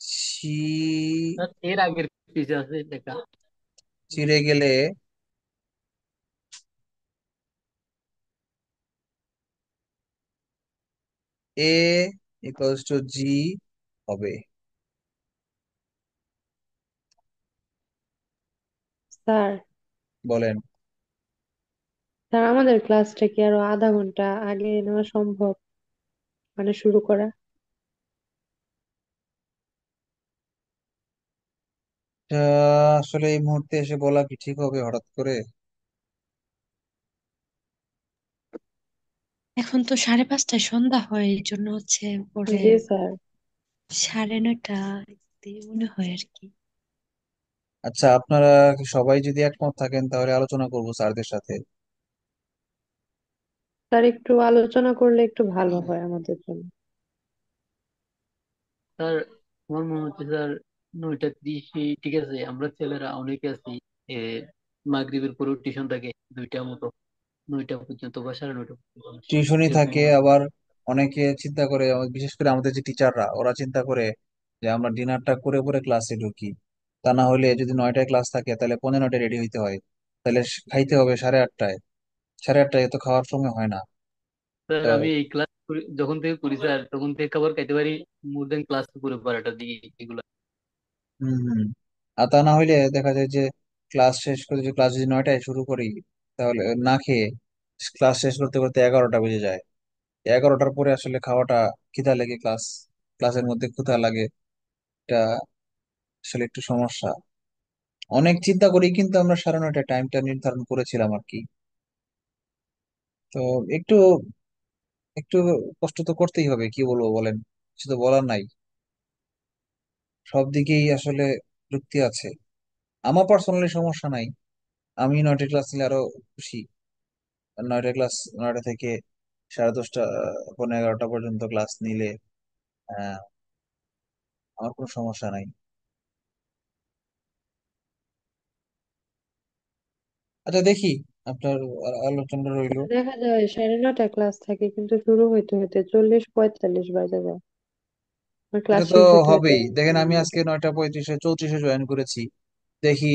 S2: ছি-
S6: এর আগের পিছে আছে লেখা।
S2: ছিঁড়ে গেলে এ ইকুয়ালস টু জি হবে।
S8: স্যার
S2: বলেন।
S8: স্যার আমাদের ক্লাসটা কি আরো আধা ঘন্টা আগে নেওয়া সম্ভব? মানে শুরু করা।
S2: এটা আসলে এই মুহূর্তে এসে বলা কি ঠিক হবে হঠাৎ করে?
S9: এখন তো 5:30টায় সন্ধ্যা হয়, এই জন্য হচ্ছে পরে
S8: জি স্যার।
S9: 9:30 দিয়ে মনে হয় আর কি।
S2: আচ্ছা, আপনারা কি সবাই যদি একমত থাকেন তাহলে আলোচনা করবো স্যারদের সাথে।
S8: স্যার একটু আলোচনা করলে একটু ভালো হয় আমাদের জন্য।
S6: স্যার আমার মনে হচ্ছে স্যার 9:30 ঠিক আছে, আমরা ছেলেরা অনেকে আছি, এ, মাগরিবের পরেও টিউশন থাকে 2টা মতো, 9টা পর্যন্ত বা 9:30 পর্যন্ত
S2: টিউশনই
S6: এরকম
S2: থাকে,
S6: অনেক।
S2: আবার অনেকে চিন্তা করে, বিশেষ করে আমাদের যে টিচাররা ওরা চিন্তা করে যে আমরা ডিনারটা করে পরে ক্লাসে ঢুকি। তা না হলে যদি 9টায় ক্লাস থাকে তাহলে 9:15 রেডি হইতে হয়, তাহলে খাইতে হবে 8:30টায়। 8:30টায় তো খাওয়ার সময় হয় না।
S6: স্যার
S2: তা
S6: আমি এই ক্লাস যখন থেকে করি স্যার, তখন থেকে খাবার খাইতে পারি মোর দেন ক্লাস পুরো 12টার দিকে এগুলো।
S2: হম হম। আর তা না হইলে দেখা যায় যে ক্লাস শেষ করে, যে ক্লাস যদি 9টায় শুরু করি তাহলে না খেয়ে ক্লাস শেষ করতে করতে 11টা বেজে যায়। 11টার পরে আসলে খাওয়াটা, খিদা লেগে ক্লাসের মধ্যে ক্ষুধা লাগে, এটা আসলে একটু সমস্যা। অনেক চিন্তা করি কিন্তু আমরা 9:30 টাইমটা নির্ধারণ করেছিলাম আর কি। তো একটু একটু কষ্ট তো করতেই হবে, কি বলবো বলেন, কিছু তো বলার নাই। সব দিকেই আসলে যুক্তি আছে। আমার পার্সোনালি সমস্যা নাই, আমি 9টায় ক্লাস নিলে আরো খুশি। 9টায় ক্লাস, 9টা থেকে 10:30, 11:30 পর্যন্ত ক্লাস নিলে আহ, আমার কোনো সমস্যা নাই। আচ্ছা দেখি, আপনার আলোচনা রইলো।
S8: দেখা যায় 9:30 ক্লাস থাকে কিন্তু শুরু হইতে হইতে 40-45 বাজে যায়, আর
S2: এটা
S8: ক্লাস
S2: তো
S8: শেষ হইতে হইতে।
S2: হবেই, দেখেন আমি আজকে 9:35, 34 জয়েন করেছি। দেখি,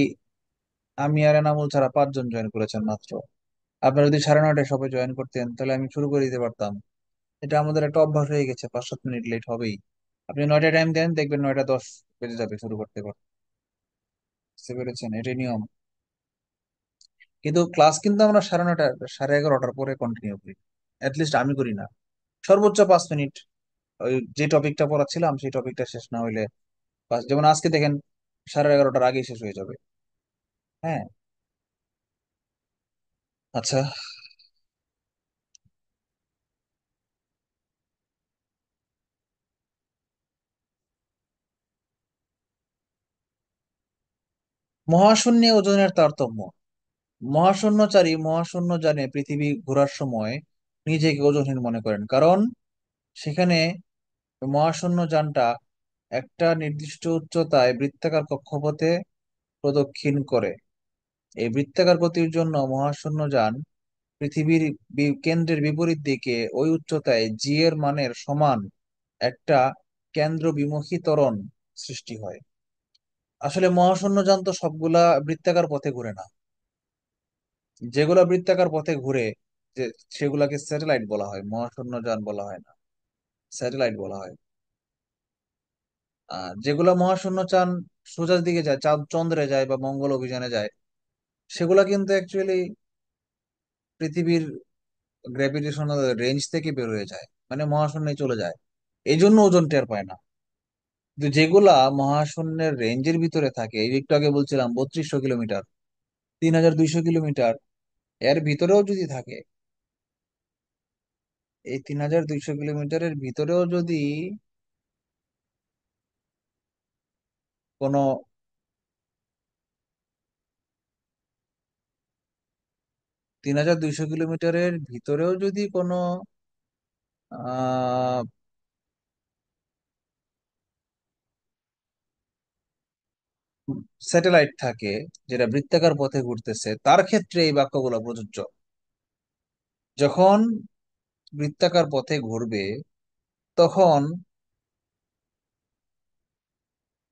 S2: আমি আর এনামুল ছাড়া 5জন জয়েন করেছেন মাত্র। আপনারা যদি 9:30টায় সবাই জয়েন করতেন তাহলে আমি শুরু করে দিতে পারতাম। এটা আমাদের একটা অভ্যাস হয়ে গেছে, 5-7 মিনিট লেট হবেই। আপনি 9টায় টাইম দেন, দেখবেন 9:10 বেজে যাবে শুরু করতে করতে। বুঝতে পেরেছেন? এটাই নিয়ম। কিন্তু ক্লাস কিন্তু আমরা 9:30, 11:30 পরে কন্টিনিউ করি। অ্যাটলিস্ট আমি করি না। সর্বোচ্চ 5 মিনিট, ওই যে টপিকটা পড়াচ্ছিলাম সেই টপিকটা শেষ না হইলে যেমন আজকে দেখেন 11:30টার আগেই শেষ হয়ে যাবে। হ্যাঁ। আচ্ছা, মহাশূন্যে ওজনের তারতম্য। মহাশূন্যচারী মহাশূন্য যানে পৃথিবী ঘোরার সময় নিজেকে ওজনহীন মনে করেন, কারণ সেখানে মহাশূন্য যানটা একটা নির্দিষ্ট উচ্চতায় বৃত্তাকার কক্ষপথে প্রদক্ষিণ করে। এই বৃত্তাকার গতির জন্য মহাশূন্য যান পৃথিবীর কেন্দ্রের বিপরীত দিকে ওই উচ্চতায় জি এর মানের সমান একটা কেন্দ্রবিমুখী ত্বরণ সৃষ্টি হয়। আসলে মহাশূন্য যান তো সবগুলা বৃত্তাকার পথে ঘুরে না। যেগুলা বৃত্তাকার পথে ঘুরে, যে সেগুলাকে স্যাটেলাইট বলা হয়, মহাশূন্য যান বলা হয় না, স্যাটেলাইট বলা হয়। যেগুলা মহাশূন্য যান সোজা দিকে যায়, চাঁদ চন্দ্রে যায় বা মঙ্গল অভিযানে যায়, সেগুলা কিন্তু অ্যাকচুয়ালি পৃথিবীর গ্র্যাভিটেশনাল রেঞ্জ থেকে বের হয়ে যায়, মানে মহাশূন্যে চলে যায়। এই জন্য ওজন টের পায় না। কিন্তু যেগুলা মহাশূন্যের রেঞ্জের ভিতরে থাকে, এই একটু আগে বলছিলাম 3200 কিলোমিটার, 3200 কিলোমিটার, এর ভিতরেও যদি থাকে, এই 3200 কিলোমিটারের ভিতরেও যদি কোনো 3200 কিলোমিটারের ভিতরেও যদি কোনো আহ স্যাটেলাইট থাকে যেটা বৃত্তাকার পথে ঘুরতেছে, তার ক্ষেত্রে এই বাক্যগুলো প্রযোজ্য। যখন বৃত্তাকার পথে ঘুরবে তখন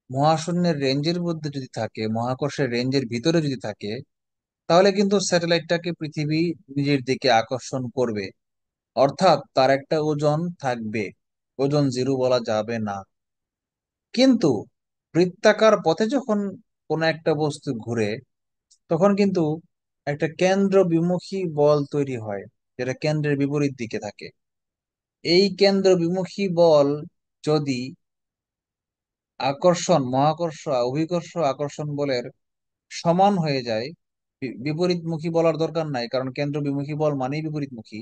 S2: মহাশূন্যের রেঞ্জের মধ্যে যদি থাকে, মহাকর্ষের রেঞ্জের ভিতরে যদি থাকে, তাহলে কিন্তু স্যাটেলাইটটাকে পৃথিবী নিজের দিকে আকর্ষণ করবে। অর্থাৎ তার একটা ওজন থাকবে, ওজন জিরো বলা যাবে না। কিন্তু বৃত্তাকার পথে যখন কোনো একটা বস্তু ঘুরে, তখন কিন্তু একটা কেন্দ্র বিমুখী বল তৈরি হয়, যেটা কেন্দ্রের বিপরীত দিকে থাকে। এই কেন্দ্র বিমুখী বল যদি আকর্ষণ, মহাকর্ষ, অভিকর্ষ, আকর্ষণ বলের সমান হয়ে যায়, বিপরীতমুখী বলার দরকার নাই, কারণ কেন্দ্র বিমুখী বল মানেই বিপরীতমুখী।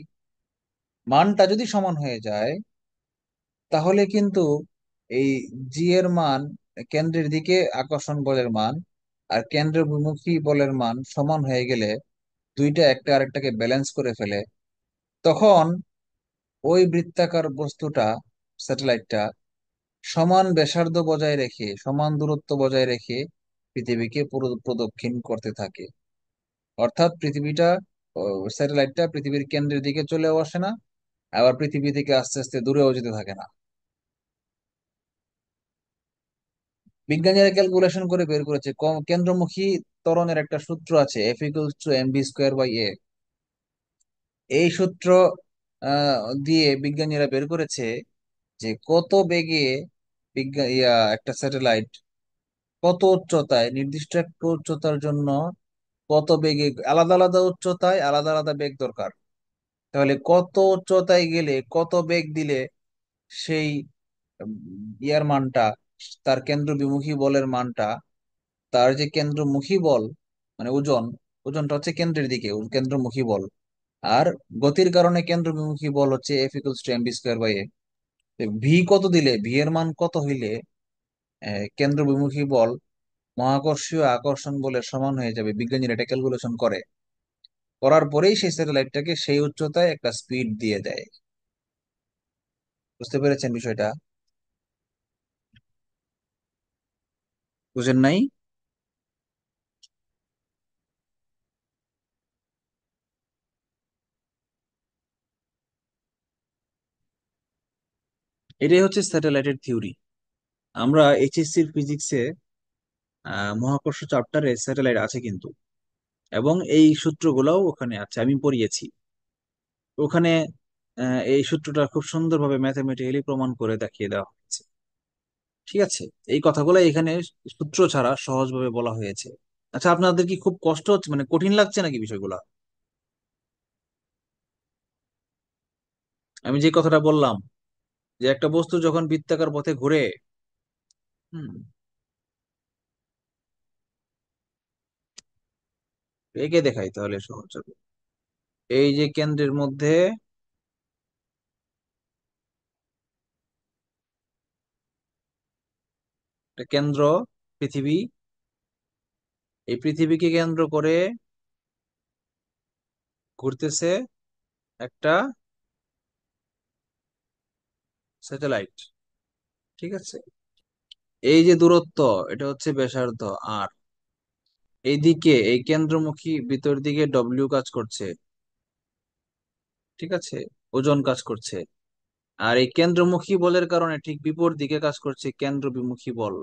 S2: মানটা যদি সমান হয়ে যায়, তাহলে কিন্তু এই জি এর মান, কেন্দ্রের দিকে আকর্ষণ বলের মান আর কেন্দ্র বিমুখী বলের মান সমান হয়ে গেলে, দুইটা একটা আরেকটাকে ব্যালেন্স করে ফেলে, তখন ওই বৃত্তাকার বস্তুটা, স্যাটেলাইটটা, সমান ব্যাসার্ধ বজায় রেখে, সমান দূরত্ব বজায় রেখে পৃথিবীকে প্রদক্ষিণ করতে থাকে। অর্থাৎ পৃথিবীটা, স্যাটেলাইটটা পৃথিবীর কেন্দ্রের দিকে চলেও আসে না, আবার পৃথিবী থেকে আস্তে আস্তে দূরেও যেতে থাকে না। বিজ্ঞানীরা ক্যালকুলেশন করে বের করেছে, কেন্দ্রমুখী ত্বরণের একটা সূত্র আছে, F equals to M B square by A. এই সূত্র দিয়ে বিজ্ঞানীরা বের করেছে যে কত বেগে একটা স্যাটেলাইট কত উচ্চতায়, নির্দিষ্ট একটা উচ্চতার জন্য কত বেগে, আলাদা আলাদা উচ্চতায় আলাদা আলাদা বেগ দরকার। তাহলে কত উচ্চতায় গেলে কত বেগ দিলে সেই ইয়ার মানটা, তার কেন্দ্র বিমুখী বলের মানটা, তার যে কেন্দ্রমুখী বল মানে ওজন, ওজনটা হচ্ছে কেন্দ্রের দিকে, কেন্দ্রমুখী বল। আর গতির কারণে কেন্দ্র বিমুখী বল হচ্ছে F equals to M B square by A. V কত দিলে, ভি এর মান কত হইলে কেন্দ্র বিমুখী বল মহাকর্ষীয় আকর্ষণ বলের সমান হয়ে যাবে, বিজ্ঞানীরা এটা ক্যালকুলেশন করে, করার পরেই সেই স্যাটেলাইটটাকে সেই উচ্চতায় একটা স্পিড দিয়ে দেয়। বুঝতে পেরেছেন বিষয়টা? বুঝেন নাই? এটাই হচ্ছে স্যাটেলাইটের থিওরি। আমরা এইচএসসির ফিজিক্সে মহাকর্ষ চ্যাপ্টারে স্যাটেলাইট আছে কিন্তু, এবং এই সূত্রগুলোও ওখানে আছে, আমি পড়িয়েছি ওখানে। এই সূত্রটা খুব সুন্দরভাবে ম্যাথমেটিক্যালি প্রমাণ করে দেখিয়ে দেওয়া হয়েছে। ঠিক আছে, এই কথাগুলো এখানে সূত্র ছাড়া সহজভাবে বলা হয়েছে। আচ্ছা, আপনাদের কি খুব কষ্ট হচ্ছে, মানে কঠিন লাগছে নাকি বিষয়গুলো? আমি যে কথাটা বললাম, যে একটা বস্তু যখন বৃত্তাকার পথে ঘুরে, হুম, এঁকে দেখাই তাহলে সহজ হবে। এই যে কেন্দ্রের মধ্যে একটা কেন্দ্র, পৃথিবী, এই পৃথিবীকে কেন্দ্র করে ঘুরতেছে একটা স্যাটেলাইট। ঠিক আছে, এই যে দূরত্ব, এটা হচ্ছে ব্যাসার্ধ আর, এইদিকে এই কেন্দ্রমুখী ভিতর দিকে ডব্লিউ কাজ করছে। ঠিক আছে, ওজন কাজ করছে। আর এই কেন্দ্রমুখী বলের কারণে ঠিক বিপরীত দিকে কাজ করছে কেন্দ্র বিমুখী বল।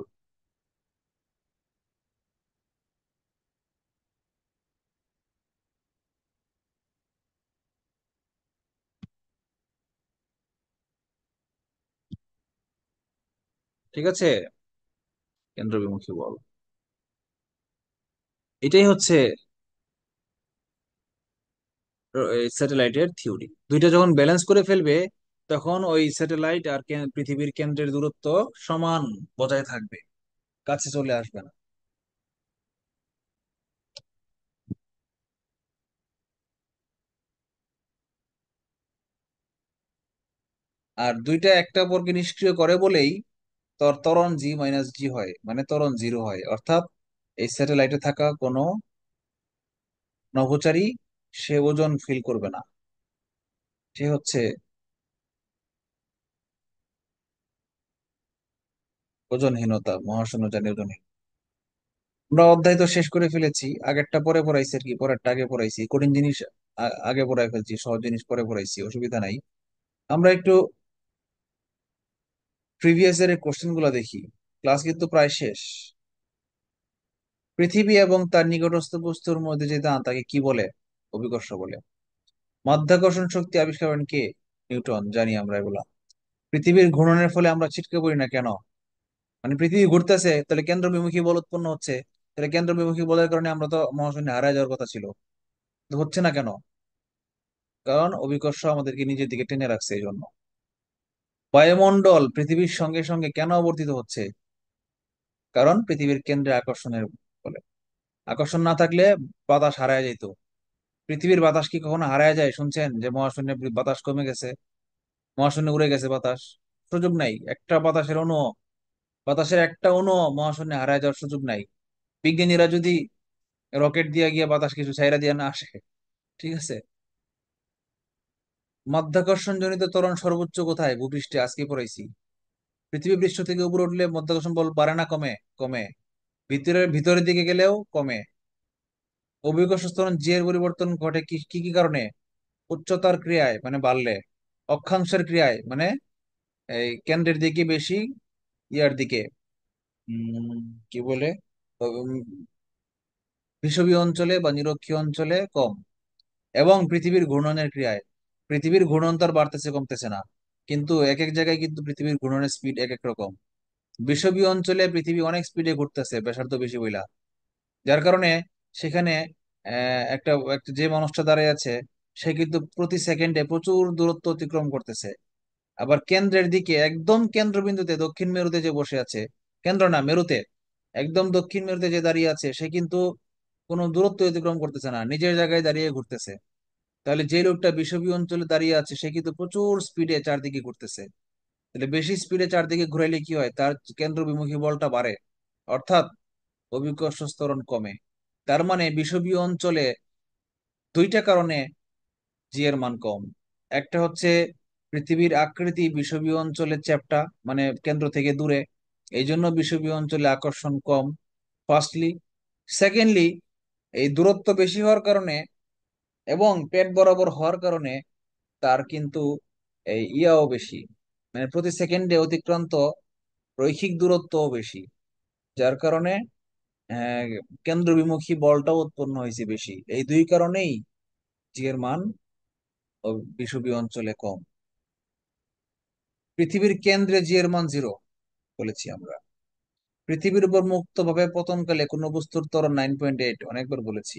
S2: ঠিক আছে, কেন্দ্র বিমুখী বল, এটাই হচ্ছে স্যাটেলাইটের থিওরি। দুইটা যখন ব্যালেন্স করে ফেলবে, তখন ওই স্যাটেলাইট আর পৃথিবীর কেন্দ্রের দূরত্ব সমান বজায় থাকবে, কাছে চলে আসবে না। আর দুইটা একটা অপরকে নিষ্ক্রিয় করে বলেই ত্বরণ জি মাইনাস জি হয়, মানে ত্বরণ জিরো হয়। অর্থাৎ এই স্যাটেলাইটে থাকা কোনো নভোচারী সে ওজন ফিল করবে না, সে হচ্ছে ওজনহীনতা, মহাশূন্যযানী ওজনহীন। আমরা অধ্যায় তো শেষ করে ফেলেছি, আগেরটা পরে পড়াইছি আর কি, পরেরটা আগে পড়াইছি, কঠিন জিনিস আগে পড়াই ফেলছি, সহজ জিনিস পরে পড়াইছি, অসুবিধা নাই। আমরা একটু প্রিভিয়াস ইয়ারের কোশ্চেন গুলা দেখি, ক্লাস কিন্তু প্রায় শেষ। পৃথিবী এবং তার নিকটস্থ বস্তুর মধ্যে যে দাঁ, তাকে কি বলে? অভিকর্ষ বলে। মাধ্যাকর্ষণ শক্তি আবিষ্কার করেন কে? নিউটন, জানি আমরা এগুলা। পৃথিবীর ঘূর্ণনের ফলে আমরা ছিটকে পড়ি না কেন? মানে পৃথিবী ঘুরতেছে, তাহলে কেন্দ্র বিমুখী বল উৎপন্ন হচ্ছে, তাহলে কেন্দ্র বিমুখী বলের কারণে আমরা তো মহাশূন্যে হারায় যাওয়ার কথা ছিল, তো হচ্ছে না কেন? কারণ অভিকর্ষ আমাদেরকে নিজের দিকে টেনে রাখছে এই জন্য। বায়ুমণ্ডল পৃথিবীর সঙ্গে সঙ্গে কেন আবর্তিত হচ্ছে? কারণ পৃথিবীর কেন্দ্রে আকর্ষণের ফলে। আকর্ষণ না থাকলে বাতাস হারায় যেত। পৃথিবীর বাতাস কি কখনো হারায় যায়? শুনছেন যে মহাশূন্যে বাতাস কমে গেছে, মহাশূন্যে উড়ে গেছে বাতাস? সুযোগ নাই। একটা বাতাসের একটা অণু মহাশূন্যে হারায় যাওয়ার সুযোগ নাই। বিজ্ঞানীরা যদি রকেট দিয়ে গিয়ে বাতাস কিছু ছাইরা দিয়ে না আসে, ঠিক আছে। মাধ্যাকর্ষণ জনিত ত্বরণ সর্বোচ্চ কোথায়? ভূপৃষ্ঠে, আজকে পড়াইছি। পৃথিবী পৃষ্ঠ থেকে উপরে উঠলে মাধ্যাকর্ষণ বল বাড়ে না কমে? কমে। ভিতরের দিকে গেলেও কমে। অভিকর্ষ ত্বরণ জি এর পরিবর্তন ঘটে কি কি কি কারণে? উচ্চতার ক্রিয়ায় মানে বাড়লে, অক্ষাংশের ক্রিয়ায় মানে এই কেন্দ্রের দিকে বেশি, ইয়ার দিকে উম কি বলে, উম, বিষুবীয় অঞ্চলে বা নিরক্ষীয় অঞ্চলে কম, এবং পৃথিবীর ঘূর্ণনের ক্রিয়ায়। পৃথিবীর ঘূর্ণন তো আর বাড়তেছে কমতেছে না, কিন্তু এক এক জায়গায় কিন্তু পৃথিবীর ঘূর্ণনের স্পিড এক এক রকম। বিষুবীয় অঞ্চলে পৃথিবী অনেক স্পিডে ঘুরতেছে, ব্যাসার্ধ বেশি বইলা, যার কারণে সেখানে একটা যে মানুষটা দাঁড়িয়ে আছে সে কিন্তু প্রতি সেকেন্ডে প্রচুর দূরত্ব অতিক্রম করতেছে। আবার কেন্দ্রের দিকে একদম কেন্দ্রবিন্দুতে দক্ষিণ মেরুতে যে বসে আছে, কেন্দ্র না মেরুতে, একদম দক্ষিণ মেরুতে যে দাঁড়িয়ে আছে সে কিন্তু কোনো দূরত্ব অতিক্রম করতেছে না, নিজের জায়গায় দাঁড়িয়ে ঘুরতেছে। তাহলে যে লোকটা বিষুবীয় অঞ্চলে দাঁড়িয়ে আছে সে কিন্তু প্রচুর স্পিডে চারদিকে ঘুরতেছে। তাহলে বেশি স্পিডে চারদিকে ঘুরাইলে কি হয়? তার কেন্দ্র বিমুখী বলটা বাড়ে, অর্থাৎ অভিকর্ষ ত্বরণ কমে। তার মানে বিষুবীয় অঞ্চলে দুইটা কারণে জি এর মান কম। একটা হচ্ছে পৃথিবীর আকৃতি বিষুবীয় অঞ্চলে চ্যাপ্টা, মানে কেন্দ্র থেকে দূরে, এই জন্য বিষুবীয় অঞ্চলে আকর্ষণ কম, ফার্স্টলি। সেকেন্ডলি, এই দূরত্ব বেশি হওয়ার কারণে এবং পেট বরাবর হওয়ার কারণে তার কিন্তু এই ইয়াও বেশি, মানে প্রতি সেকেন্ডে অতিক্রান্ত রৈখিক দূরত্বও বেশি, যার কারণে আহ, কেন্দ্র বিমুখী বলটাও উৎপন্ন হয়েছে বেশি। এই দুই কারণেই জি এর মান বিষুবীয় অঞ্চলে কম। পৃথিবীর কেন্দ্রে জি এর মান 0 বলেছি আমরা। পৃথিবীর উপর মুক্তভাবে পতনকালে কোন বস্তুর ত্বরণ 9.8, অনেকবার বলেছি।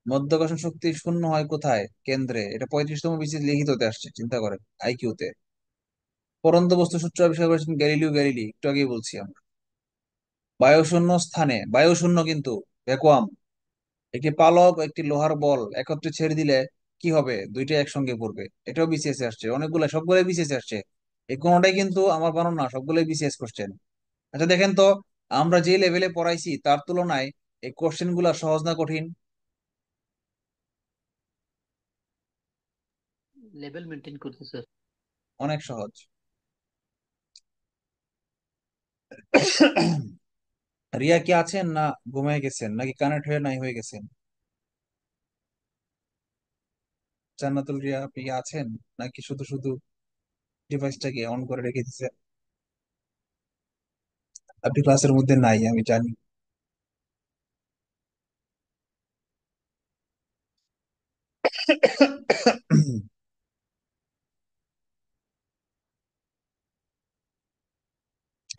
S2: মধ্যাকর্ষণ শক্তি শূন্য হয় কোথায়? কেন্দ্রে। এটা 35তম বিসি লিখিততে আসছে, চিন্তা করেন, আইকিউতে। পরন্ত বস্তু সূত্র আবিষ্কার করেছেন গ্যালিলি, একটু আগেই বলছি আমরা। বায়ুশূন্য স্থানে, বায়ুশূন্য কিন্তু ভ্যাকুয়াম, একটি পালক একটি লোহার বল একত্রে ছেড়ে দিলে কি হবে? দুইটা একসঙ্গে পড়বে। এটাও বিসিএস এ আসছে, সবগুলাই বিসিএস এ আসছে। এই কোনোটাই কিন্তু আমার বানানো না, সবগুলাই বিসিএস কোশ্চেন। আচ্ছা দেখেন তো, আমরা যে লেভেলে পড়াইছি তার তুলনায় এই কোশ্চেন গুলা সহজ না কঠিন?
S6: লেভেল মেনটেন করতে স্যার।
S2: অনেক সহজ। রিয়া কি আছেন না ঘুমিয়ে গেছেন নাকি কানেক্ট হয়ে নাই হয়ে গেছেন? জান্নাতুল রিয়া, আপনি কি আছেন নাকি শুধু শুধু ডিভাইসটাকে অন করে রেখে দিচ্ছেন? আপনি ক্লাসের মধ্যে নাই আমি জানি।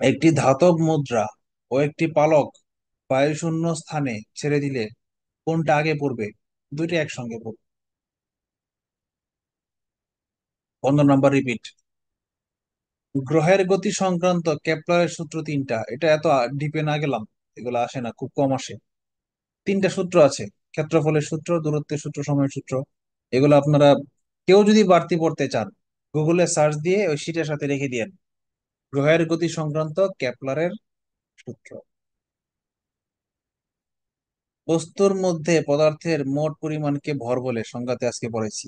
S2: একটি ধাতব মুদ্রা ও একটি পালক বায়ুশূন্য স্থানে ছেড়ে দিলে কোনটা আগে পড়বে? দুইটা একসঙ্গে পড়বে। 15 নম্বর রিপিট। গ্রহের গতি সংক্রান্ত কেপলারের সূত্র তিনটা। এটা এত ডিপে না গেলাম, এগুলো আসে না, খুব কম আসে। তিনটা সূত্র আছে: ক্ষেত্রফলের সূত্র, দূরত্বের সূত্র, সময়ের সূত্র। এগুলো আপনারা কেউ যদি বাড়তি পড়তে চান গুগলে সার্চ দিয়ে ওই শীটের সাথে রেখে দিয়েন, গ্রহের গতি সংক্রান্ত কেপলারের সূত্র। বস্তুর মধ্যে পদার্থের মোট পরিমাণকে ভর বলে, সংজ্ঞাতে আজকে পড়েছি।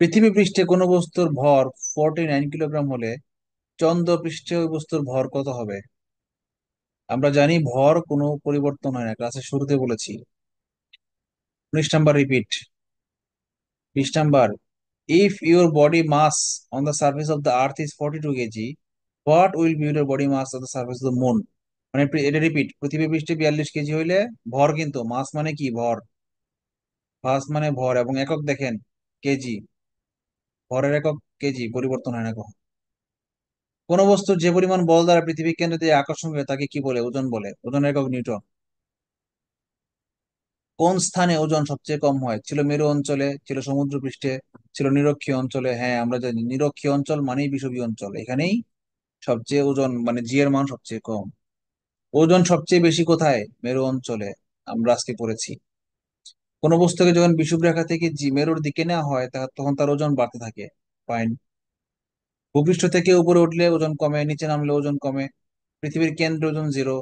S2: পৃথিবী পৃষ্ঠে কোনো বস্তুর ভর 49 কিলোগ্রাম হলে চন্দ্র পৃষ্ঠে ওই বস্তুর ভর কত হবে? আমরা জানি ভর কোনো পরিবর্তন হয় না, ক্লাসের শুরুতে বলেছি। 19 নম্বর রিপিট। 20 নম্বর, if your body mass on the surface of the earth is 42 KG, what will be your body mass on the surface of the moon? মানে এটা রিপিট, পৃথিবী পৃষ্ঠে 42 কেজি হইলে ভর, কিন্তু মাস মানে কি? ভর। মাস মানে ভর, এবং একক দেখেন কেজি, ভরের একক কেজি, পরিবর্তন হয় না কখন। কোন বস্তুর যে পরিমাণ বল দ্বারা পৃথিবী কেন্দ্রে দিয়ে আকর্ষণ করে তাকে কি বলে? ওজন বলে। ওজনের একক নিউটন। কোন স্থানে ওজন সবচেয়ে কম হয়? ছিল মেরু অঞ্চলে, ছিল সমুদ্রপৃষ্ঠে, ছিল নিরক্ষীয় অঞ্চলে? হ্যাঁ, আমরা জানি নিরক্ষীয় অঞ্চল মানেই বিষুবীয় অঞ্চল, এখানেই সবচেয়ে ওজন মানে জি এর মান সবচেয়ে কম। ওজন সবচেয়ে বেশি কোথায়? মেরু অঞ্চলে, আমরা আজকে পড়েছি। কোন বস্তুকে যখন বিষুব রেখা থেকে জি মেরুর দিকে নেওয়া হয় তখন তার ওজন বাড়তে থাকে। ফাইন। ভূপৃষ্ঠ থেকে উপরে উঠলে ওজন কমে, নিচে নামলে ওজন কমে। পৃথিবীর কেন্দ্রে ওজন জিরো।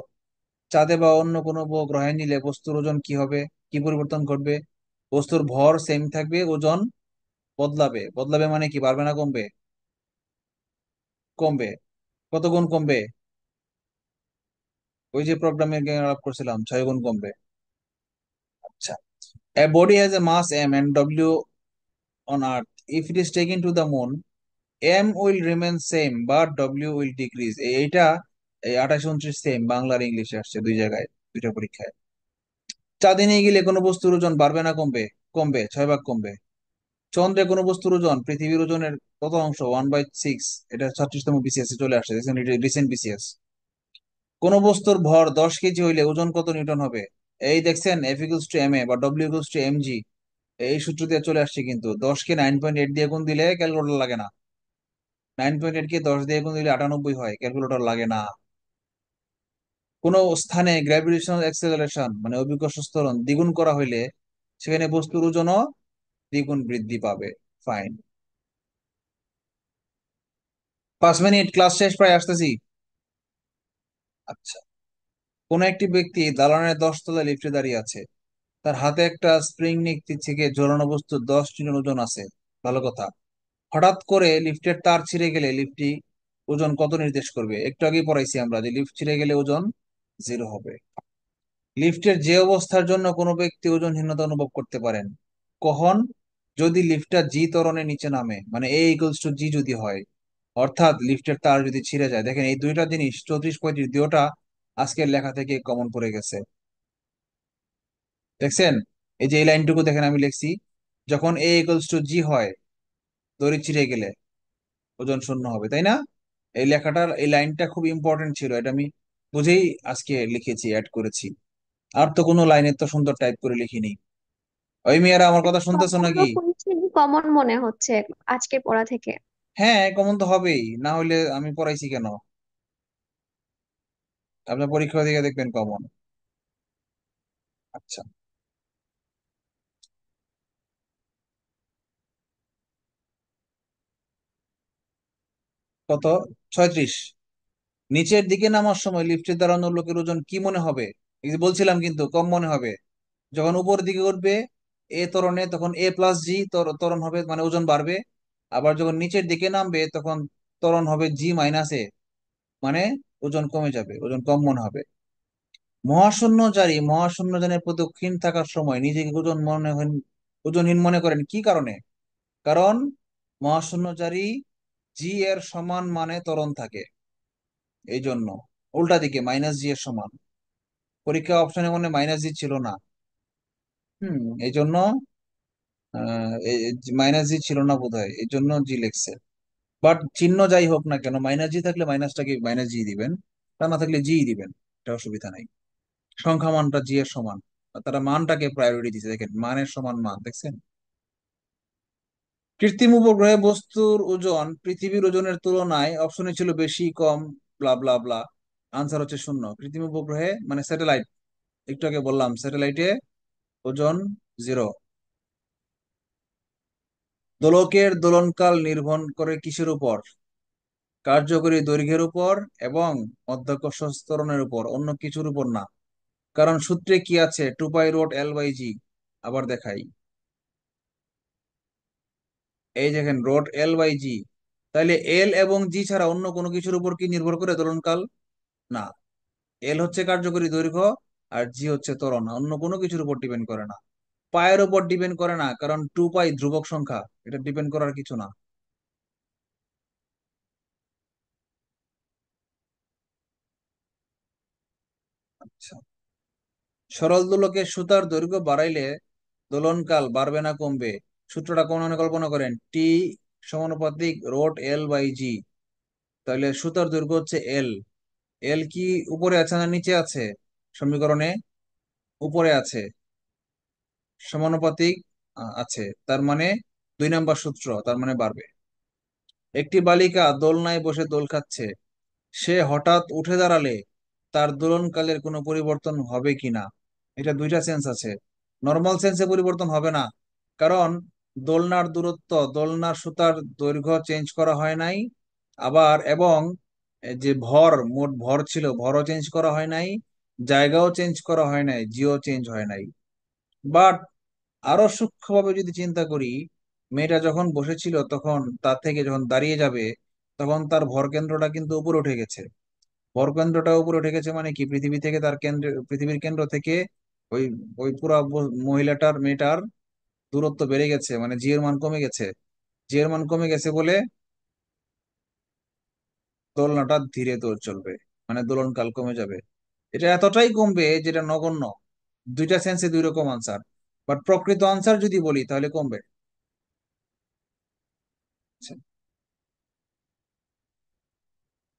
S2: চাঁদে বা অন্য কোনো গ্রহে নিলে বস্তুর ওজন কি হবে? কি পরিবর্তন ঘটবে? বস্তুর ভর সেম থাকবে, ওজন বদলাবে। বদলাবে মানে কি? বাড়বে না কমবে? কমবে। কত গুণ কমবে? ওই যে প্রোগ্রামে আলাপ করছিলাম, 6 গুণ কমবে। আচ্ছা। A body has a mass m and w on earth. If it is taken to the moon, m will remain same but w will decrease. এইটা এই 28 29 সেম বাংলা আর ইংলিশে আসছে দুই জায়গায়, দুইটা পরীক্ষায়। চাঁদে নিয়ে গেলে কোনো বস্তুর ওজন বাড়বে না কমবে? কমবে, 6 ভাগ কমবে। চন্দ্রে কোনো বস্তুর ওজন পৃথিবীর ওজনের কত অংশ? 1/6। এটা 36তম বিসিএস এ চলে আসছে, রিসেন্ট বিসিএস। কোন বস্তুর ভর 10 কেজি হইলে ওজন কত নিউটন হবে? এই দেখছেন, F equals to M A বা W equals to M G, এই সূত্র দিয়ে চলে আসছে। কিন্তু 10কে 9.8 দিয়ে গুণ দিলে ক্যালকুলেটর লাগে না। 9.8কে 10 দিয়ে গুণ দিলে 98 হয়, ক্যালকুলেটর লাগে না। কোন স্থানে গ্র্যাভিটেশনাল অ্যাক্সেলারেশন মানে অভিকর্ষ ত্বরণ দ্বিগুণ করা হইলে সেখানে বস্তুর ওজনও দ্বিগুণ বৃদ্ধি পাবে। ফাইন। 5 মিনিট, ক্লাস শেষ, প্রায় আসতেছি। আচ্ছা। কোন একটি ব্যক্তি দালানের 10 তলায় লিফটে দাঁড়িয়ে আছে। তার হাতে একটা স্প্রিং নিক থেকে ঝোলানো বস্তু 10 টন ওজন আছে। ভালো কথা। হঠাৎ করে লিফটের তার ছিঁড়ে গেলে লিফটটি ওজন কত নির্দেশ করবে? একটু আগেই পড়াইছি আমরা যে লিফট ছিঁড়ে গেলে ওজন জিরো হবে। লিফটের যে অবস্থার জন্য কোনো ব্যক্তি ওজনহীনতা অনুভব করতে পারেন কখন? যদি লিফটটা জি ত্বরণের নিচে নামে, মানে এ ইকুয়ালস টু জি যদি হয়, অর্থাৎ লিফটের তার যদি ছিঁড়ে যায়। দেখেন এই দুইটা জিনিস 34 35 দুইটা আজকের লেখা থেকে কমন পড়ে গেছে। দেখছেন, এই যে এই লাইনটুকু দেখেন আমি লিখছি, যখন এ ইকুয়ালস টু জি হয় দড়ি ছিঁড়ে গেলে ওজন শূন্য হবে, তাই না? এই লেখাটার এই লাইনটা খুব ইম্পর্টেন্ট ছিল, এটা আমি বুঝেই আজকে লিখেছি, অ্যাড করেছি। আর তো কোনো লাইনে তো সুন্দর টাইপ করে লিখিনি। ওই মেয়েরা আমার কথা শুনতেছো
S7: সবগুলো
S2: নাকি?
S7: কোয়েশ্চেন কমন মনে হচ্ছে আজকের পড়া থেকে।
S2: হ্যাঁ, কমন তো হবেই, না হলে আমি পড়াইছি কেন? আপনার পরীক্ষা দিকে দেখবেন কমন। আচ্ছা। কত? 36। নিচের দিকে নামার সময় লিফটে দাঁড়ানো লোকের ওজন কি মনে হবে? এই যে বলছিলাম কিন্তু কম মনে হবে। যখন উপরের দিকে উঠবে এ ত্বরণে তখন এ প্লাস জি ত্বরণ হবে, মানে ওজন বাড়বে। আবার যখন নিচের দিকে নামবে তখন ত্বরণ হবে জি মাইনাস এ, মানে ওজন কমে যাবে, ওজন কম মনে হবে। মহাশূন্যযানের প্রদক্ষিণ থাকার সময় নিজেকে ওজনহীন মনে করেন কি কারণে? কারণ মহাশূন্যচারী জি এর সমান মানে ত্বরণ থাকে, এই জন্য। উল্টা দিকে মাইনাস জি এর সমান। পরীক্ষা অপশনে মনে মাইনাস জি ছিল না। এই জন্য মাইনাস জি ছিল না বোধহয়, এই জন্য জি লিখছে। বাট চিহ্ন যাই হোক না কেন, মাইনাস জি থাকলে মাইনাসটাকে মাইনাস জি দিবেন, তা না থাকলে জি দিবেন, এটা অসুবিধা নাই। সংখ্যা মানটা জি এর সমান, আর তারা মানটাকে প্রায়োরিটি দিচ্ছে, দেখেন মানের সমান মান, দেখছেন। কৃত্রিম উপগ্রহে বস্তুর ওজন পৃথিবীর ওজনের তুলনায় অপশনে ছিল বেশি কম, ব্লা ব্লা ব্লা। আনসার হচ্ছে শূন্য। কৃত্রিম উপগ্রহে মানে স্যাটেলাইট, একটু আগে বললাম স্যাটেলাইটে ওজন জিরো। দোলকের দোলনকাল নির্ভর করে কিসের উপর? কার্যকরী দৈর্ঘ্যের উপর এবং মধ্যাকর্ষ ত্বরণের উপর, অন্য কিছুর উপর না। কারণ সূত্রে কি আছে? 2π√L/g। আবার দেখাই, এই দেখেন √L/g। তাইলে এল এবং জি ছাড়া অন্য কোনো কিছুর উপর কি নির্ভর করে দোলনকাল? না। এল হচ্ছে কার্যকরী দৈর্ঘ্য আর জি হচ্ছে ত্বরণ, অন্য কোনো কিছুর উপর ডিপেন্ড করে না। পায়ের উপর ডিপেন্ড করে না, কারণ 2π ধ্রুবক সংখ্যা, এটা ডিপেন্ড করার কিছু না। আচ্ছা। সরল দোলকে সুতার দৈর্ঘ্য বাড়াইলে দোলনকাল বাড়বে না কমবে? সূত্রটা কোন মনে কল্পনা করেন, টি সমানুপাতিক √L/g। তাহলে সুতার দৈর্ঘ্য হচ্ছে এল। এল কি উপরে আছে না নিচে আছে? সমীকরণে উপরে আছে। সমানুপাতিক আছে, তার মানে 2 নম্বর সূত্র, তার মানে বাড়বে। একটি বালিকা দোলনায় বসে দোল খাচ্ছে, সে হঠাৎ উঠে দাঁড়ালে তার দোলনকালের কোনো পরিবর্তন হবে কিনা। এটা দুইটা সেন্স আছে। নর্মাল সেন্সে পরিবর্তন হবে না, কারণ দোলনার দূরত্ব, দোলনার সুতার দৈর্ঘ্য চেঞ্জ করা হয় নাই। আবার এবং যে ভর, মোট ভর ছিল, ভরও চেঞ্জ করা হয় নাই, জায়গাও চেঞ্জ করা হয় নাই, জিও চেঞ্জ হয় নাই। বাট আরো সূক্ষ্মভাবে যদি চিন্তা করি, মেয়েটা যখন বসেছিল তখন তার থেকে যখন দাঁড়িয়ে যাবে, তখন তার ভর কেন্দ্রটা কিন্তু উপরে উঠে গেছে। ভর কেন্দ্রটা উপরে উঠে গেছে মানে কি, পৃথিবী থেকে তার কেন্দ্র, পৃথিবীর কেন্দ্র থেকে ওই ওই পুরা মহিলাটার, মেয়েটার দূরত্ব বেড়ে গেছে, মানে জি এর মান কমে গেছে। জি এর মান কমে গেছে বলে দোলনাটা ধীরে দোল চলবে, মানে দোলনকাল কমে যাবে। এটা এতটাই কমবে যেটা নগণ্য। দুইটা সেন্সে দুই রকম আনসার, বাট প্রকৃত আনসার যদি বলি তাহলে কমবে। আচ্ছা,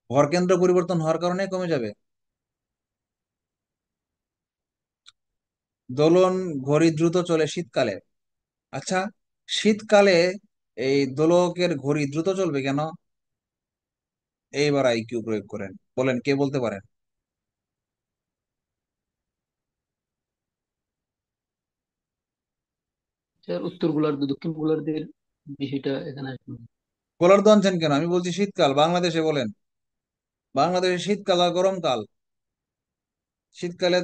S2: ভরকেন্দ্র পরিবর্তন হওয়ার কারণে কমে যাবে। দোলন ঘড়ি দ্রুত চলে শীতকালে। আচ্ছা, শীতকালে এই দোলকের ঘড়ি দ্রুত চলবে কেন? এইবার আইকিউ প্রয়োগ করেন, বলেন কে বলতে পারেন।
S6: স্যার উত্তর গোলার্ধ দক্ষিণ গোলার্ধের বিষয়টা এখানে আসবে না।
S2: গোলার্ধ আনছেন কেন? আমি বলছি শীতকাল, বাংলাদেশে বলেন। বাংলাদেশে শীতকাল আর গরমকাল। শীতকালে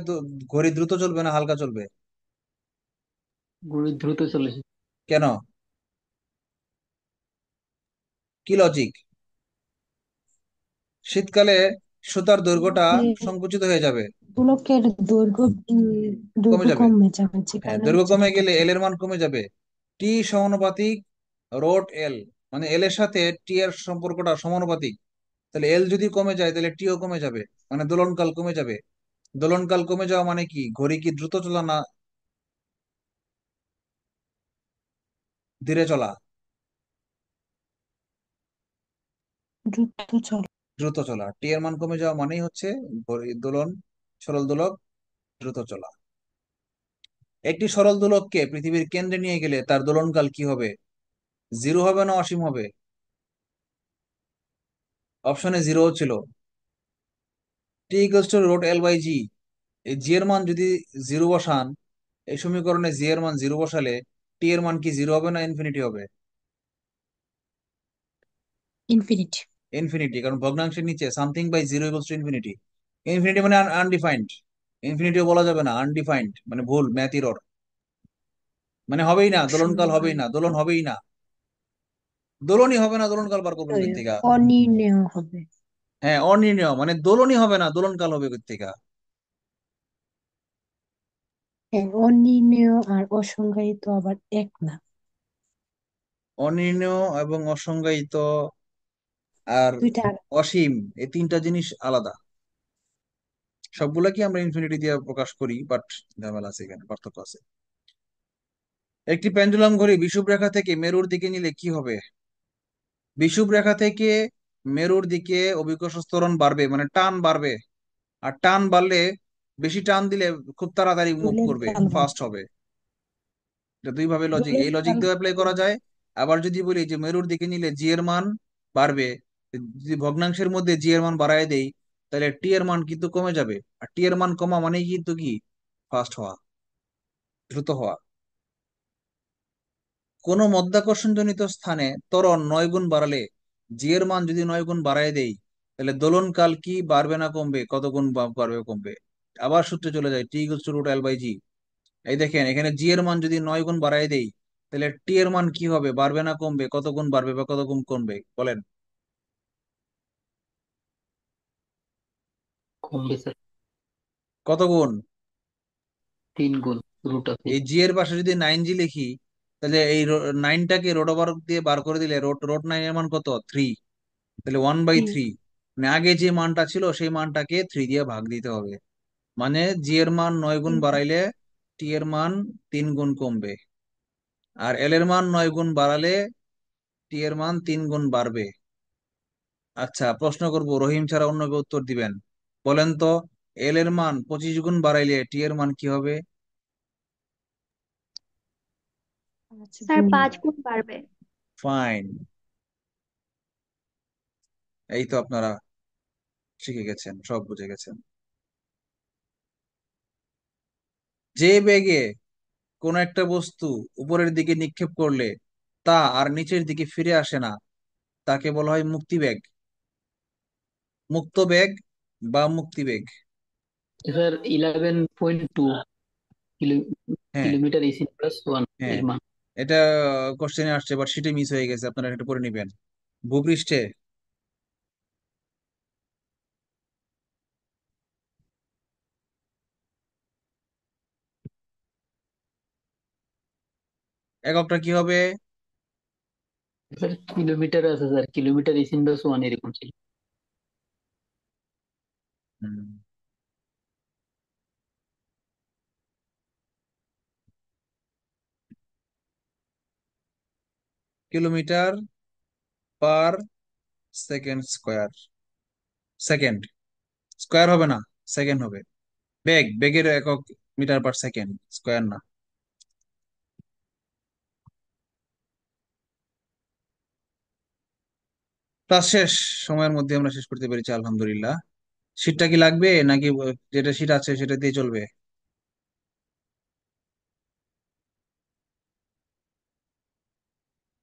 S2: ঘড়ি দ্রুত চলবে না হালকা চলবে?
S6: ঘড়ি দ্রুত চলেছে।
S2: কেন? কি লজিক? শীতকালে সুতার দৈর্ঘ্যটা সংকুচিত হয়ে যাবে,
S8: পুলকের দৈর্ঘ্য
S2: কমে
S8: দৈর্ঘ্য
S2: যাবে।
S8: কমে যাবে, যে
S2: হ্যাঁ,
S8: কারণে
S2: দৈর্ঘ্য
S8: হচ্ছে
S2: কমে
S8: দ্রুত
S2: গেলে এল
S8: চলে।
S2: এর মান কমে যাবে। টি সমানুপাতিক রোট এল, মানে এল এর সাথে টি এর সম্পর্কটা সমানুপাতিক। তাহলে এল যদি কমে যায় তাহলে টিও কমে যাবে, মানে দোলনকাল কমে যাবে। দোলনকাল কমে যাওয়া মানে কি, ঘড়ি কি দ্রুত চলা না ধীরে চলা?
S8: দ্রুত চলে।
S2: দ্রুত চলা। টি এর মান কমে যাওয়া মানেই হচ্ছে ঘড়ি দোলন, সরল দোলক দ্রুত চলা। একটি সরল দোলককে পৃথিবীর কেন্দ্রে নিয়ে গেলে তার দোলনকাল কি হবে? জিরো হবে না অসীম হবে? অপশনে জিরো ছিল। টি equals two রোট L by G. এই জি এর মান যদি জিরো বসান, এই সমীকরণে জি এর মান জিরো বসালে টি এর মান কি জিরো হবে না ইনফিনিটি হবে?
S8: ইনফিনিট।
S2: ইনফিনিটি, কারণ ভগ্নাংশের নিচে something by zero equals to infinity. Infinity মানে আনডিফাইন্ড। ইনফিনিটিও বলা যাবে না, আনডিফাইন্ড মানে ভুল, ম্যাথ এরর। মানে হবেই না, দোলনকাল হবেই না, দোলন হবেই না, দোলনই হবে না, দোলনকাল বার করবেন কই থেকে?
S8: অনির্ণেয় হবে।
S2: হ্যাঁ, অনির্ণেয় মানে দোলনই হবে না, দোলনকাল হবে কই থেকে?
S8: হ্যাঁ, অনির্ণেয় আর অসংজ্ঞায়িত আবার এক না।
S2: অনির্ণেয় এবং অসংজ্ঞায়িত আর
S8: দুইটা
S2: অসীম, এই তিনটা জিনিস আলাদা। সবগুলা কি আমরা ইনফিনিটি দিয়ে প্রকাশ করি, বাট ঝামেলা আছে, এখানে পার্থক্য আছে। একটি পেন্ডুলাম ঘড়ি বিষুব রেখা থেকে মেরুর দিকে নিলে কি হবে? বিষুব রেখা থেকে মেরুর দিকে অভিকর্ষ ত্বরণ বাড়বে, মানে টান বাড়বে। আর টান বাড়লে, বেশি টান দিলে খুব তাড়াতাড়ি মুভ
S8: দোলের
S2: করবে,
S8: কাল
S2: ফাস্ট
S8: বাড়বে।
S2: হবে। এটা দুই ভাবে লজিক,
S8: দোলের
S2: এই লজিক
S8: কাল
S2: দিয়ে অ্যাপ্লাই করা যায়। আবার যদি বলি যে মেরুর দিকে নিলে জি এর মান বাড়বে, যদি ভগ্নাংশের মধ্যে জি এর মান বাড়ায় দেই, তাহলে টি এর মান কিন্তু কমে যাবে। আর টি এর মান কমা মানে কিন্তু কি, ফাস্ট হওয়া, দ্রুত হওয়া। কোনো মধ্যাকর্ষণজনিত স্থানে ত্বরণ 9 গুণ বাড়ালে, জি এর মান যদি 9 গুণ বাড়ায় দেই, তাহলে দোলনকাল কি বাড়বে না কমবে? কত গুণ বাড়বে কমবে? আবার সূত্রে চলে যায়, T equals to root L by G. এই দেখেন, এখানে জি এর মান যদি 9 গুণ বাড়ায় দেই, তাহলে টি এর মান কি হবে, বাড়বে না কমবে? কত গুণ বাড়বে বা কত গুণ কমবে বলেন?
S6: কমবে স্যার।
S2: কত গুণ?
S6: 3 গুণ, রুট আছে।
S2: এই জি এর পাশে যদি 9G লিখি, তাহলে এই 9টাকে রোট ওভার দিয়ে বার করে দিলে রোট রোট 9 এর মান কত, 3। তাহলে 1/3, মানে আগে যে মানটা ছিল সেই মানটাকে 3 দিয়ে ভাগ দিতে হবে। মানে জি এর মান 9 গুণ বাড়াইলে টি এর মান 3 গুণ কমবে। আর এল এর মান 9 গুণ বাড়ালে টি এর মান 3 গুণ বাড়বে। আচ্ছা, প্রশ্ন করব, রহিম ছাড়া অন্য কেউ উত্তর দিবেন। বলেন তো, এল এর মান 25 গুণ বাড়াইলে টি এর মান কি হবে?
S8: আচ্ছা
S7: স্যার 5 গুণ বাড়বে।
S2: ফাইন, এই তো আপনারা শিখে গেছেন, সব বুঝে গেছেন। যে বেগে কোন একটা বস্তু উপরের দিকে নিক্ষেপ করলে তা আর নিচের দিকে ফিরে আসে না, তাকে বলা হয় মুক্তিবেগ, মুক্ত বেগ বা মুক্তিবেগ।
S6: স্যার 11.2
S2: হ্যাঁ,
S6: কিলোমিটার ইসি প্লাস ওয়ান
S2: হ্যাঁ,
S6: এর মান।
S2: এটা কোশ্চেনে আসছে, বাট সেটা মিস হয়ে গেছে, আপনারা এটা পড়ে নিবেন। ভূপৃষ্ঠে এককটা কি হবে?
S6: স্যার কিলোমিটার আছে স্যার, কিলোমিটার ইসি প্লাস ওয়ান এরকম ছিল।
S2: Hmm, kilometre per second square. Second square হবে না, সেকেন্ড হবে। বেগের একক মিটার পার সেকেন্ড, স্কোয়ার না। ক্লাস শেষ, সময়ের মধ্যে আমরা শেষ করতে পেরেছি আলহামদুলিল্লাহ। শীটটা কি লাগবে নাকি যেটা শীট আছে সেটা দিয়ে চলবে?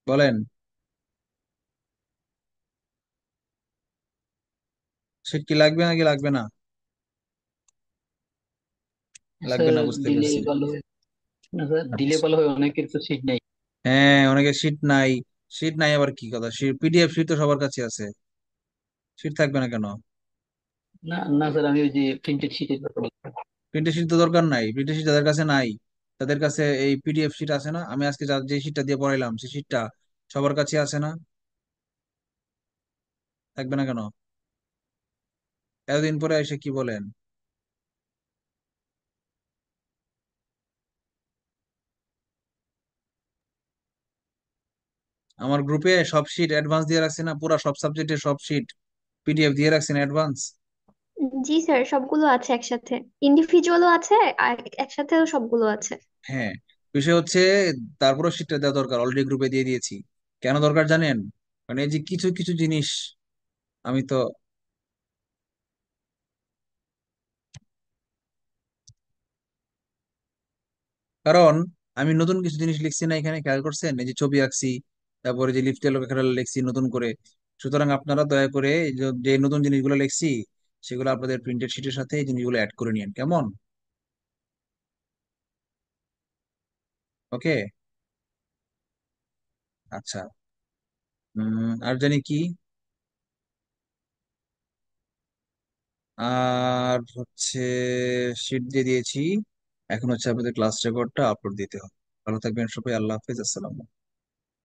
S2: বলেন, শীট কি লাগবে নাকি লাগবে না? লাগবে
S6: স্যার
S2: না বুঝতে
S6: দিলে
S2: পারছি।
S6: ভালো হয়। না স্যার দিলে
S2: আচ্ছা,
S6: ভালো হয়, অনেকের তো সিট নেই।
S2: হ্যাঁ, অনেকে শীট নাই। শীট নাই আবার কি কথা, পিডিএফ শীট তো সবার কাছে আছে, শীট থাকবে না কেন?
S6: না না স্যার, আমি ওই যে প্রিন্টেড শিটের কথা বলছি।
S2: প্রিন্টের শীট তো দরকার নাই, প্রিন্টের শীট যাদের কাছে নাই তাদের কাছে এই পিডিএফ শীট আছে না। আমি আজকে যে শীটটা দিয়ে পড়াইলাম সেই শীটটা সবার কাছে আছে না, থাকবে না কেন? এতদিন পরে এসে কি বলেন? আমার গ্রুপে সব শীট অ্যাডভান্স দিয়ে রাখছি না, পুরা সব সাবজেক্টের সব শীট পিডিএফ দিয়ে রাখছি না অ্যাডভান্স।
S7: জি স্যার, সবগুলো আছে একসাথে, ইন্ডিভিজুয়ালও আছে আর একসাথেও সবগুলো আছে।
S2: হ্যাঁ, বিষয় হচ্ছে তারপরে শীটটা দেওয়া দরকার, অলরেডি গ্রুপে দিয়ে দিয়েছি। কেন দরকার জানেন? মানে এই যে কিছু কিছু জিনিস আমি তো, কারণ আমি নতুন কিছু জিনিস লিখছি না এখানে, খেয়াল করছেন? এই যে ছবি আঁকছি, তারপরে যে লিফটের খেলা লিখছি নতুন করে। সুতরাং আপনারা দয়া করে এই যে নতুন জিনিসগুলো লিখছি সেগুলো আপনাদের প্রিন্টেড শিটের সাথে এই জিনিসগুলো অ্যাড করে নিন, কেমন? ওকে, আচ্ছা। আর জানি কি, আর হচ্ছে শিট দিয়ে দিয়েছি। এখন হচ্ছে আপনাদের ক্লাস রেকর্ডটা আপলোড দিতে হবে। ভালো থাকবেন সবাই, আল্লাহ হাফেজ, আসসালাম।